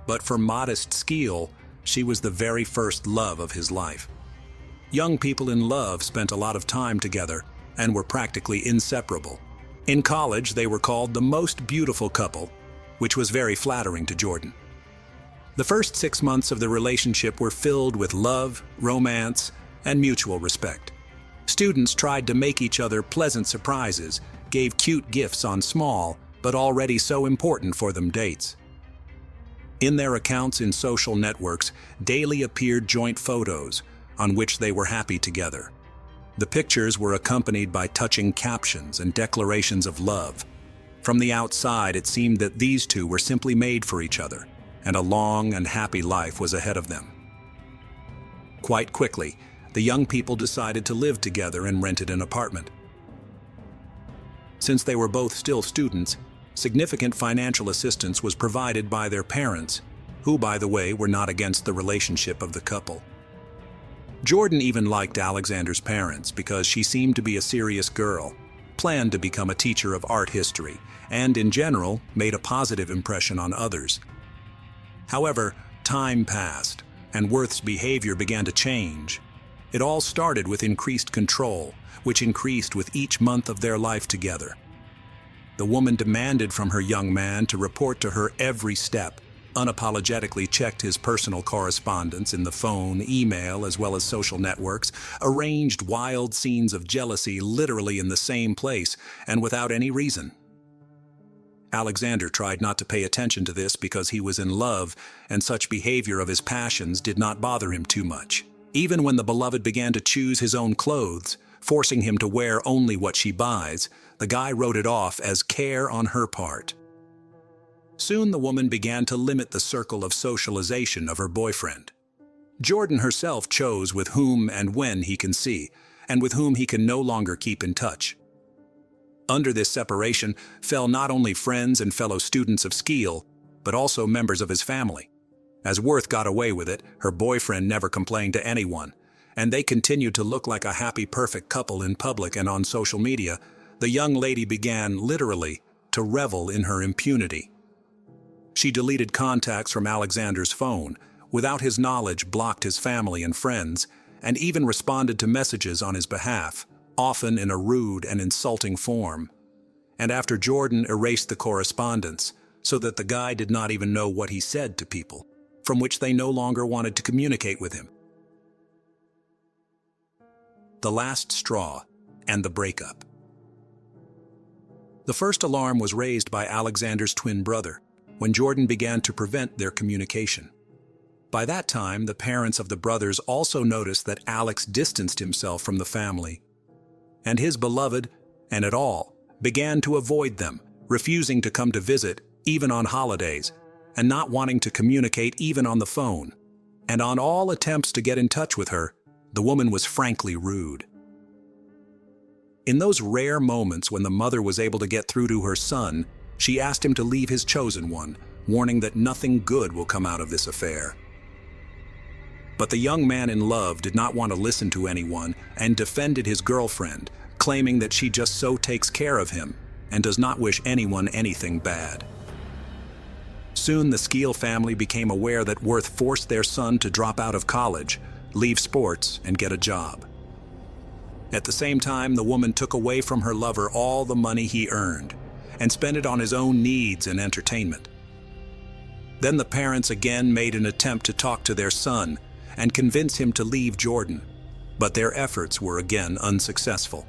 but for modest Skeel, she was the very first love of his life. Young people in love spent a lot of time together and were practically inseparable. In college, they were called the most beautiful couple, which was very flattering to Jordan. The first 6 months of the relationship were filled with love, romance, and mutual respect. Students tried to make each other pleasant surprises, gave cute gifts on small, but already so important for them dates. In their accounts in social networks daily appeared joint photos on which they were happy together. The pictures were accompanied by touching captions and declarations of love. From the outside, it seemed that these two were simply made for each other, and a long and happy life was ahead of them. Quite quickly, the young people decided to live together and rented an apartment. Since they were both still students, significant financial assistance was provided by their parents, who, by the way, were not against the relationship of the couple. Jordan even liked Alexander's parents because she seemed to be a serious girl, planned to become a teacher of art history, and in general made a positive impression on others. However, time passed, and Worth's behavior began to change. It all started with increased control, which increased with each month of their life together. The woman demanded from her young man to report to her every step, unapologetically checked his personal correspondence in the phone, email, as well as social networks, arranged wild scenes of jealousy literally in the same place and without any reason. Alexander tried not to pay attention to this because he was in love, and such behavior of his passions did not bother him too much. Even when the beloved began to choose his own clothes, forcing him to wear only what she buys, the guy wrote it off as care on her part. Soon the woman began to limit the circle of socialization of her boyfriend. Jordan herself chose with whom and when he can see, and with whom he can no longer keep in touch. Under this separation fell not only friends and fellow students of Skeel, but also members of his family. As Worth got away with it, her boyfriend never complained to anyone, and they continued to look like a happy, perfect couple in public and on social media. The young lady began, literally, to revel in her impunity. She deleted contacts from Alexander's phone, without his knowledge blocked his family and friends, and even responded to messages on his behalf, often in a rude and insulting form. And after Jordan erased the correspondence, so that the guy did not even know what he said to people, from which they no longer wanted to communicate with him. The last straw and the breakup. The first alarm was raised by Alexander's twin brother, when Jordan began to prevent their communication. By that time, the parents of the brothers also noticed that Alex distanced himself from the family, and his beloved, and it all, began to avoid them, refusing to come to visit, even on holidays, and not wanting to communicate even on the phone. And on all attempts to get in touch with her, the woman was frankly rude. In those rare moments when the mother was able to get through to her son, she asked him to leave his chosen one, warning that nothing good will come out of this affair. But the young man in love did not want to listen to anyone and defended his girlfriend, claiming that she just so takes care of him and does not wish anyone anything bad. Soon the Skeel family became aware that Worth forced their son to drop out of college, leave sports, and get a job. At the same time, the woman took away from her lover all the money he earned and spent it on his own needs and entertainment. Then the parents again made an attempt to talk to their son and convince him to leave Jordan, but their efforts were again unsuccessful.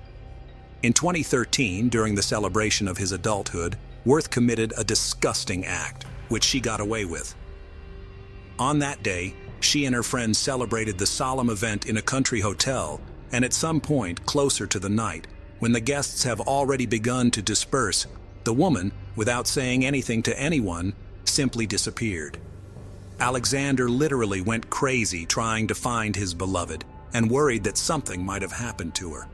In 2013, during the celebration of his adulthood, Worth committed a disgusting act, which she got away with. On that day, she and her friends celebrated the solemn event in a country hotel, and at some point closer to the night, when the guests have already begun to disperse, the woman, without saying anything to anyone, simply disappeared. Alexander literally went crazy trying to find his beloved and worried that something might have happened to her.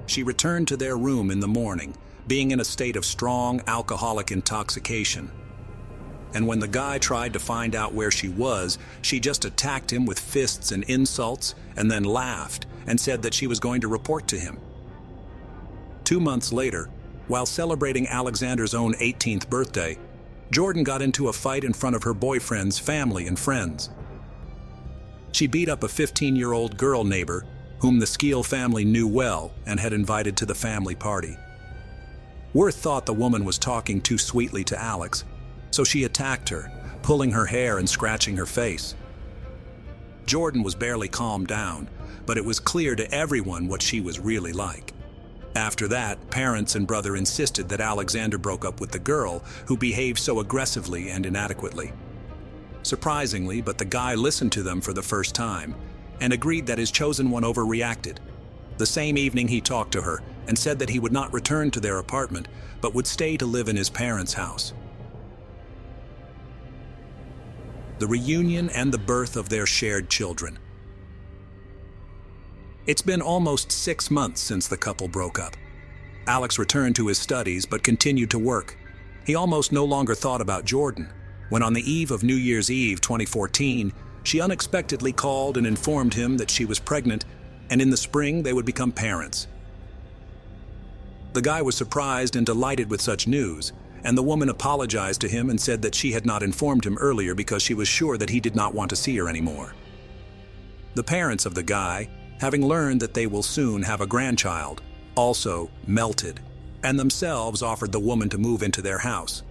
She returned to their room in the morning, being in a state of strong alcoholic intoxication. And when the guy tried to find out where she was, she just attacked him with fists and insults, and then laughed and said that she was going to report to him. 2 months later, while celebrating Alexander's own 18th birthday, Jordan got into a fight in front of her boyfriend's family and friends. She beat up a 15-year-old girl neighbor whom the Skeel family knew well and had invited to the family party. Worth thought the woman was talking too sweetly to Alex, so she attacked her, pulling her hair and scratching her face. Jordan was barely calmed down, but it was clear to everyone what she was really like. After that, parents and brother insisted that Alexander broke up with the girl who behaved so aggressively and inadequately. Surprisingly, but the guy listened to them for the first time and agreed that his chosen one overreacted. The same evening he talked to her and said that he would not return to their apartment, but would stay to live in his parents' house. The reunion and the birth of their shared children. It's been almost 6 months since the couple broke up. Alex returned to his studies but continued to work. He almost no longer thought about Jordan, when on the eve of New Year's Eve 2014, she unexpectedly called and informed him that she was pregnant, and in the spring they would become parents. The guy was surprised and delighted with such news, and the woman apologized to him and said that she had not informed him earlier because she was sure that he did not want to see her anymore. The parents of the guy, having learned that they will soon have a grandchild, also melted, and themselves offered the woman to move into their house.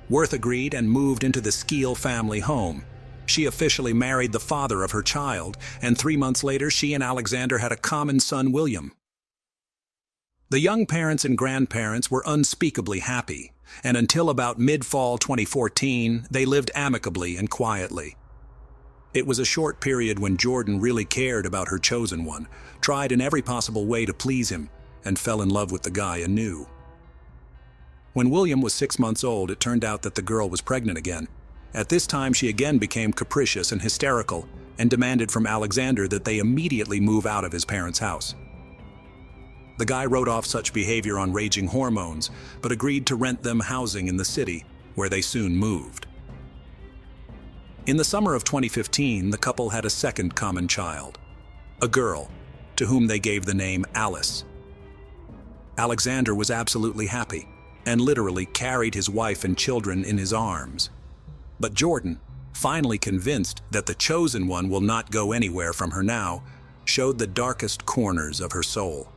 Worth agreed and moved into the Skeel family home. She officially married the father of her child, and 3 months later she and Alexander had a common son, William. The young parents and grandparents were unspeakably happy, and until about mid-fall 2014, they lived amicably and quietly. It was a short period when Jordan really cared about her chosen one, tried in every possible way to please him, and fell in love with the guy anew. When William was 6 months old, it turned out that the girl was pregnant again. At this time, she again became capricious and hysterical, and demanded from Alexander that they immediately move out of his parents' house. The guy wrote off such behavior on raging hormones, but agreed to rent them housing in the city, where they soon moved. In the summer of 2015, the couple had a second common child, a girl, to whom they gave the name Alice. Alexander was absolutely happy, and literally carried his wife and children in his arms. But Jordan, finally convinced that the chosen one will not go anywhere from her now, showed the darkest corners of her soul.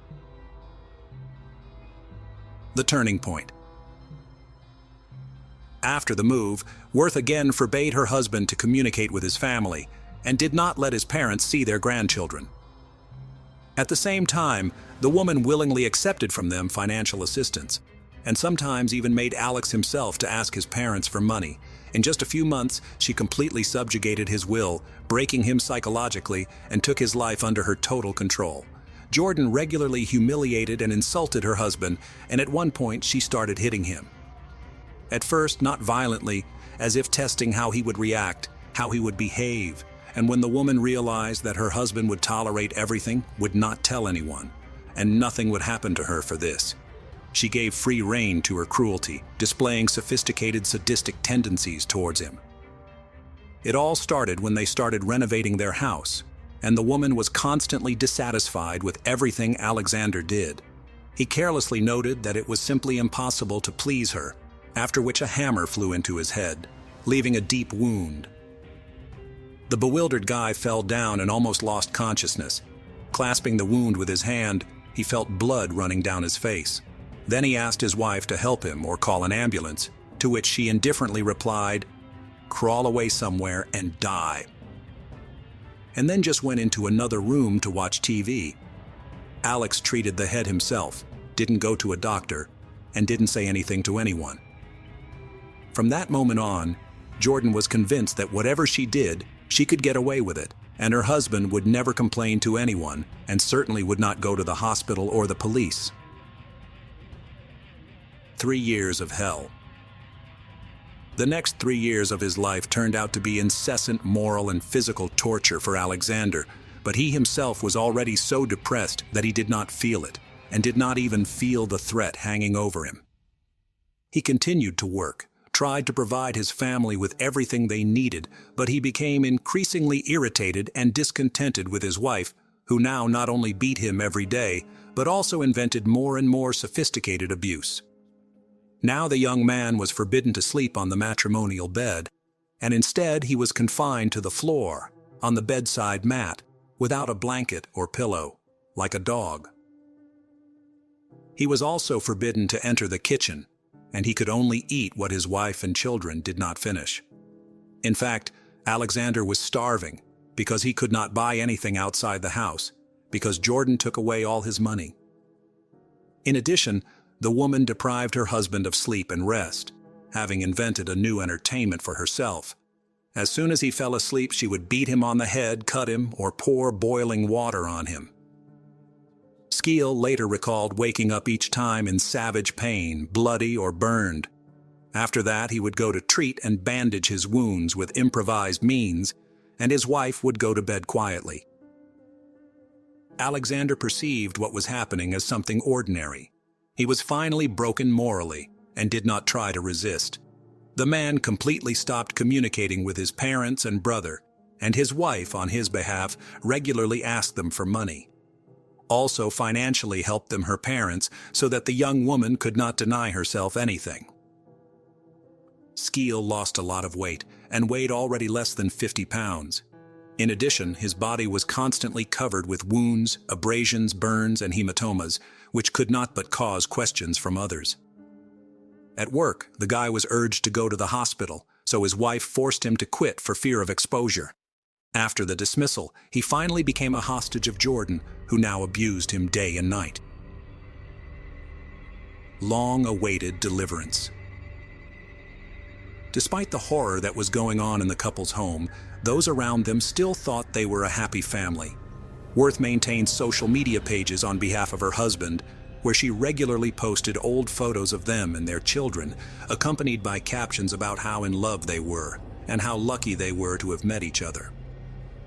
The turning point. After the move, Worth again forbade her husband to communicate with his family and did not let his parents see their grandchildren. At the same time, the woman willingly accepted from them financial assistance, and sometimes even made Alex himself to ask his parents for money. In just a few months, she completely subjugated his will, breaking him psychologically, and took his life under her total control. Jordan regularly humiliated and insulted her husband, and at one point she started hitting him. At first, not violently, as if testing how he would react, how he would behave, and when the woman realized that her husband would tolerate everything, would not tell anyone, and nothing would happen to her for this. She gave free rein to her cruelty, displaying sophisticated sadistic tendencies towards him. It all started when they started renovating their house, and the woman was constantly dissatisfied with everything Alexander did. He carelessly noted that it was simply impossible to please her, after which a hammer flew into his head, leaving a deep wound. The bewildered guy fell down and almost lost consciousness. Clasping the wound with his hand, he felt blood running down his face. Then he asked his wife to help him or call an ambulance, to which she indifferently replied, "Crawl away somewhere and die," and then just went into another room to watch TV. Alex treated the head himself, didn't go to a doctor, and didn't say anything to anyone. From that moment on, Jordan was convinced that whatever she did, she could get away with it, and her husband would never complain to anyone, and certainly would not go to the hospital or the police. 3 years of hell. The next 3 years of his life turned out to be incessant moral and physical torture for Alexander, but he himself was already so depressed that he did not feel it, and did not even feel the threat hanging over him. He continued to work, tried to provide his family with everything they needed, but he became increasingly irritated and discontented with his wife, who now not only beat him every day, but also invented more and more sophisticated abuse. Now the young man was forbidden to sleep on the matrimonial bed, and instead he was confined to the floor, on the bedside mat, without a blanket or pillow, like a dog. He was also forbidden to enter the kitchen, and he could only eat what his wife and children did not finish. In fact, Alexander was starving because he could not buy anything outside the house, because Jordan took away all his money. In addition, the woman deprived her husband of sleep and rest, having invented a new entertainment for herself. As soon as he fell asleep, she would beat him on the head, cut him, or pour boiling water on him. Skeel later recalled waking up each time in savage pain, bloody or burned. After that, he would go to treat and bandage his wounds with improvised means, and his wife would go to bed quietly. Alexander perceived what was happening as something ordinary. He was finally broken morally and did not try to resist. The man completely stopped communicating with his parents and brother, and his wife, on his behalf, regularly asked them for money. Also financially helped them her parents so that the young woman could not deny herself anything. Skeel lost a lot of weight and weighed already less than 50 pounds. In addition, his body was constantly covered with wounds, abrasions, burns, and hematomas, which could not but cause questions from others. At work, the guy was urged to go to the hospital, so his wife forced him to quit for fear of exposure. After the dismissal, he finally became a hostage of Jordan, who now abused him day and night. Long-awaited deliverance. Despite the horror that was going on in the couple's home, those around them still thought they were a happy family. Worth maintained social media pages on behalf of her husband, where she regularly posted old photos of them and their children, accompanied by captions about how in love they were and how lucky they were to have met each other.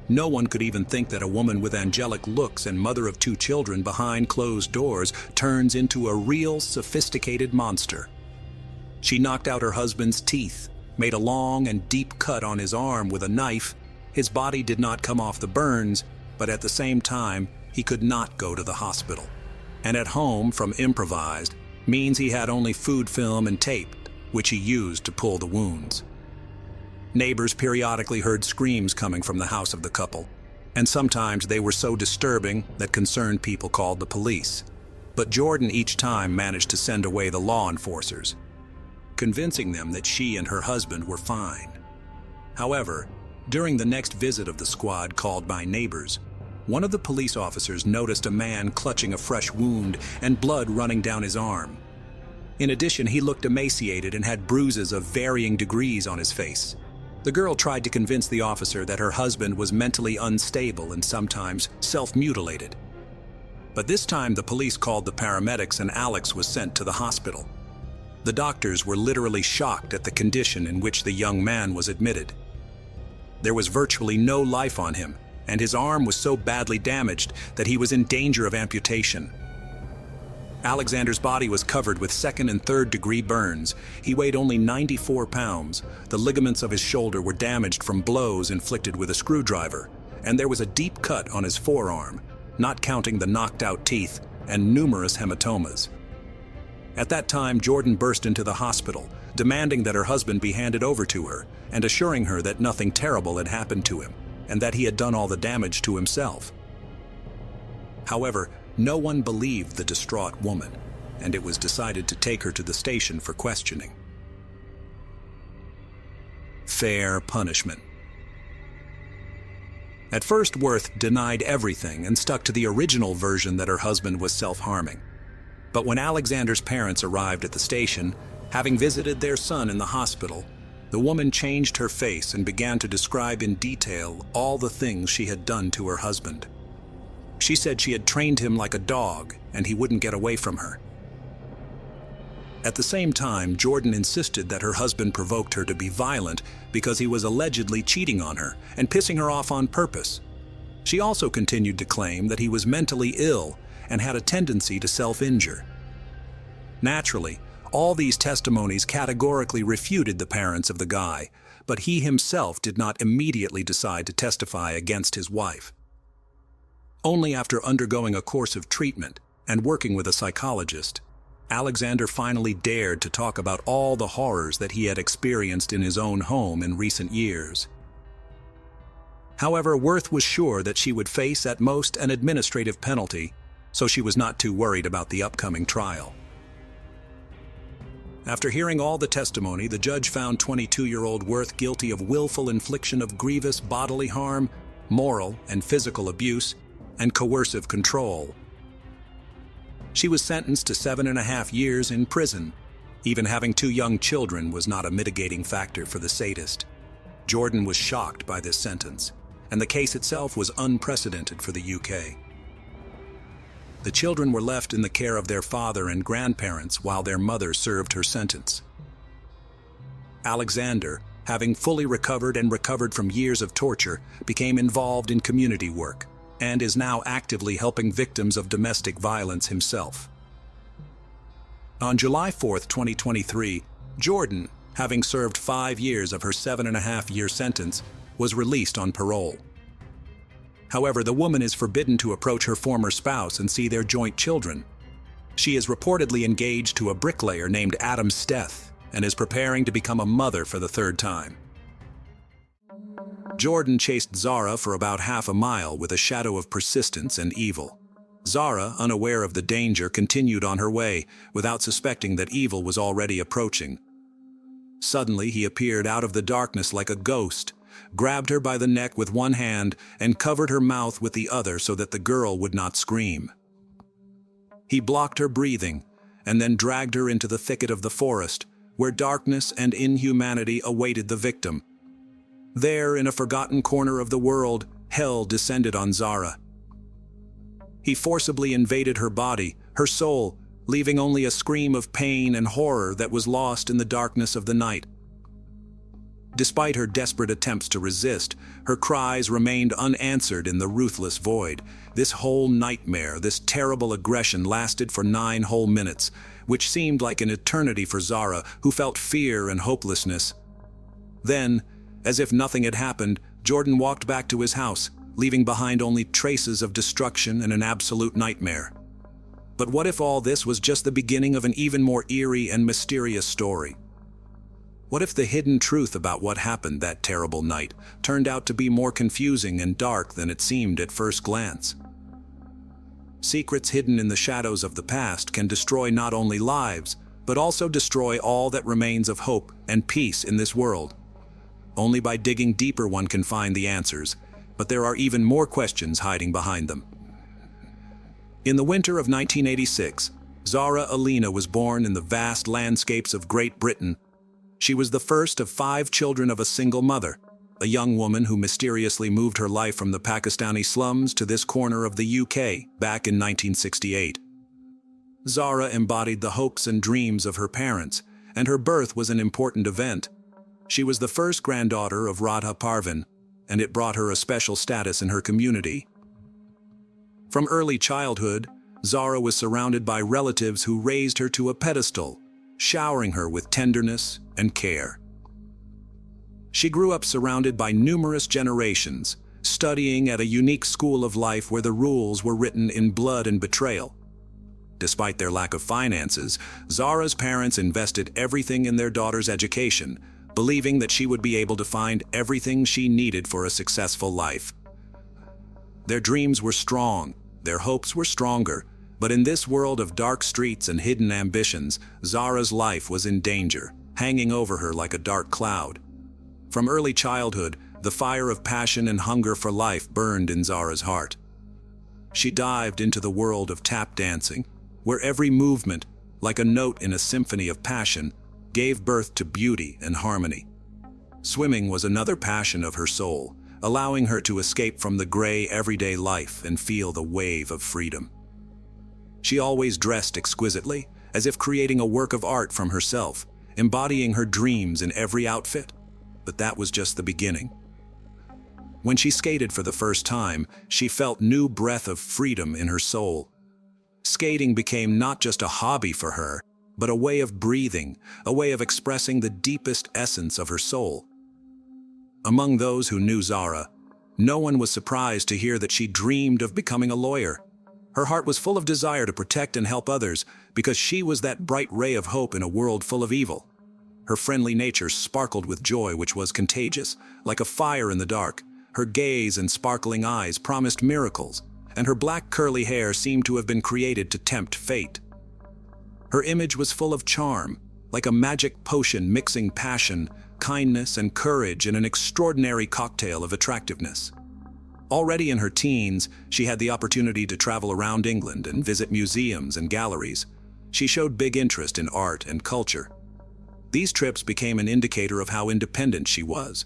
No one could even think that a woman with angelic looks and mother of 2 children behind closed doors turns into a real, sophisticated monster. She knocked out her husband's teeth, made a long and deep cut on his arm with a knife. His body did not come off the burns, but at the same time, he could not go to the hospital. And at home, from improvised, means he had only food film and tape, which he used to pull the wounds. Neighbors periodically heard screams coming from the house of the couple, and sometimes they were so disturbing that concerned people called the police. But Jordan each time managed to send away the law enforcers, convincing them that she and her husband were fine. However, during the next visit of the squad called by neighbors, one of the police officers noticed a man clutching a fresh wound and blood running down his arm. In addition, he looked emaciated and had bruises of varying degrees on his face. The girl tried to convince the officer that her husband was mentally unstable and sometimes self-mutilated. But this time the police called the paramedics and Alex was sent to the hospital. The doctors were literally shocked at the condition in which the young man was admitted. There was virtually no life on him, and his arm was so badly damaged that he was in danger of amputation. Alexander's body was covered with 2nd and 3rd degree burns. He weighed only 94 pounds. The ligaments of his shoulder were damaged from blows inflicted with a screwdriver, and there was a deep cut on his forearm, not counting the knocked-out teeth and numerous hematomas. At that time, Jordan burst into the hospital, demanding that her husband be handed over to her and assuring her that nothing terrible had happened to him and that he had done all the damage to himself. However, no one believed the distraught woman, and it was decided to take her to the station for questioning. Fair punishment. At first, Worth denied everything and stuck to the original version that her husband was self-harming. But when Alexander's parents arrived at the station, having visited their son in the hospital, the woman changed her face and began to describe in detail all the things she had done to her husband. She said she had trained him like a dog and he wouldn't get away from her. At the same time, Jordan insisted that her husband provoked her to be violent because he was allegedly cheating on her and pissing her off on purpose. She also continued to claim that he was mentally ill and had a tendency to self-injure. Naturally, all these testimonies categorically refuted the parents of the guy, but he himself did not immediately decide to testify against his wife. Only after undergoing a course of treatment and working with a psychologist, Alexander finally dared to talk about all the horrors that he had experienced in his own home in recent years. However, Worth was sure that she would face at most an administrative penalty, so she was not too worried about the upcoming trial. After hearing all the testimony, the judge found 22-year-old Worth guilty of willful infliction of grievous bodily harm, moral and physical abuse, and coercive control. She was sentenced to 7.5 years in prison. Even having 2 young children was not a mitigating factor for the sadist. Jordan was shocked by this sentence, and the case itself was unprecedented for the UK. The children were left in the care of their father and grandparents while their mother served her sentence. Alexander, having fully recovered and recovered from years of torture, became involved in community work and is now actively helping victims of domestic violence himself. On July 4, 2023, Jordan, having served 5 years of her 7.5-year sentence, was released on parole. However, the woman is forbidden to approach her former spouse and see their joint children. She is reportedly engaged to a bricklayer named Adam Steth and is preparing to become a mother for the 3rd time. Jordan chased Zara for about half a mile with a shadow of persistence and evil. Zara, unaware of the danger, continued on her way, without suspecting that evil was already approaching. Suddenly, he appeared out of the darkness like a ghost, grabbed her by the neck with one hand, and covered her mouth with the other so that the girl would not scream. He blocked her breathing, and then dragged her into the thicket of the forest, where darkness and inhumanity awaited the victim. There, in a forgotten corner of the world, hell descended on Zara. He forcibly invaded her body, her soul, leaving only a scream of pain and horror that was lost in the darkness of the night. Despite her desperate attempts to resist, her cries remained unanswered in the ruthless void. This whole nightmare, this terrible aggression lasted for 9 whole minutes, which seemed like an eternity for Zara, who felt fear and hopelessness. Then, as if nothing had happened, Jordan walked back to his house, leaving behind only traces of destruction and an absolute nightmare. But what if all this was just the beginning of an even more eerie and mysterious story? What if the hidden truth about what happened that terrible night turned out to be more confusing and dark than it seemed at first glance? Secrets hidden in the shadows of the past can destroy not only lives, but also destroy all that remains of hope and peace in this world. Only by digging deeper one can find the answers, but there are even more questions hiding behind them. In the winter of 1986, Zara Alina was born in the vast landscapes of Great Britain. She was the first of 5 children of a single mother, a young woman who mysteriously moved her life from the Pakistani slums to this corner of the UK back in 1968. Zara embodied the hopes and dreams of her parents, and her birth was an important event. She was the first granddaughter of Radha Parvin, and it brought her a special status in her community. From early childhood, Zara was surrounded by relatives who raised her to a pedestal, showering her with tenderness and care. She grew up surrounded by numerous generations, studying at a unique school of life where the rules were written in blood and betrayal. Despite their lack of finances, Zara's parents invested everything in their daughter's education, believing that she would be able to find everything she needed for a successful life. Their dreams were strong, their hopes were stronger, but in this world of dark streets and hidden ambitions, Zara's life was in danger, hanging over her like a dark cloud. From early childhood, the fire of passion and hunger for life burned in Zara's heart. She dived into the world of tap dancing, where every movement, like a note in a symphony of passion, gave birth to beauty and harmony. Swimming was another passion of her soul, allowing her to escape from the gray everyday life and feel the wave of freedom. She always dressed exquisitely, as if creating a work of art from herself, embodying her dreams in every outfit. But that was just the beginning. When she skated for the first time, she felt new breath of freedom in her soul. Skating became not just a hobby for her, but a way of breathing, a way of expressing the deepest essence of her soul. Among those who knew Zara, no one was surprised to hear that she dreamed of becoming a lawyer. Her heart was full of desire to protect and help others because she was that bright ray of hope in a world full of evil. Her friendly nature sparkled with joy which was contagious, like a fire in the dark. Her gaze and sparkling eyes promised miracles, and her black curly hair seemed to have been created to tempt fate. Her image was full of charm, like a magic potion mixing passion, kindness, and courage in an extraordinary cocktail of attractiveness. Already in her teens, she had the opportunity to travel around England and visit museums and galleries. She showed big interest in art and culture. These trips became an indicator of how independent she was.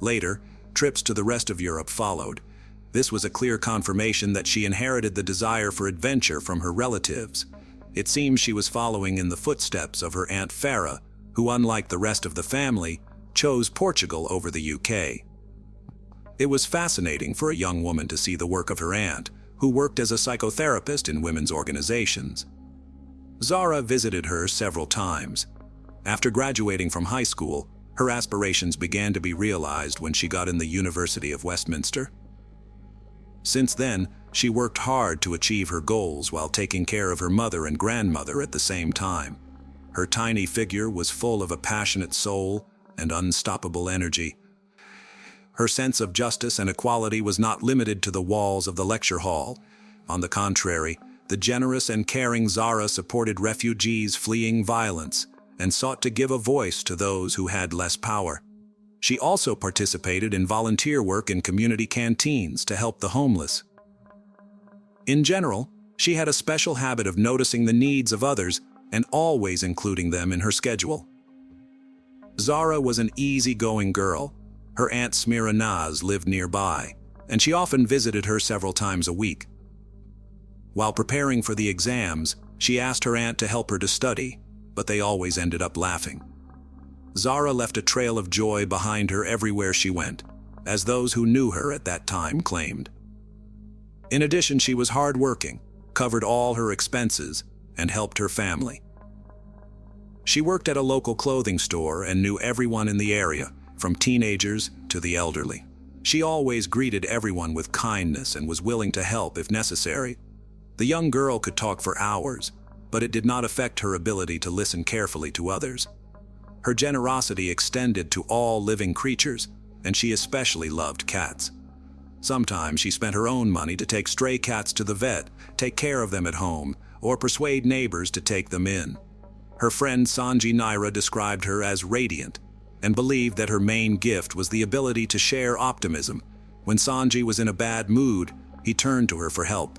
Later, trips to the rest of Europe followed. This was a clear confirmation that she inherited the desire for adventure from her relatives. It seems she was following in the footsteps of her Aunt Farah, who, unlike the rest of the family, chose Portugal over the UK. It was fascinating for a young woman to see the work of her aunt, who worked as a psychotherapist in women's organizations. Zara visited her several times. After graduating from high school, her aspirations began to be realized when she got in the University of Westminster. Since then, she worked hard to achieve her goals while taking care of her mother and grandmother at the same time. Her tiny figure was full of a passionate soul and unstoppable energy. Her sense of justice and equality was not limited to the walls of the lecture hall. On the contrary, the generous and caring Zara supported refugees fleeing violence and sought to give a voice to those who had less power. She also participated in volunteer work in community canteens to help the homeless. In general, she had a special habit of noticing the needs of others and always including them in her schedule. Zara was an easygoing girl. Her Aunt Smira Naz lived nearby, and she often visited her several times a week. While preparing for the exams, she asked her aunt to help her to study, but they always ended up laughing. Zara left a trail of joy behind her everywhere she went, as those who knew her at that time claimed. In addition, she was hardworking, covered all her expenses, and helped her family. She worked at a local clothing store and knew everyone in the area, from teenagers to the elderly. She always greeted everyone with kindness and was willing to help if necessary. The young girl could talk for hours, but it did not affect her ability to listen carefully to others. Her generosity extended to all living creatures, and she especially loved cats. Sometimes she spent her own money to take stray cats to the vet, take care of them at home, or persuade neighbors to take them in. Her friend Sanji Naira described her as radiant, and believed that her main gift was the ability to share optimism. When Sanji was in a bad mood, he turned to her for help.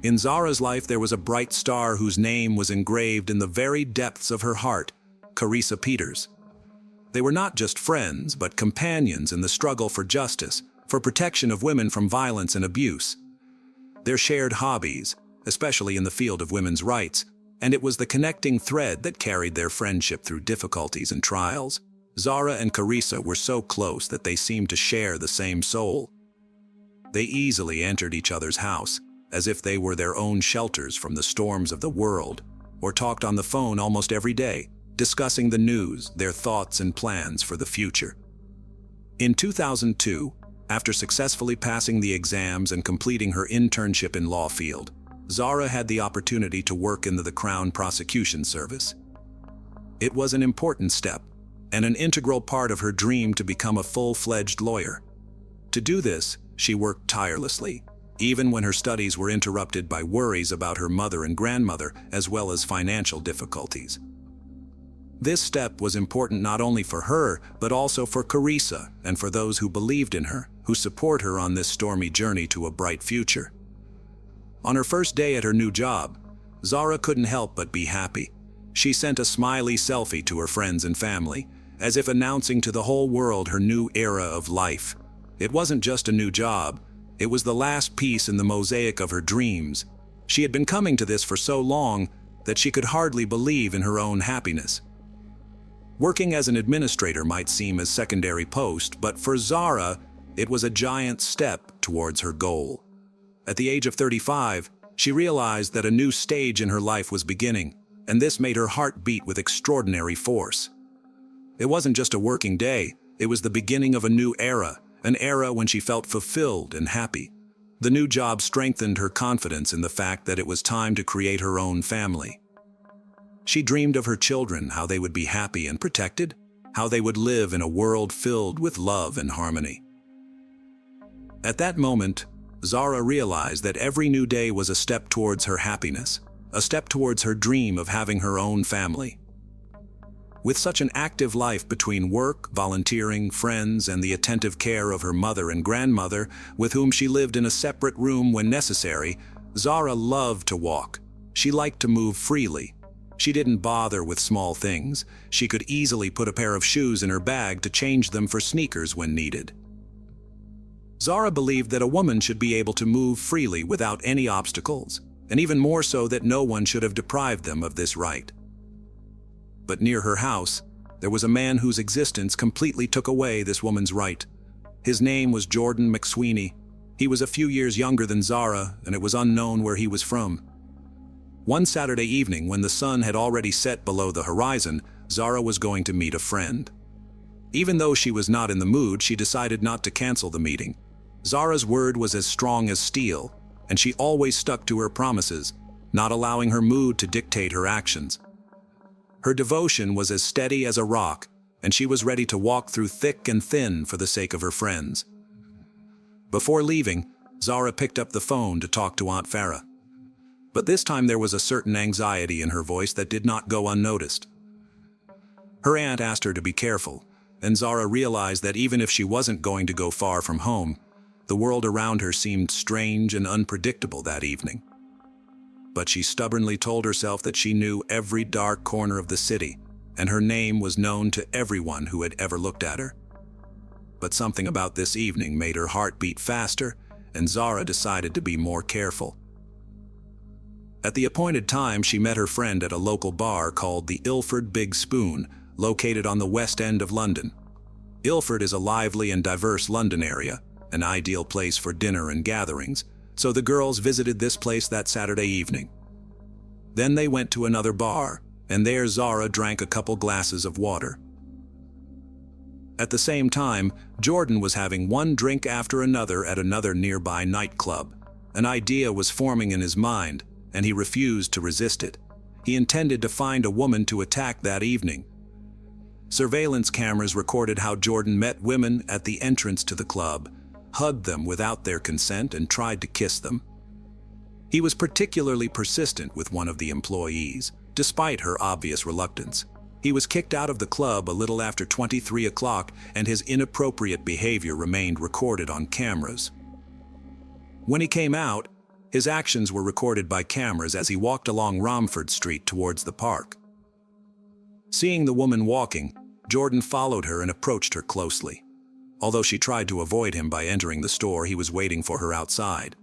In Zara's life, there was a bright star whose name was engraved in the very depths of her heart, Carissa Peters. They were not just friends, but companions in the struggle for justice, for protection of women from violence and abuse. Their shared hobbies, especially in the field of women's rights, and it was the connecting thread that carried their friendship through difficulties and trials. Zara and Carissa were so close that they seemed to share the same soul. They easily entered each other's house, as if they were their own shelters from the storms of the world, or talked on the phone almost every day, discussing the news, their thoughts and plans for the future. In 2002, after successfully passing the exams and completing her internship in law field, Zara had the opportunity to work in the Crown Prosecution Service. It was an important step, and an integral part of her dream to become a full-fledged lawyer. To do this, she worked tirelessly, even when her studies were interrupted by worries about her mother and grandmother, as well as financial difficulties. This step was important not only for her, but also for Carissa and for those who believed in her, who support her on this stormy journey to a bright future. On her first day at her new job, Zara couldn't help but be happy. She sent a smiley selfie to her friends and family, as if announcing to the whole world her new era of life. It wasn't just a new job, it was the last piece in the mosaic of her dreams. She had been coming to this for so long that she could hardly believe in her own happiness. Working as an administrator might seem a secondary post, but for Zara, it was a giant step towards her goal. At the age of 35, she realized that a new stage in her life was beginning, and this made her heart beat with extraordinary force. It wasn't just a working day, it was the beginning of a new era, an era when she felt fulfilled and happy. The new job strengthened her confidence in the fact that it was time to create her own family. She dreamed of her children, how they would be happy and protected, how they would live in a world filled with love and harmony. At that moment, Zara realized that every new day was a step towards her happiness, a step towards her dream of having her own family. With such an active life between work, volunteering, friends, and the attentive care of her mother and grandmother, with whom she lived in a separate room when necessary, Zara loved to walk. She liked to move freely. She didn't bother with small things. She could easily put a pair of shoes in her bag to change them for sneakers when needed. Zara believed that a woman should be able to move freely without any obstacles, and even more so that no one should have deprived them of this right. But near her house, there was a man whose existence completely took away this woman's right. His name was Jordan McSweeney. He was a few years younger than Zara, and it was unknown where he was from. One Saturday evening, when the sun had already set below the horizon, Zara was going to meet a friend. Even though she was not in the mood, she decided not to cancel the meeting. Zara's word was as strong as steel, and she always stuck to her promises, not allowing her mood to dictate her actions. Her devotion was as steady as a rock, and she was ready to walk through thick and thin for the sake of her friends. Before leaving, Zara picked up the phone to talk to Aunt Farah. But this time there was a certain anxiety in her voice that did not go unnoticed. Her aunt asked her to be careful, and Zara realized that even if she wasn't going to go far from home, the world around her seemed strange and unpredictable that evening. But she stubbornly told herself that she knew every dark corner of the city, and her name was known to everyone who had ever looked at her. But something about this evening made her heart beat faster, and Zara decided to be more careful. At the appointed time, she met her friend at a local bar called the Ilford Big Spoon, located on the West End of London. Ilford is a lively and diverse London area, an ideal place for dinner and gatherings, so the girls visited this place that Saturday evening. Then they went to another bar, and there Zara drank a couple glasses of water. At the same time, Jordan was having one drink after another at another nearby nightclub. An idea was forming in his mind, and he refused to resist it. He intended to find a woman to attack that evening. Surveillance cameras recorded how Jordan met women at the entrance to the club, hugged them without their consent, and tried to kiss them. He was particularly persistent with one of the employees, despite her obvious reluctance. He was kicked out of the club a little after 23 o'clock, and his inappropriate behavior remained recorded on cameras. When he came out, his actions were recorded by cameras as he walked along Romford Street towards the park. Seeing the woman walking, Jordan followed her and approached her closely. Although she tried to avoid him by entering the store, he was waiting for her outside.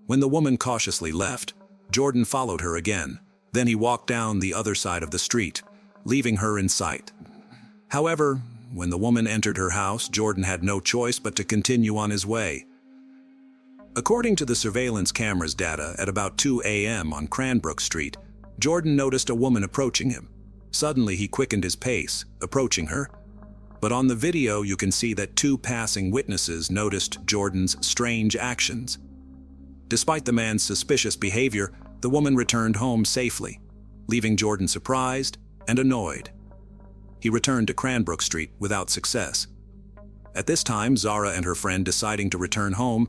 When the woman cautiously left, Jordan followed her again. Then he walked down the other side of the street, leaving her in sight. However, when the woman entered her house, Jordan had no choice but to continue on his way. According to the surveillance cameras data, at about 2 a.m. on Cranbrook Street, Jordan noticed a woman approaching him. Suddenly, he quickened his pace, approaching her. But on the video, you can see that two passing witnesses noticed Jordan's strange actions. Despite the man's suspicious behavior, the woman returned home safely, leaving Jordan surprised and annoyed. He returned to Cranbrook Street without success. At this time, Zara and her friend, deciding to return home,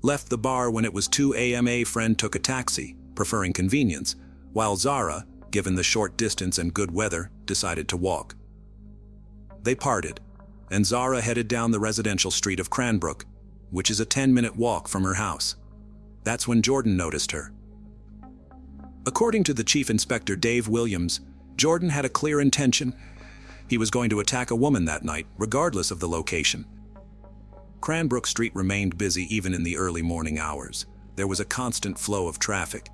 left the bar when it was 2 a.m. A friend took a taxi, preferring convenience, while Zara, given the short distance and good weather, decided to walk. They parted, and Zara headed down the residential street of Cranbrook, which is a 10-minute walk from her house. That's when Jordan noticed her. According to the Chief Inspector Dave Williams, Jordan had a clear intention. He was going to attack a woman that night, regardless of the location. Cranbrook Street remained busy even in the early morning hours. There was a constant flow of traffic.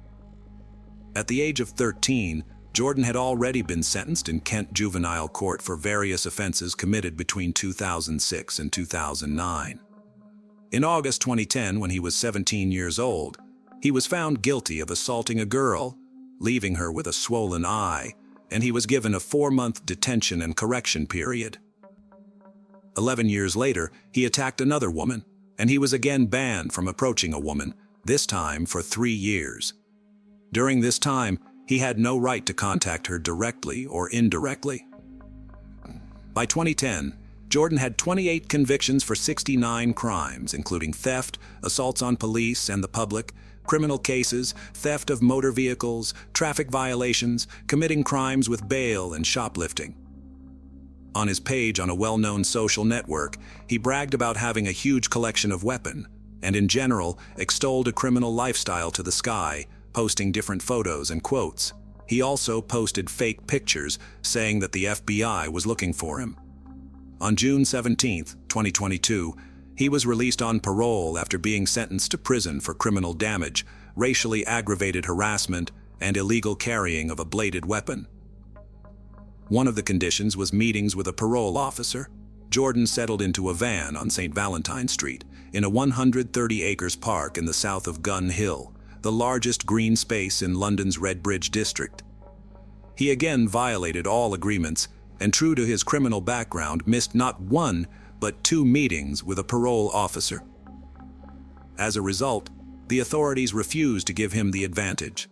At the age of 13, Jordan had already been sentenced in Kent Juvenile Court for various offenses committed between 2006 and 2009. In August 2010, when he was 17 years old, he was found guilty of assaulting a girl, leaving her with a swollen eye, and he was given a 4-month detention and correction period. 11 years later, he attacked another woman, and he was again banned from approaching a woman, this time for 3 years. During this time, he had no right to contact her directly or indirectly. By 2010, Jordan had 28 convictions for 69 crimes, including theft, assaults on police and the public, criminal cases, theft of motor vehicles, traffic violations, committing crimes with bail, and shoplifting. On his page on a well-known social network, he bragged about having a huge collection of weapons, and in general, extolled a criminal lifestyle to the sky, posting different photos and quotes. He also posted fake pictures, saying that the FBI was looking for him. On June 17, 2022, he was released on parole after being sentenced to prison for criminal damage, racially aggravated harassment, and illegal carrying of a bladed weapon. One of the conditions was meetings with a parole officer. Jordan settled into a van on St. Valentine Street, in a 130-acre park in the south of Gun Hill, the largest green space in London's Redbridge district. He again violated all agreements, and true to his criminal background, missed not one, but 2 meetings with a parole officer. As a result, the authorities refused to give him the advantage.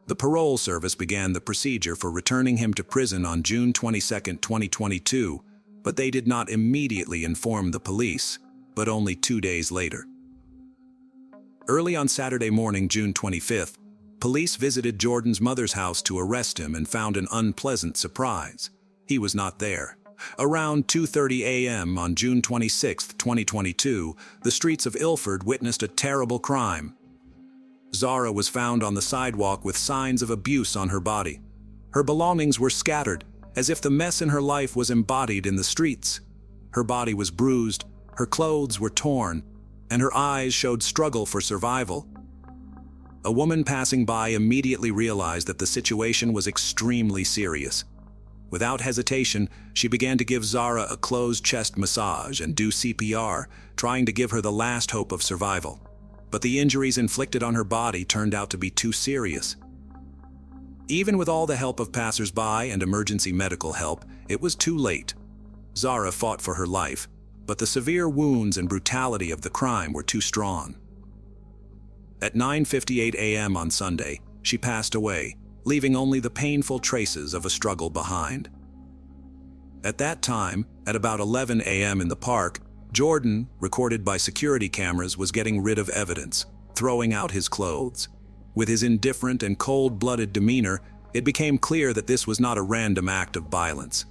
The parole service began the procedure for returning him to prison on June 22, 2022, but they did not immediately inform the police, but only 2 days later. Early on Saturday morning, June 25th, police visited Jordan's mother's house to arrest him and found an unpleasant surprise. He was not there. Around 2:30 a.m. on June 26, 2022, the streets of Ilford witnessed a terrible crime. Zara was found on the sidewalk with signs of abuse on her body. Her belongings were scattered, as if the mess in her life was embodied in the streets. Her body was bruised, her clothes were torn, and her eyes showed struggle for survival. A woman passing by immediately realized that the situation was extremely serious. Without hesitation, she began to give Zara a closed chest massage and do CPR, trying to give her the last hope of survival. But the injuries inflicted on her body turned out to be too serious. Even with all the help of passers-by and emergency medical help, it was too late. Zara fought for her life, but the severe wounds and brutality of the crime were too strong. At 9:58 a.m. on Sunday, she passed away, leaving only the painful traces of a struggle behind. At that time, at about 11 a.m. in the park, Jordan, recorded by security cameras, was getting rid of evidence, throwing out his clothes. With his indifferent and cold-blooded demeanor, it became clear that this was not a random act of violence.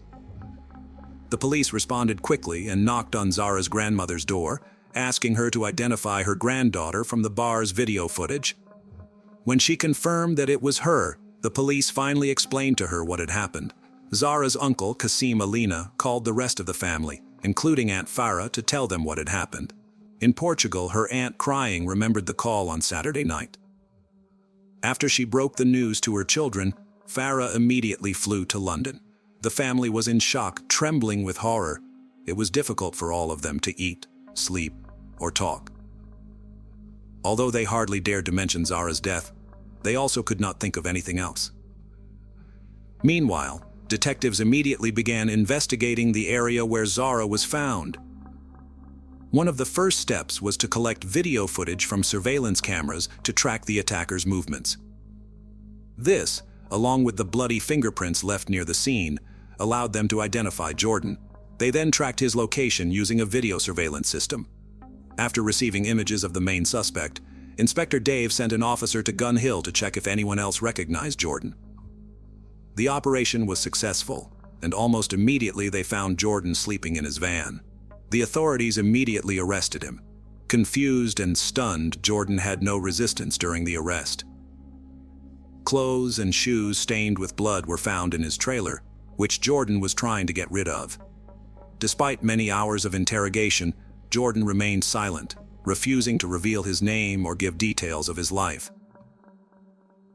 The police responded quickly and knocked on Zara's grandmother's door, asking her to identify her granddaughter from the bar's video footage. When she confirmed that it was her, the police finally explained to her what had happened. Zara's uncle, Qasim Alina, called the rest of the family, including Aunt Farah, to tell them what had happened. In Portugal, her aunt, crying, remembered the call on Saturday night. After she broke the news to her children, Farah immediately flew to London. The family was in shock, trembling with horror. It was difficult for all of them to eat, sleep, or talk. Although they hardly dared to mention Zara's death, they also could not think of anything else. Meanwhile, detectives immediately began investigating the area where Zara was found. One of the first steps was to collect video footage from surveillance cameras to track the attacker's movements. This, along with the bloody fingerprints left near the scene, allowed them to identify Jordan. They then tracked his location using a video surveillance system. After receiving images of the main suspect, Inspector Dave sent an officer to Gun Hill to check if anyone else recognized Jordan. The operation was successful, and almost immediately they found Jordan sleeping in his van. The authorities immediately arrested him. Confused and stunned, Jordan had no resistance during the arrest. Clothes and shoes stained with blood were found in his trailer, which Jordan was trying to get rid of. Despite many hours of interrogation, Jordan remained silent, refusing to reveal his name or give details of his life.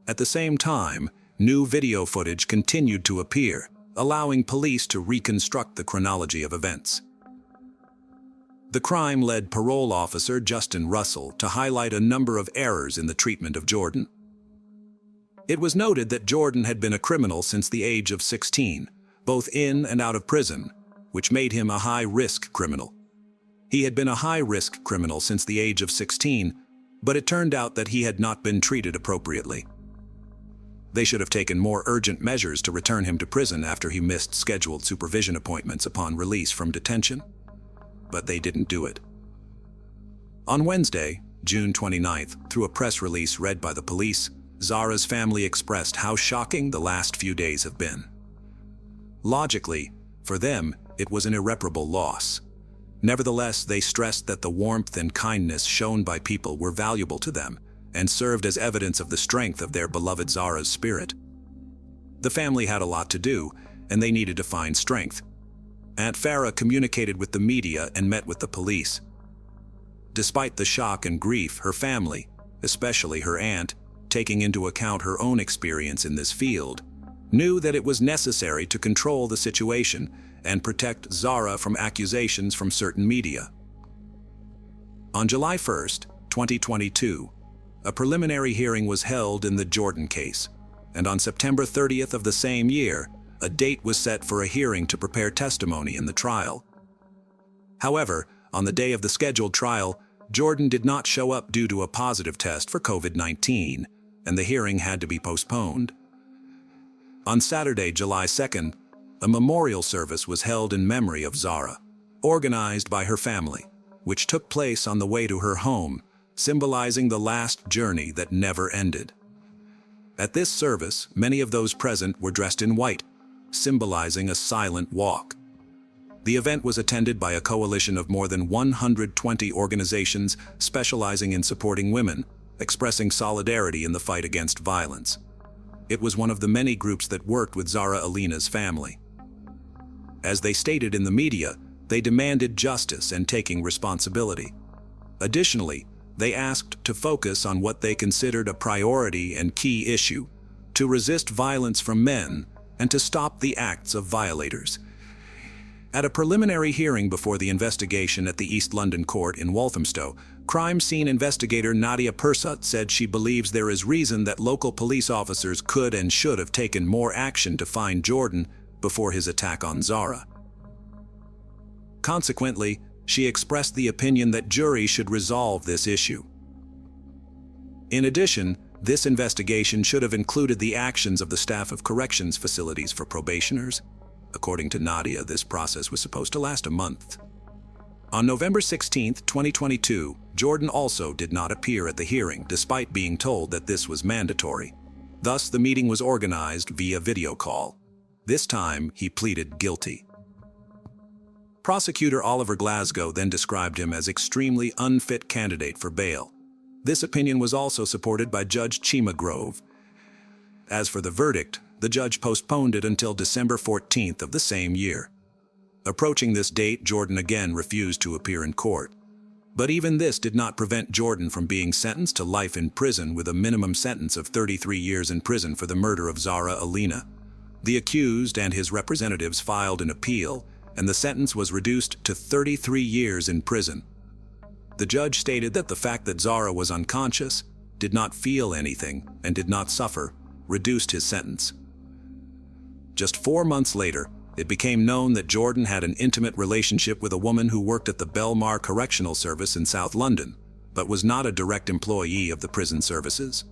At the same time, new video footage continued to appear, allowing police to reconstruct the chronology of events. The crime led parole officer Justin Russell to highlight a number of errors in the treatment of Jordan. It was noted that Jordan had been a criminal since the age of 16, both in and out of prison, which made him a high-risk criminal. He had been a high-risk criminal since the age of 16, but it turned out that he had not been treated appropriately. They should have taken more urgent measures to return him to prison after he missed scheduled supervision appointments upon release from detention, but they didn't do it. On Wednesday, June 29th, through a press release read by the police, Zara's family expressed how shocking the last few days have been. Logically, for them, it was an irreparable loss. Nevertheless, they stressed that the warmth and kindness shown by people were valuable to them and served as evidence of the strength of their beloved Zara's spirit. The family had a lot to do, and they needed to find strength. Aunt Farah communicated with the media and met with the police. Despite the shock and grief, her family, especially her aunt, taking into account her own experience in this field, knew that it was necessary to control the situation and protect Zara from accusations from certain media. On July 1st, 2022, a preliminary hearing was held in the Jordan case, and on September 30th of the same year, a date was set for a hearing to prepare testimony in the trial. However, on the day of the scheduled trial, Jordan did not show up due to a positive test for COVID-19, and the hearing had to be postponed. On Saturday, July 2nd, a memorial service was held in memory of Zara, organized by her family, which took place on the way to her home, symbolizing the last journey that never ended. At this service, many of those present were dressed in white, symbolizing a silent walk. The event was attended by a coalition of more than 120 organizations specializing in supporting women, expressing solidarity in the fight against violence. It was one of the many groups that worked with Zara Alina's family. As they stated in the media, they demanded justice and taking responsibility. Additionally, they asked to focus on what they considered a priority and key issue, to resist violence from men and to stop the acts of violators. At a preliminary hearing before the investigation at the East London court in Walthamstow, crime scene investigator Nadia Persut said she believes there is reason that local police officers could and should have taken more action to find Jordan before his attack on Zara. Consequently, she expressed the opinion that jury should resolve this issue. In addition, this investigation should have included the actions of the staff of corrections facilities for probationers. According to Nadia, this process was supposed to last a month. On November 16, 2022, Jordan also did not appear at the hearing despite being told that this was mandatory. Thus, the meeting was organized via video call. This time, he pleaded guilty. Prosecutor Oliver Glasgow then described him as extremely unfit candidate for bail. This opinion was also supported by Judge Chima Grove. As for the verdict, the judge postponed it until December 14th of the same year. Approaching this date, Jordan again refused to appear in court. But even this did not prevent Jordan from being sentenced to life in prison with a minimum sentence of 33 years in prison for the murder of Zara Alina. The accused and his representatives filed an appeal, and the sentence was reduced to 33 years in prison. The judge stated that the fact that Zara was unconscious, did not feel anything, and did not suffer, reduced his sentence. Just 4 months later, it became known that Jordan had an intimate relationship with a woman who worked at the Belmar Correctional Service in South London, but was not a direct employee of the prison services.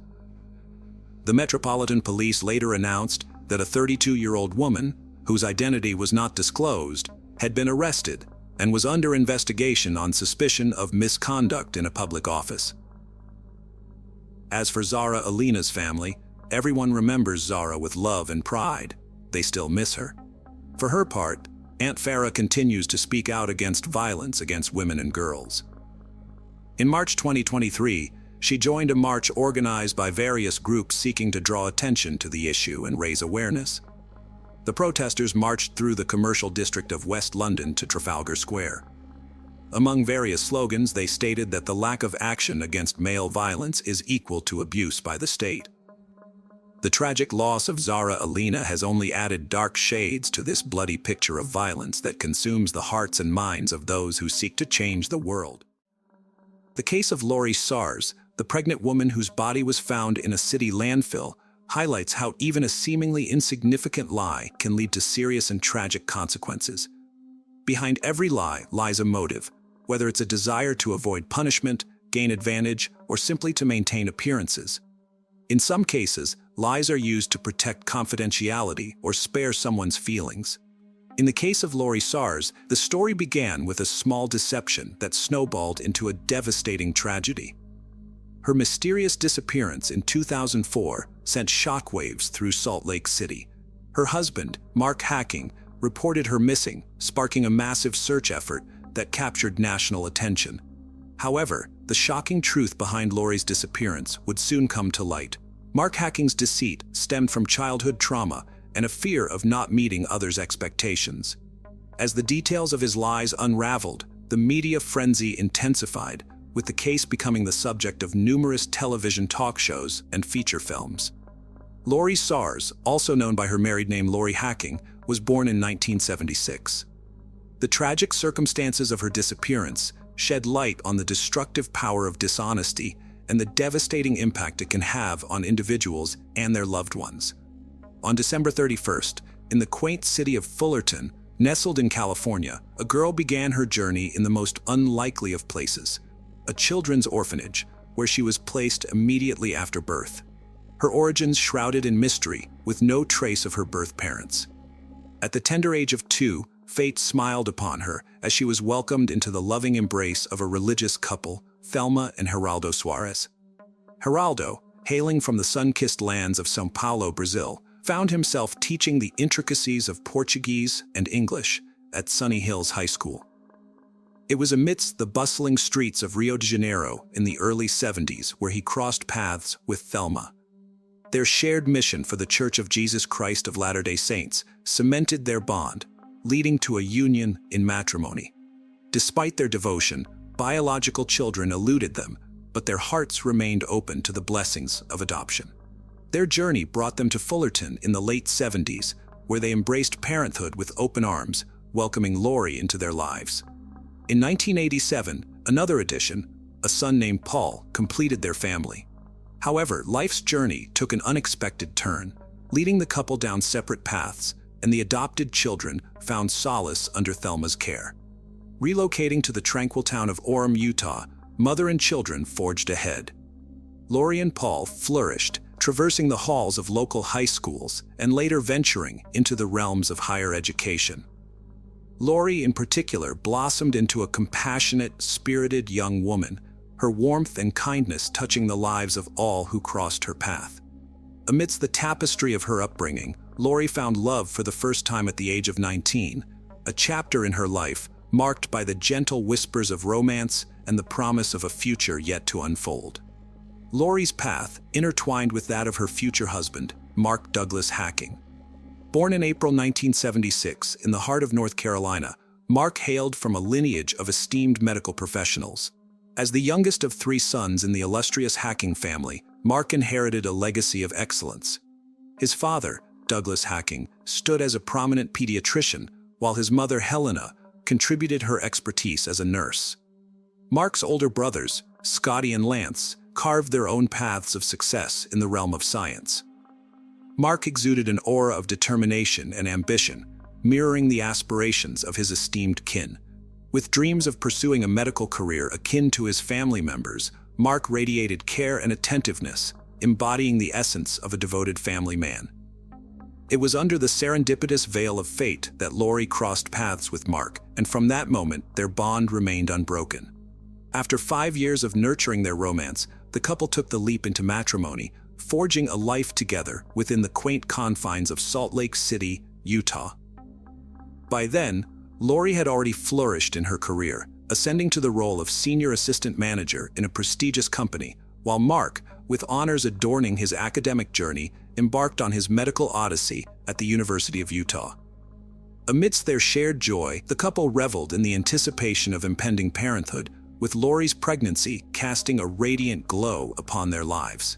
The Metropolitan Police later announced that a 32-year-old woman, whose identity was not disclosed, had been arrested and was under investigation on suspicion of misconduct in a public office. As for Zara Alina's family, everyone remembers Zara with love and pride. They still miss her. For her part, Aunt Farah continues to speak out against violence against women and girls. In March 2023, she joined a march organized by various groups seeking to draw attention to the issue and raise awareness. The protesters marched through the commercial district of West London to Trafalgar Square. Among various slogans, they stated that the lack of action against male violence is equal to abuse by the state. The tragic loss of Zara Alina has only added dark shades to this bloody picture of violence that consumes the hearts and minds of those who seek to change the world. The case of Laurie Sars, the pregnant woman whose body was found in a city landfill, highlights how even a seemingly insignificant lie can lead to serious and tragic consequences. Behind every lie lies a motive, whether it's a desire to avoid punishment, gain advantage, or simply to maintain appearances. In some cases, lies are used to protect confidentiality or spare someone's feelings. In the case of Laurie Sars, the story began with a small deception that snowballed into a devastating tragedy. Her mysterious disappearance in 2004 sent shockwaves through Salt Lake City. Her husband, Mark Hacking, reported her missing, sparking a massive search effort that captured national attention. However, the shocking truth behind Lori's disappearance would soon come to light. Mark Hacking's deceit stemmed from childhood trauma and a fear of not meeting others' expectations. As the details of his lies unraveled, the media frenzy intensified, with the case becoming the subject of numerous television talk shows and feature films. Lori Sars, also known by her married name Lori Hacking, was born in 1976. The tragic circumstances of her disappearance shed light on the destructive power of dishonesty and the devastating impact it can have on individuals and their loved ones. On December 31st, in the quaint city of Fullerton, nestled in California, a girl began her journey in the most unlikely of places, a children's orphanage, where she was placed immediately after birth. Her origins shrouded in mystery, with no trace of her birth parents. At the tender age of 2, fate smiled upon her as she was welcomed into the loving embrace of a religious couple, Thelma and Geraldo Suarez. Geraldo, hailing from the sun-kissed lands of São Paulo, Brazil, found himself teaching the intricacies of Portuguese and English at Sunny Hills High School. It was amidst the bustling streets of Rio de Janeiro in the early 70s where he crossed paths with Thelma. Their shared mission for the Church of Jesus Christ of Latter-day Saints cemented their bond, leading to a union in matrimony. Despite their devotion, biological children eluded them, but their hearts remained open to the blessings of adoption. Their journey brought them to Fullerton in the late 70s, where they embraced parenthood with open arms, welcoming Lori into their lives. In 1987, another addition, a son named Paul, completed their family. However, life's journey took an unexpected turn, leading the couple down separate paths, and the adopted children found solace under Thelma's care. Relocating to the tranquil town of Orem, Utah, mother and children forged ahead. Lori and Paul flourished, traversing the halls of local high schools and later venturing into the realms of higher education. Lori, in particular, blossomed into a compassionate, spirited young woman, her warmth and kindness touching the lives of all who crossed her path. Amidst the tapestry of her upbringing, Lori found love for the first time at the age of 19, a chapter in her life marked by the gentle whispers of romance and the promise of a future yet to unfold. Lori's path intertwined with that of her future husband, Mark Douglas Hacking. Born in April 1976 in the heart of North Carolina, Mark hailed from a lineage of esteemed medical professionals. As the youngest of 3 sons in the illustrious Hacking family, Mark inherited a legacy of excellence. His father, Douglas Hacking, stood as a prominent pediatrician, while his mother, Helena, contributed her expertise as a nurse. Mark's older brothers, Scotty and Lance, carved their own paths of success in the realm of science. Mark exuded an aura of determination and ambition, mirroring the aspirations of his esteemed kin. With dreams of pursuing a medical career akin to his family members, Mark radiated care and attentiveness, embodying the essence of a devoted family man. It was under the serendipitous veil of fate that Lori crossed paths with Mark, and from that moment, their bond remained unbroken. After 5 years of nurturing their romance, the couple took the leap into matrimony, forging a life together within the quaint confines of Salt Lake City, Utah. By then, Lori had already flourished in her career, ascending to the role of senior assistant manager in a prestigious company, while Mark, with honors adorning his academic journey, embarked on his medical odyssey at the University of Utah. Amidst their shared joy, the couple reveled in the anticipation of impending parenthood, with Lori's pregnancy casting a radiant glow upon their lives.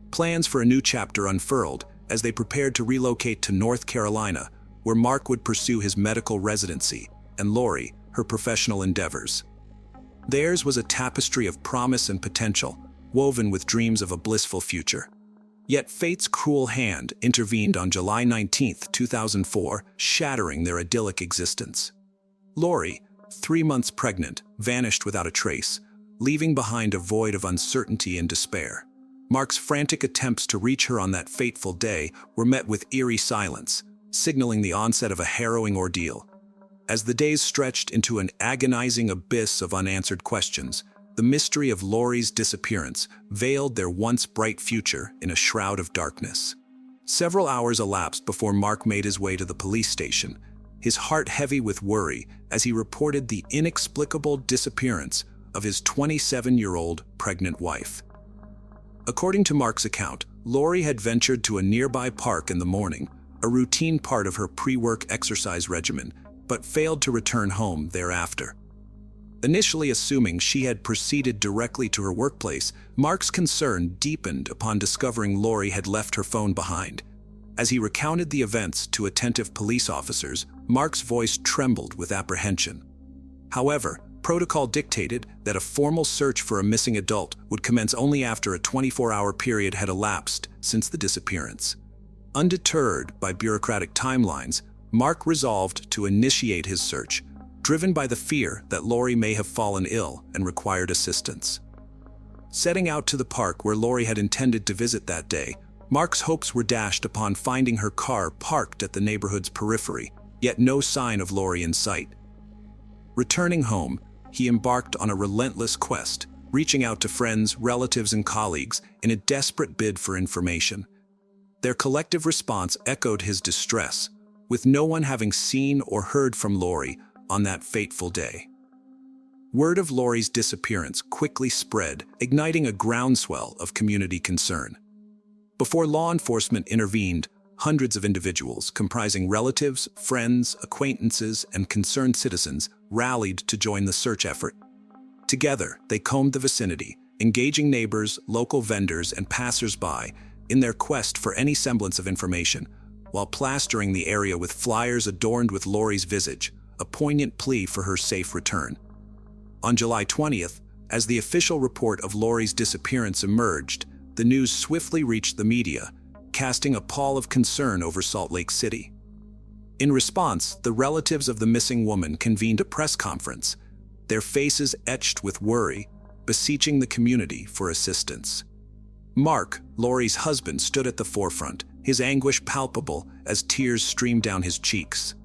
Plans for a new chapter unfurled as they prepared to relocate to North Carolina, where Mark would pursue his medical residency, and Lori, her professional endeavors. Theirs was a tapestry of promise and potential, woven with dreams of a blissful future. Yet fate's cruel hand intervened on July 19, 2004, shattering their idyllic existence. Lori, 3 months pregnant, vanished without a trace, leaving behind a void of uncertainty and despair. Mark's frantic attempts to reach her on that fateful day were met with eerie silence, signaling the onset of a harrowing ordeal. As the days stretched into an agonizing abyss of unanswered questions, the mystery of Lori's disappearance veiled their once bright future in a shroud of darkness. Several hours elapsed before Mark made his way to the police station, his heart heavy with worry as he reported the inexplicable disappearance of his 27-year-old pregnant wife. According to Mark's account, Lori had ventured to a nearby park in the morning, a routine part of her pre-work exercise regimen, but failed to return home thereafter. Initially assuming she had proceeded directly to her workplace, Mark's concern deepened upon discovering Lori had left her phone behind. As he recounted the events to attentive police officers, Mark's voice trembled with apprehension. However, protocol dictated that a formal search for a missing adult would commence only after a 24-hour period had elapsed since the disappearance. Undeterred by bureaucratic timelines, Mark resolved to initiate his search, driven by the fear that Lori may have fallen ill and required assistance. Setting out to the park where Lori had intended to visit that day, Mark's hopes were dashed upon finding her car parked at the neighborhood's periphery, yet no sign of Lori in sight. Returning home, he embarked on a relentless quest, reaching out to friends, relatives, and colleagues in a desperate bid for information. Their collective response echoed his distress, with no one having seen or heard from Lori on that fateful day. Word of Lori's disappearance quickly spread, igniting a groundswell of community concern. Before law enforcement intervened, hundreds of individuals comprising relatives, friends, acquaintances, and concerned citizens rallied to join the search effort. Together, they combed the vicinity, engaging neighbors, local vendors, and passers-by in their quest for any semblance of information, while plastering the area with flyers adorned with Lori's visage, a poignant plea for her safe return. On July 20th, as the official report of Lori's disappearance emerged, the news swiftly reached the media, casting a pall of concern over Salt Lake City. In response, the relatives of the missing woman convened a press conference, their faces etched with worry, beseeching the community for assistance. Mark, Lori's husband, stood at the forefront, his anguish palpable as tears streamed down his cheeks,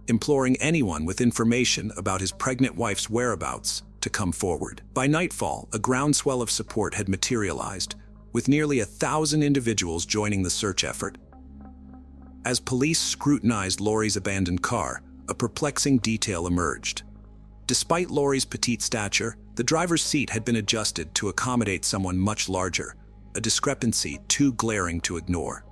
imploring anyone with information about his pregnant wife's whereabouts to come forward. By nightfall, a groundswell of support had materialized, with nearly 1,000 individuals joining the search effort. As police scrutinized Lori's abandoned car, a perplexing detail emerged. Despite Lori's petite stature, the driver's seat had been adjusted to accommodate someone much larger, a discrepancy too glaring to ignore.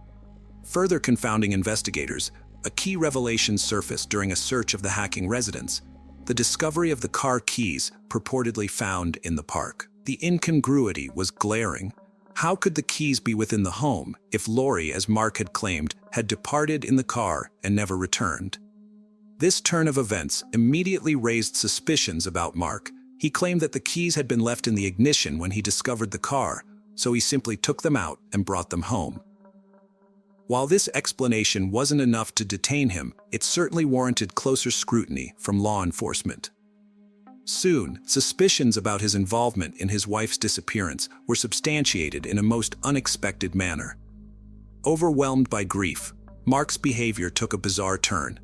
Further confounding investigators, a key revelation surfaced during a search of the hacking residence: the discovery of the car keys purportedly found in the park. The incongruity was glaring. How could the keys be within the home if Lori, as Mark had claimed, had departed in the car and never returned? This turn of events immediately raised suspicions about Mark. He claimed that the keys had been left in the ignition when he discovered the car, so he simply took them out and brought them home. While this explanation wasn't enough to detain him, it certainly warranted closer scrutiny from law enforcement. Soon, suspicions about his involvement in his wife's disappearance were substantiated in a most unexpected manner. Overwhelmed by grief, Mark's behavior took a bizarre turn.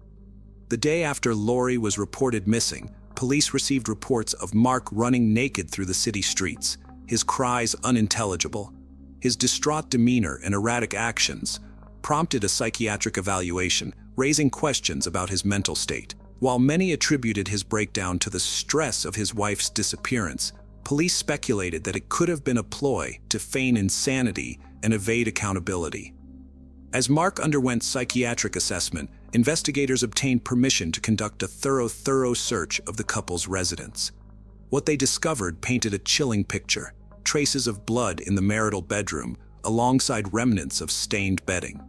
The day after Lori was reported missing, police received reports of Mark running naked through the city streets, his cries unintelligible. His distraught demeanor and erratic actions prompted a psychiatric evaluation, raising questions about his mental state. While many attributed his breakdown to the stress of his wife's disappearance, police speculated that it could have been a ploy to feign insanity and evade accountability. As Mark underwent psychiatric assessment, investigators obtained permission to conduct a thorough search of the couple's residence. What they discovered painted a chilling picture: traces of blood in the marital bedroom, alongside remnants of stained bedding.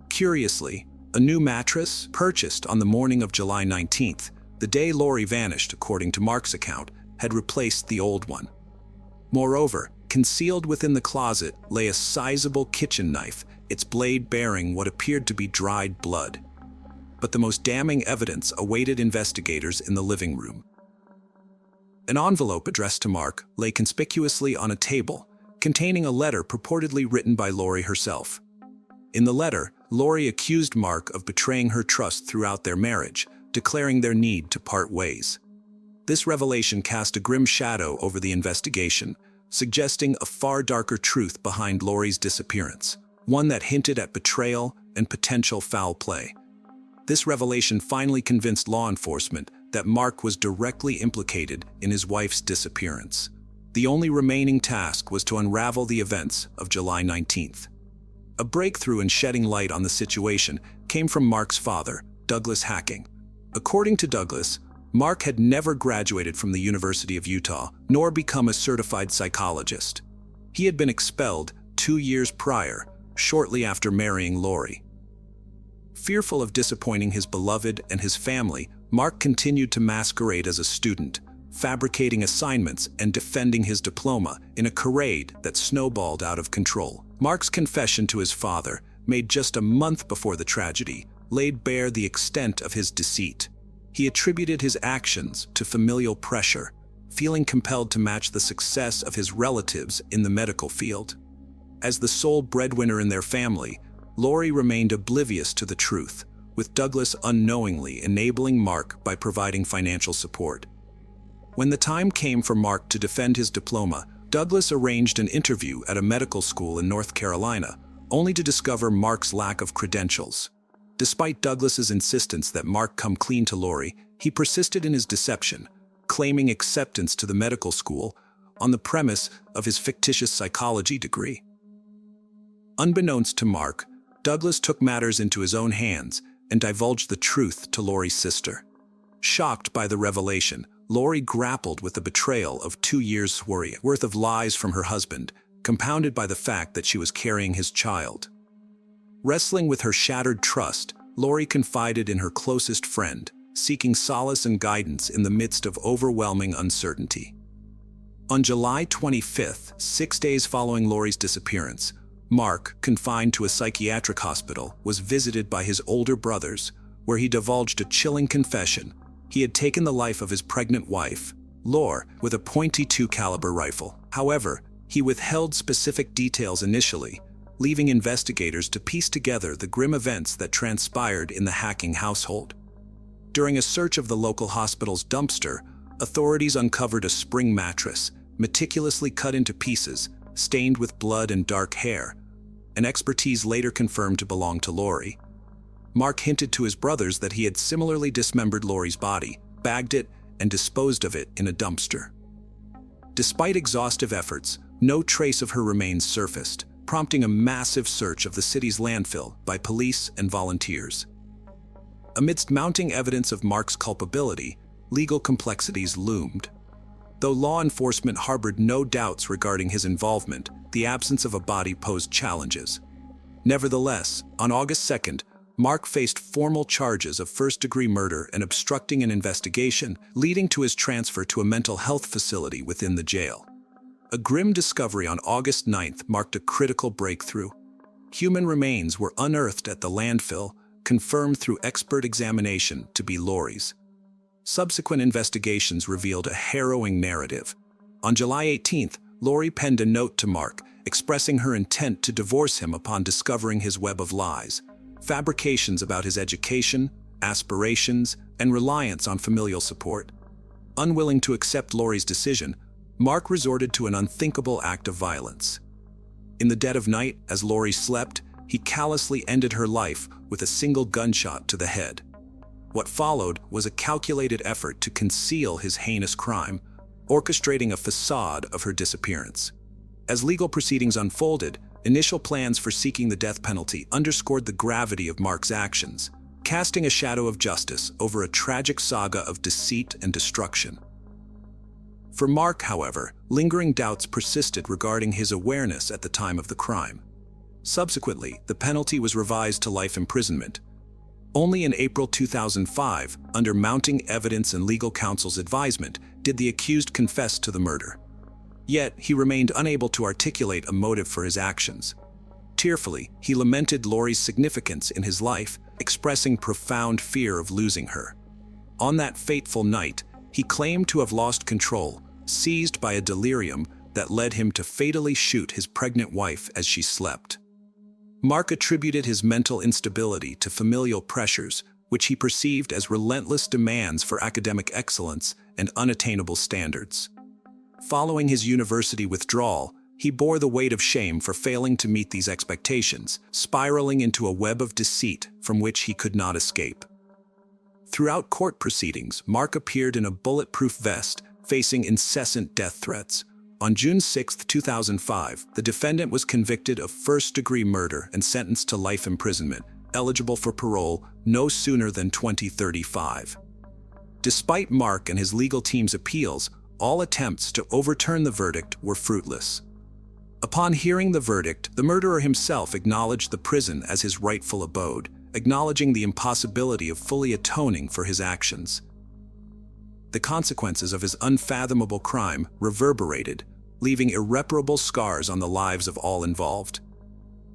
Curiously, a new mattress, purchased on the morning of July 19th, the day Lori vanished according to Mark's account, had replaced the old one. Moreover, concealed within the closet lay a sizable kitchen knife, its blade bearing what appeared to be dried blood. But the most damning evidence awaited investigators in the living room. An envelope addressed to Mark lay conspicuously on a table, containing a letter purportedly written by Lori herself. In the letter, Lori accused Mark of betraying her trust throughout their marriage, declaring their need to part ways. This revelation cast a grim shadow over the investigation, suggesting a far darker truth behind Lori's disappearance, one that hinted at betrayal and potential foul play. This revelation finally convinced law enforcement that Mark was directly implicated in his wife's disappearance. The only remaining task was to unravel the events of July 19th. A breakthrough in shedding light on the situation came from Mark's father, Douglas Hacking. According to Douglas, Mark had never graduated from the University of Utah, nor become a certified psychologist. He had been expelled 2 years prior, shortly after marrying Lori. Fearful of disappointing his beloved and his family, Mark continued to masquerade as a student, fabricating assignments and defending his diploma in a charade that snowballed out of control. Mark's confession to his father, made just a month before the tragedy, laid bare the extent of his deceit. He attributed his actions to familial pressure, feeling compelled to match the success of his relatives in the medical field. As the sole breadwinner in their family, Lori remained oblivious to the truth, with Douglas unknowingly enabling Mark by providing financial support. When the time came for Mark to defend his diploma, Douglas arranged an interview at a medical school in North Carolina, only to discover Mark's lack of credentials. Despite Douglas's insistence that Mark come clean to Lori, he persisted in his deception, claiming acceptance to the medical school on the premise of his fictitious psychology degree. Unbeknownst to Mark, Douglas took matters into his own hands and divulged the truth to Lori's sister. Shocked by the revelation, Lori grappled with the betrayal of 2 years' worth of lies from her husband, compounded by the fact that she was carrying his child. Wrestling with her shattered trust, Lori confided in her closest friend, seeking solace and guidance in the midst of overwhelming uncertainty. On July 25th, 6 days following Lori's disappearance, Mark, confined to a psychiatric hospital, was visited by his older brothers, where he divulged a chilling confession. He had taken the life of his pregnant wife, Lore, with a .22 caliber rifle. However, he withheld specific details initially, leaving investigators to piece together the grim events that transpired in the Hacking household. During a search of the local hospital's dumpster, authorities uncovered a spring mattress, meticulously cut into pieces, stained with blood and dark hair, an expertise later confirmed to belong to Lori. Mark hinted to his brothers that he had similarly dismembered Lori's body, bagged it, and disposed of it in a dumpster. Despite exhaustive efforts, no trace of her remains surfaced, prompting a massive search of the city's landfill by police and volunteers. Amidst mounting evidence of Mark's culpability, legal complexities loomed. Though law enforcement harbored no doubts regarding his involvement, the absence of a body posed challenges. Nevertheless, on August 2nd, Mark faced formal charges of first-degree murder and obstructing an investigation, leading to his transfer to a mental health facility within the jail. A grim discovery on August 9th marked a critical breakthrough. Human remains were unearthed at the landfill, confirmed through expert examination to be Lori's. Subsequent investigations revealed a harrowing narrative. On July 18th, Lori penned a note to Mark, expressing her intent to divorce him upon discovering his web of lies. Fabrications about his education, aspirations, and reliance on familial support. Unwilling to accept Lori's decision, Mark resorted to an unthinkable act of violence. In the dead of night, as Lori slept, he callously ended her life with a single gunshot to the head. What followed was a calculated effort to conceal his heinous crime, orchestrating a facade of her disappearance. As legal proceedings unfolded, initial plans for seeking the death penalty underscored the gravity of Mark's actions, casting a shadow of justice over a tragic saga of deceit and destruction. For Mark, however, lingering doubts persisted regarding his awareness at the time of the crime. Subsequently, the penalty was revised to life imprisonment. Only in April 2005, under mounting evidence and legal counsel's advisement, did the accused confess to the murder. Yet, he remained unable to articulate a motive for his actions. Tearfully, he lamented Lori's significance in his life, expressing profound fear of losing her. On that fateful night, he claimed to have lost control, seized by a delirium that led him to fatally shoot his pregnant wife as she slept. Mark attributed his mental instability to familial pressures, which he perceived as relentless demands for academic excellence and unattainable standards. Following his university withdrawal, he bore the weight of shame for failing to meet these expectations, spiraling into a web of deceit from which he could not escape. Throughout court proceedings, Mark appeared in a bulletproof vest, facing incessant death threats. On June 6, 2005, the defendant was convicted of first-degree murder and sentenced to life imprisonment, eligible for parole no sooner than 2035. Despite Mark and his legal team's appeals, all attempts to overturn the verdict were fruitless. Upon hearing the verdict, the murderer himself acknowledged the prison as his rightful abode, acknowledging the impossibility of fully atoning for his actions. The consequences of his unfathomable crime reverberated, leaving irreparable scars on the lives of all involved.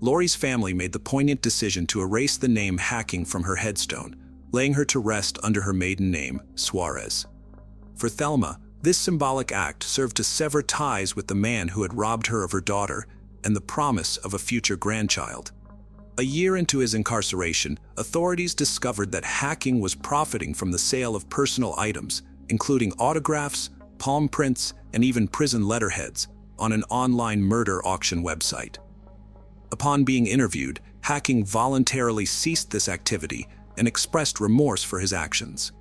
Lori's family made the poignant decision to erase the name Hacking from her headstone, laying her to rest under her maiden name, Suarez. For Thelma, this symbolic act served to sever ties with the man who had robbed her of her daughter and the promise of a future grandchild. A year into his incarceration, authorities discovered that Hacking was profiting from the sale of personal items, including autographs, palm prints, and even prison letterheads, on an online murder auction website. Upon being interviewed, Hacking voluntarily ceased this activity and expressed remorse for his actions.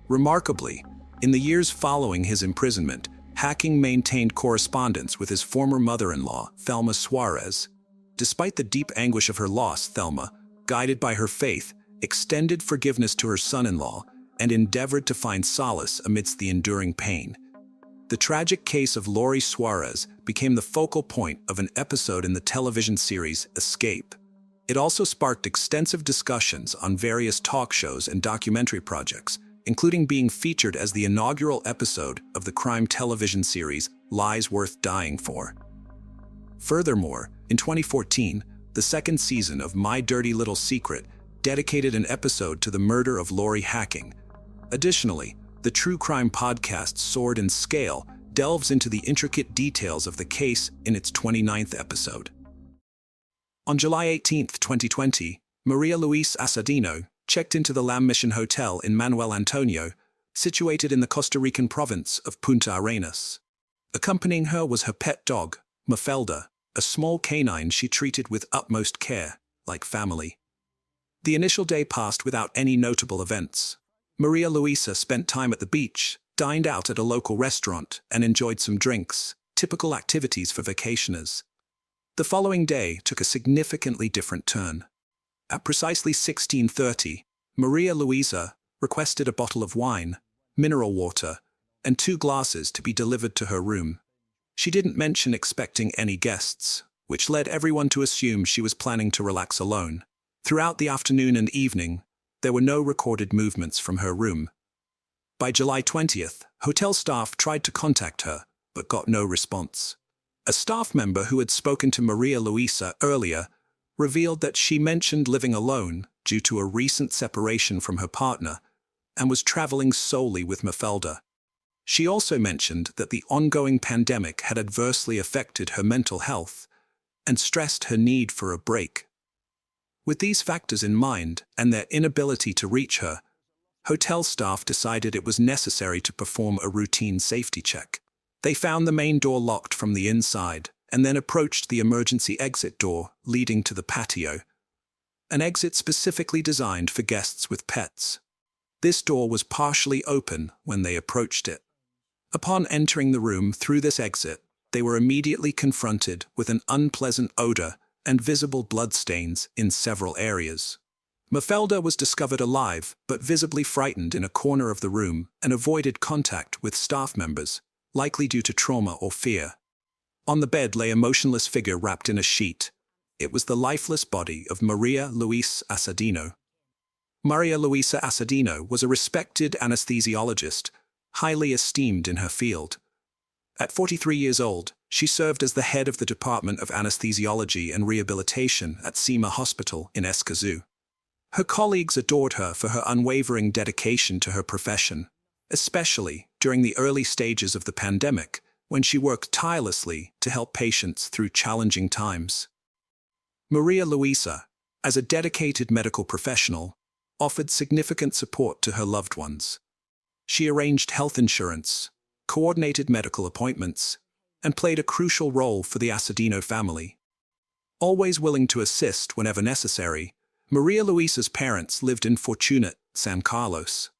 Remarkably, in the years following his imprisonment, Hacking maintained correspondence with his former mother-in-law, Thelma Suarez. Despite the deep anguish of her loss, Thelma, guided by her faith, extended forgiveness to her son-in-law and endeavored to find solace amidst the enduring pain. The tragic case of Lori Suarez became the focal point of an episode in the television series Escape. It also sparked extensive discussions on various talk shows and documentary projects, including being featured as the inaugural episode of the crime television series Lies Worth Dying For. Furthermore, in 2014, the second season of My Dirty Little Secret dedicated an episode to the murder of Lori Hacking. Additionally, the true crime podcast Sword and Scale delves into the intricate details of the case in its 29th episode. On July 18, 2020, Maria Luisa Assadino checked into the Lam Mission Hotel in Manuel Antonio, situated in the Costa Rican province of Punta Arenas. Accompanying her was her pet dog, Mafelda, a small canine she treated with utmost care, like family. The initial day passed without any notable events. Maria Luisa spent time at the beach, dined out at a local restaurant, and enjoyed some drinks, typical activities for vacationers. The following day took a significantly different turn. At precisely 16:30, Maria Luisa requested a bottle of wine, mineral water, and 2 glasses to be delivered to her room. She didn't mention expecting any guests, which led everyone to assume she was planning to relax alone. Throughout the afternoon and evening, there were no recorded movements from her room. By July 20th, hotel staff tried to contact her, but got no response. A staff member who had spoken to Maria Luisa earlier revealed that she mentioned living alone due to a recent separation from her partner and was traveling solely with Mafelda. She also mentioned that the ongoing pandemic had adversely affected her mental health and stressed her need for a break. With these factors in mind and their inability to reach her, hotel staff decided it was necessary to perform a routine safety check. They found the main door locked from the inside and then approached the emergency exit door leading to the patio, an exit specifically designed for guests with pets. This door was partially open when they approached it. Upon entering the room through this exit, they were immediately confronted with an unpleasant odor and visible bloodstains in several areas. Mafelda was discovered alive, but visibly frightened in a corner of the room and avoided contact with staff members, likely due to trauma or fear. On the bed lay a motionless figure wrapped in a sheet. It was the lifeless body of Maria Luisa Assadino. Maria Luisa Assadino was a respected anesthesiologist, highly esteemed in her field. At 43 years old, she served as the head of the Department of Anesthesiology and Rehabilitation at Cima Hospital in Escazú. Her colleagues adored her for her unwavering dedication to her profession, especially during the early stages of the pandemic, when she worked tirelessly to help patients through challenging times. Maria Luisa, as a dedicated medical professional, offered significant support to her loved ones. She arranged health insurance, coordinated medical appointments, and played a crucial role for the Assadino family. Always willing to assist whenever necessary, Maria Luisa's parents lived in Fortunate, San Carlos.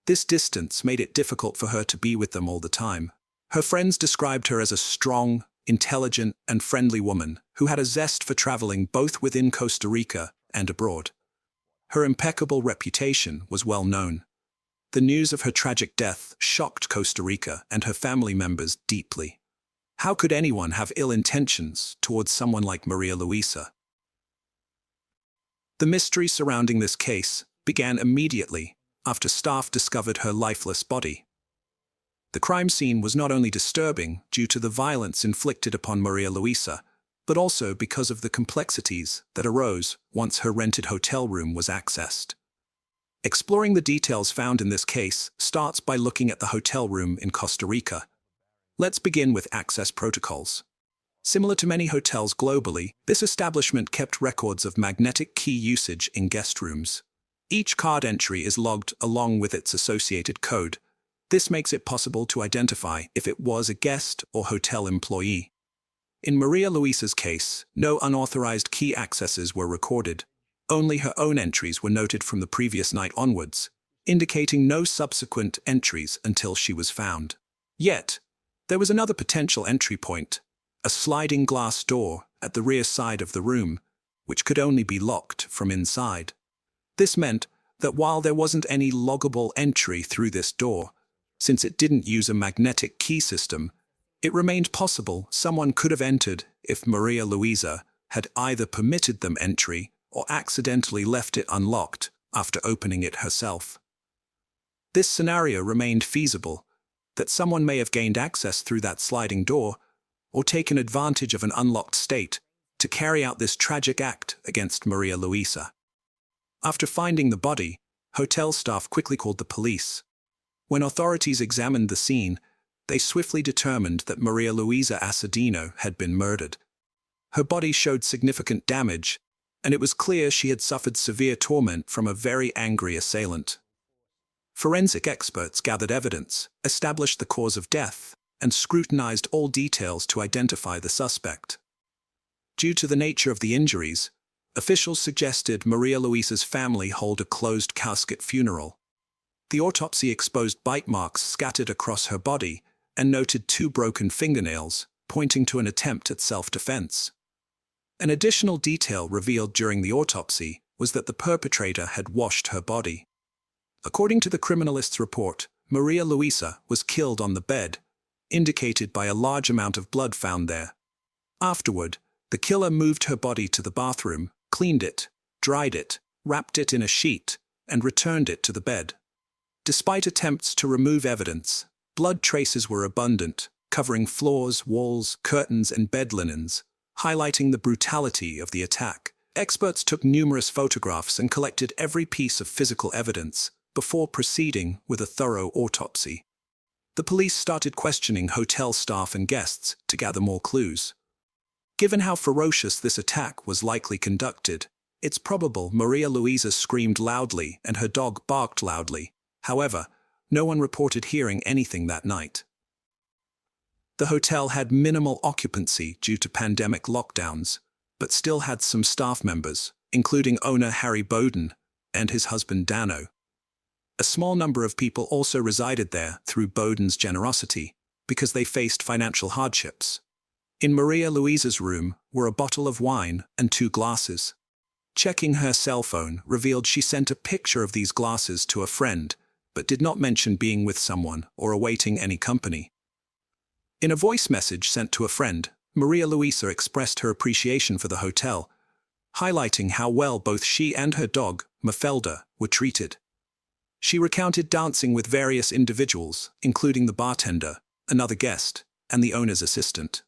This distance made it difficult for her to be with them all the time. Her friends described her as a strong, intelligent, and friendly woman who had a zest for traveling both within Costa Rica and abroad. Her impeccable reputation was well known. The news of her tragic death shocked Costa Rica and her family members deeply. How could anyone have ill intentions towards someone like Maria Luisa? The mystery surrounding this case began immediately after staff discovered her lifeless body. The crime scene was not only disturbing due to the violence inflicted upon Maria Luisa, but also because of the complexities that arose once her rented hotel room was accessed. Exploring the details found in this case starts by looking at the hotel room in Costa Rica. Let's begin with access protocols. Similar to many hotels globally, this establishment kept records of magnetic key usage in guest rooms. Each card entry is logged along with its associated code. This makes it possible to identify if it was a guest or hotel employee. In Maria Luisa's case, no unauthorized key accesses were recorded. Only her own entries were noted from the previous night onwards, indicating no subsequent entries until she was found. Yet, there was another potential entry point, a sliding glass door at the rear side of the room, which could only be locked from inside. This meant that while there wasn't any loggable entry through this door, since it didn't use a magnetic key system, it remained possible someone could have entered if Maria Luisa had either permitted them entry or accidentally left it unlocked after opening it herself. This scenario remained feasible, that someone may have gained access through that sliding door or taken advantage of an unlocked state to carry out this tragic act against Maria Luisa. After finding the body, hotel staff quickly called the police. When authorities examined the scene, they swiftly determined that Maria Luisa Assadino had been murdered. Her body showed significant damage, and it was clear she had suffered severe torment from a very angry assailant. Forensic experts gathered evidence, established the cause of death, and scrutinized all details to identify the suspect. Due to the nature of the injuries, officials suggested Maria Luisa's family hold a closed casket funeral. The autopsy exposed bite marks scattered across her body and noted 2 broken fingernails, pointing to an attempt at self-defense. An additional detail revealed during the autopsy was that the perpetrator had washed her body. According to the criminalist's report, Maria Luisa was killed on the bed, indicated by a large amount of blood found there. Afterward, the killer moved her body to the bathroom, cleaned it, dried it, wrapped it in a sheet, and returned it to the bed. Despite attempts to remove evidence, blood traces were abundant, covering floors, walls, curtains, and bed linens, highlighting the brutality of the attack. Experts took numerous photographs and collected every piece of physical evidence before proceeding with a thorough autopsy. The police started questioning hotel staff and guests to gather more clues. Given how ferocious this attack was likely conducted, it's probable Maria Luisa screamed loudly and her dog barked loudly. However, no one reported hearing anything that night. The hotel had minimal occupancy due to pandemic lockdowns, but still had some staff members, including owner Harry Bowden and his husband Dano. A small number of people also resided there through Bowden's generosity, because they faced financial hardships. In Maria Luisa's room were a bottle of wine and 2 glasses. Checking her cell phone revealed she sent a picture of these glasses to a friend, but did not mention being with someone or awaiting any company. In a voice message sent to a friend, Maria Luisa expressed her appreciation for the hotel, highlighting how well both she and her dog, Mafelda, were treated. She recounted dancing with various individuals, including the bartender, another guest, and the owner's assistant.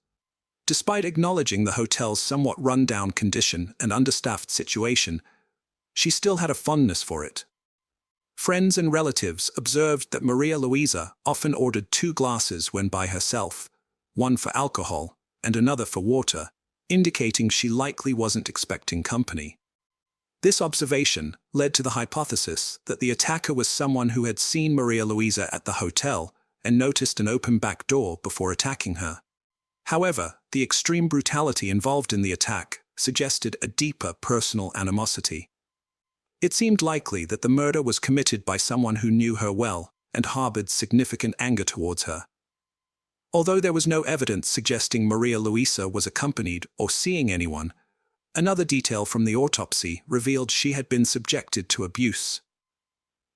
Despite acknowledging the hotel's somewhat run-down condition and understaffed situation, she still had a fondness for it. Friends and relatives observed that Maria Luisa often ordered 2 glasses when by herself, one for alcohol and another for water, indicating she likely wasn't expecting company. This observation led to the hypothesis that the attacker was someone who had seen Maria Luisa at the hotel and noticed an open back door before attacking her. However, the extreme brutality involved in the attack suggested a deeper personal animosity. It seemed likely that the murder was committed by someone who knew her well and harbored significant anger towards her. Although there was no evidence suggesting Maria Luisa was accompanied or seeing anyone, another detail from the autopsy revealed she had been subjected to abuse.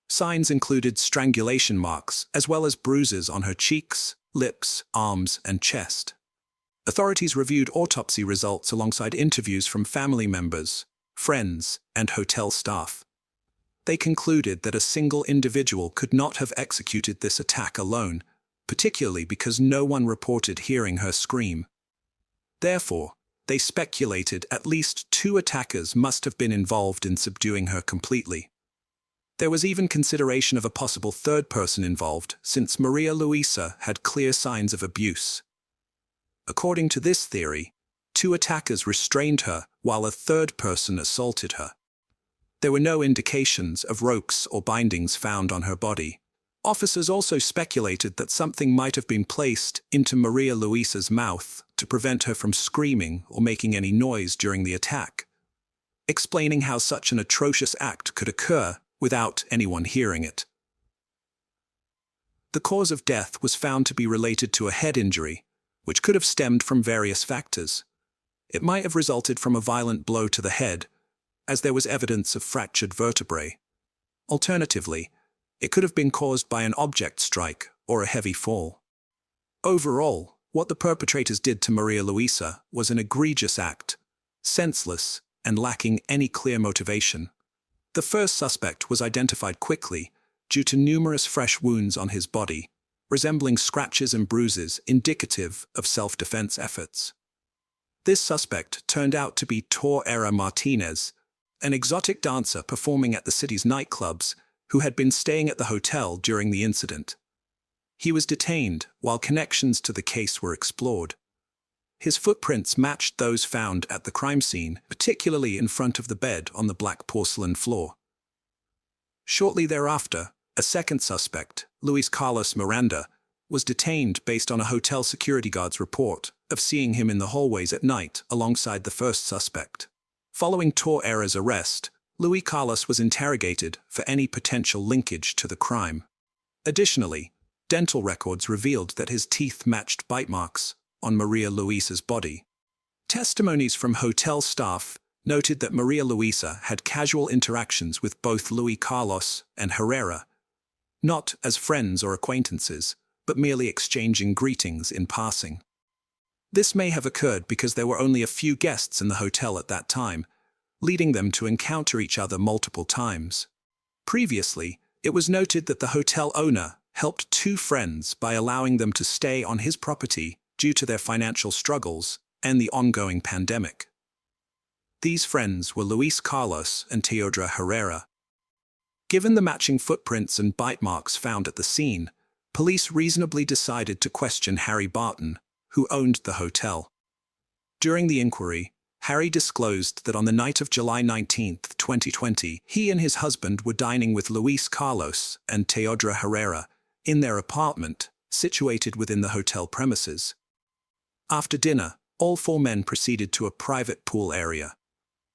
Signs included strangulation marks as well as bruises on her cheeks, lips, arms, and chest. Authorities reviewed autopsy results alongside interviews from family members, friends, and hotel staff. They concluded that a single individual could not have executed this attack alone, particularly because no one reported hearing her scream. Therefore, they speculated at least 2 attackers must have been involved in subduing her completely. There was even consideration of a possible third person involved, since Maria Luisa had clear signs of abuse. According to this theory, 2 attackers restrained her while a third person assaulted her. There were no indications of ropes or bindings found on her body. Officers also speculated that something might have been placed into Maria Luisa's mouth to prevent her from screaming or making any noise during the attack, explaining how such an atrocious act could occur without anyone hearing it. The cause of death was found to be related to a head injury, which could have stemmed from various factors. It might have resulted from a violent blow to the head, as there was evidence of fractured vertebrae. Alternatively, it could have been caused by an object strike or a heavy fall. Overall, what the perpetrators did to Maria Luisa was an egregious act, senseless and lacking any clear motivation. The first suspect was identified quickly due to numerous fresh wounds on his body, resembling scratches and bruises indicative of self-defense efforts. This suspect turned out to be Tor Martinez, an exotic dancer performing at the city's nightclubs who had been staying at the hotel during the incident. He was detained while connections to the case were explored. His footprints matched those found at the crime scene, particularly in front of the bed on the black porcelain floor. Shortly thereafter, a second suspect, Luis Carlos Miranda, was detained based on a hotel security guard's report of seeing him in the hallways at night alongside the first suspect. Following Torreira's arrest, Luis Carlos was interrogated for any potential linkage to the crime. Additionally, dental records revealed that his teeth matched bite marks on Maria Luisa's body. Testimonies from hotel staff noted that Maria Luisa had casual interactions with both Luis Carlos and Herrera, not as friends or acquaintances, but merely exchanging greetings in passing. This may have occurred because there were only a few guests in the hotel at that time, leading them to encounter each other multiple times. Previously, it was noted that the hotel owner helped 2 friends by allowing them to stay on his property due to their financial struggles and the ongoing pandemic. These friends were Luis Carlos and Teodra Herrera. Given the matching footprints and bite marks found at the scene, police reasonably decided to question Harry Barton, who owned the hotel. During the inquiry, Harry disclosed that on the night of July 19, 2020, he and his husband were dining with Luis Carlos and Teodra Herrera in their apartment, situated within the hotel premises. After dinner, all 4 men proceeded to a private pool area.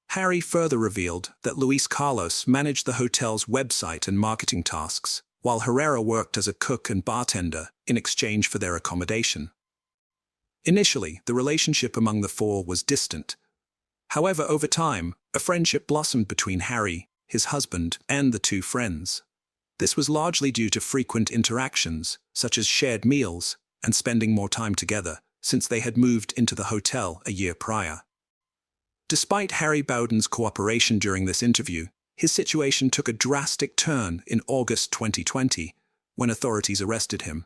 Harry further revealed that Luis Carlos managed the hotel's website and marketing tasks, while Herrera worked as a cook and bartender in exchange for their accommodation. Initially, the relationship among the 4 was distant. However, over time, a friendship blossomed between Harry, his husband, and the 2 friends. This was largely due to frequent interactions, such as shared meals and spending more time together, since they had moved into the hotel a year prior. Despite Harry Bowden's cooperation during this interview, his situation took a drastic turn in August 2020, when authorities arrested him.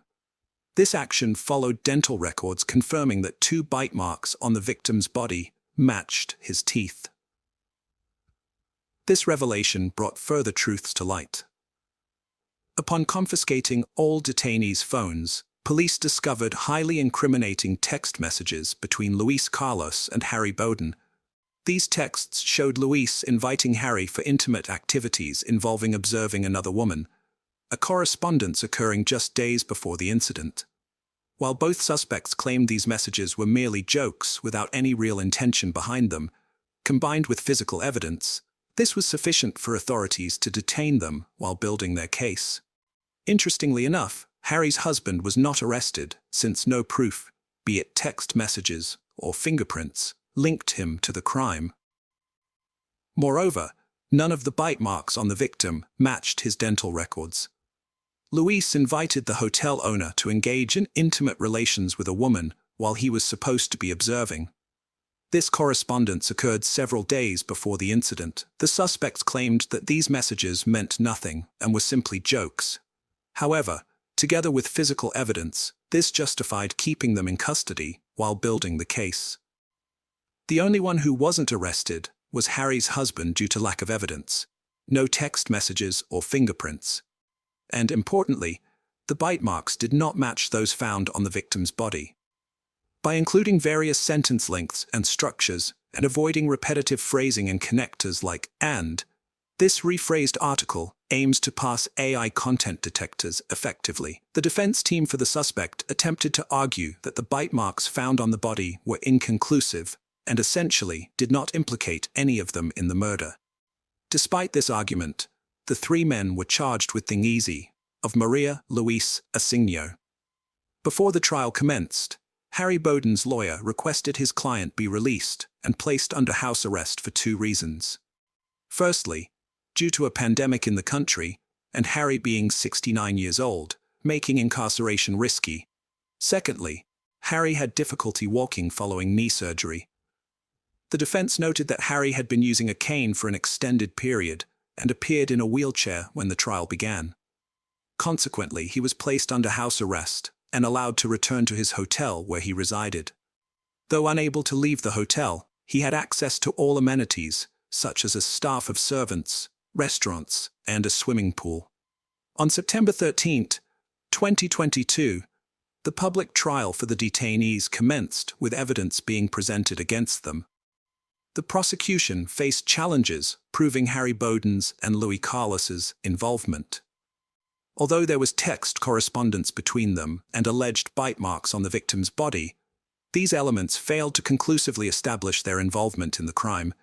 This action followed dental records confirming that 2 bite marks on the victim's body matched his teeth. This revelation brought further truths to light. Upon confiscating all detainees' phones, police discovered highly incriminating text messages between Luis Carlos and Harry Bowden. These texts showed Luis inviting Harry for intimate activities involving observing another woman, a correspondence occurring just days before the incident. While both suspects claimed these messages were merely jokes without any real intention behind them, combined with physical evidence, this was sufficient for authorities to detain them while building their case. Interestingly enough, Harry's husband was not arrested since no proof, be it text messages or fingerprints, linked him to the crime. Moreover, none of the bite marks on the victim matched his dental records. Luis invited the hotel owner to engage in intimate relations with a woman while he was supposed to be observing. This correspondence occurred several days before the incident. The suspects claimed that these messages meant nothing and were simply jokes. However, together with physical evidence, this justified keeping them in custody while building the case. The only one who wasn't arrested was Harry's husband due to lack of evidence. No text messages or fingerprints. And importantly, the bite marks did not match those found on the victim's body. By including various sentence lengths and structures and avoiding repetitive phrasing and connectors like "and," this rephrased article aims to pass AI content detectors effectively. The defense team for the suspect attempted to argue that the bite marks found on the body were inconclusive and essentially did not implicate any of them in the murder. Despite this argument, the three men were charged with thing easy of Maria Luis Asigno. Before the trial commenced, Harry Bowden's lawyer requested his client be released and placed under house arrest for two reasons. Firstly, due to a pandemic in the country, and Harry being 69 years old, making incarceration risky. Secondly, Harry had difficulty walking following knee surgery. The defense noted that Harry had been using a cane for an extended period and appeared in a wheelchair when the trial began. Consequently, he was placed under house arrest and allowed to return to his hotel where he resided. Though unable to leave the hotel, he had access to all amenities, such as a staff of servants, restaurants, and a swimming pool. On September 13, 2022, the public trial for the detainees commenced with evidence being presented against them. The prosecution faced challenges proving Harry Bowden's and Louis Carlos's involvement. Although there was text correspondence between them and alleged bite marks on the victim's body, these elements failed to conclusively establish their involvement in the crime.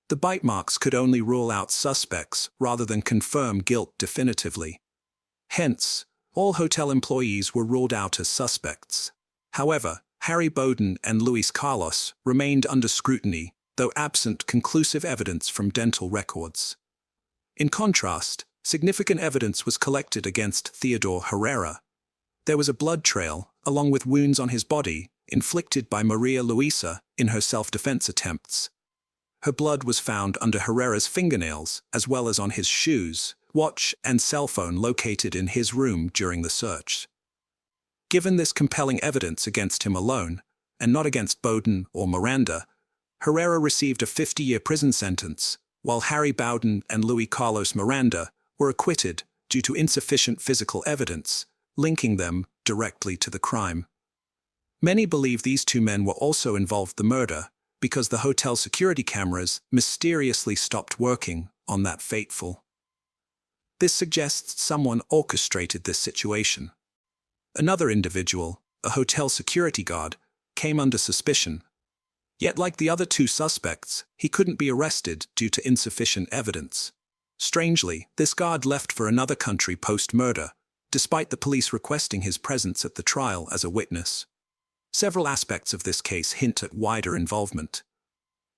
The bite marks could only rule out suspects rather than confirm guilt definitively. Hence, all hotel employees were ruled out as suspects. However, Harry Bowden and Luis Carlos remained under scrutiny, though absent conclusive evidence from dental records. In contrast, significant evidence was collected against Theodore Herrera. There was a blood trail, along with wounds on his body, inflicted by Maria Luisa in her self-defense attempts. Her blood was found under Herrera's fingernails, as well as on his shoes, watch, and cell phone located in his room during the search. Given this compelling evidence against him alone, and not against Bowden or Miranda, Herrera received a 50-year prison sentence, while Harry Bowden and Luis Carlos Miranda were acquitted due to insufficient physical evidence, linking them directly to the crime. Many believe these two men were also involved in the murder because the hotel security cameras mysteriously stopped working on that fateful. This suggests someone orchestrated this situation. Another individual, a hotel security guard, came under suspicion. Yet like the other two suspects, he couldn't be arrested due to insufficient evidence. Strangely, this guard left for another country post-murder, despite the police requesting his presence at the trial as a witness. Several aspects of this case hint at wider involvement.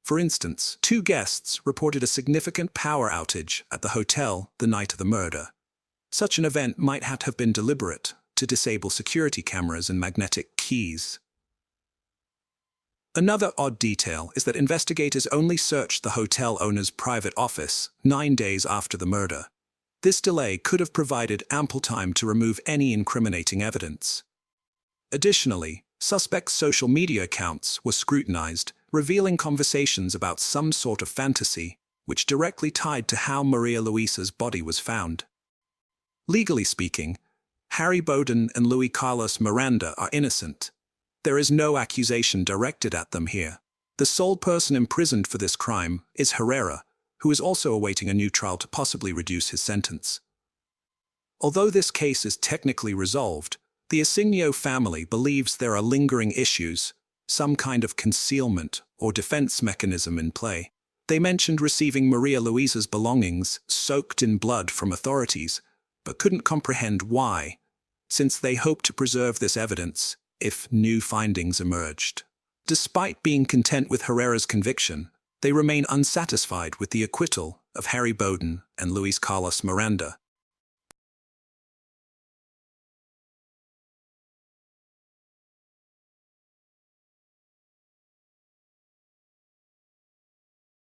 For instance, two guests reported a significant power outage at the hotel the night of the murder. Such an event might have been deliberate to disable security cameras and magnetic keys. Another odd detail is that investigators only searched the hotel owner's private office 9 days after the murder. This delay could have provided ample time to remove any incriminating evidence. Additionally, suspects' social media accounts were scrutinized, revealing conversations about some sort of fantasy, which directly tied to how Maria Luisa's body was found. Legally speaking, Harry Bowden and Luis Carlos Miranda are innocent. There is no accusation directed at them here. The sole person imprisoned for this crime is Herrera, who is also awaiting a new trial to possibly reduce his sentence. Although this case is technically resolved, the Asignio family believes there are lingering issues, some kind of concealment or defense mechanism in play. They mentioned receiving Maria Luisa's belongings soaked in blood from authorities, but couldn't comprehend why, since they hoped to preserve this evidence if new findings emerged. Despite being content with Herrera's conviction, they remain unsatisfied with the acquittal of Harry Bowden and Luis Carlos Miranda,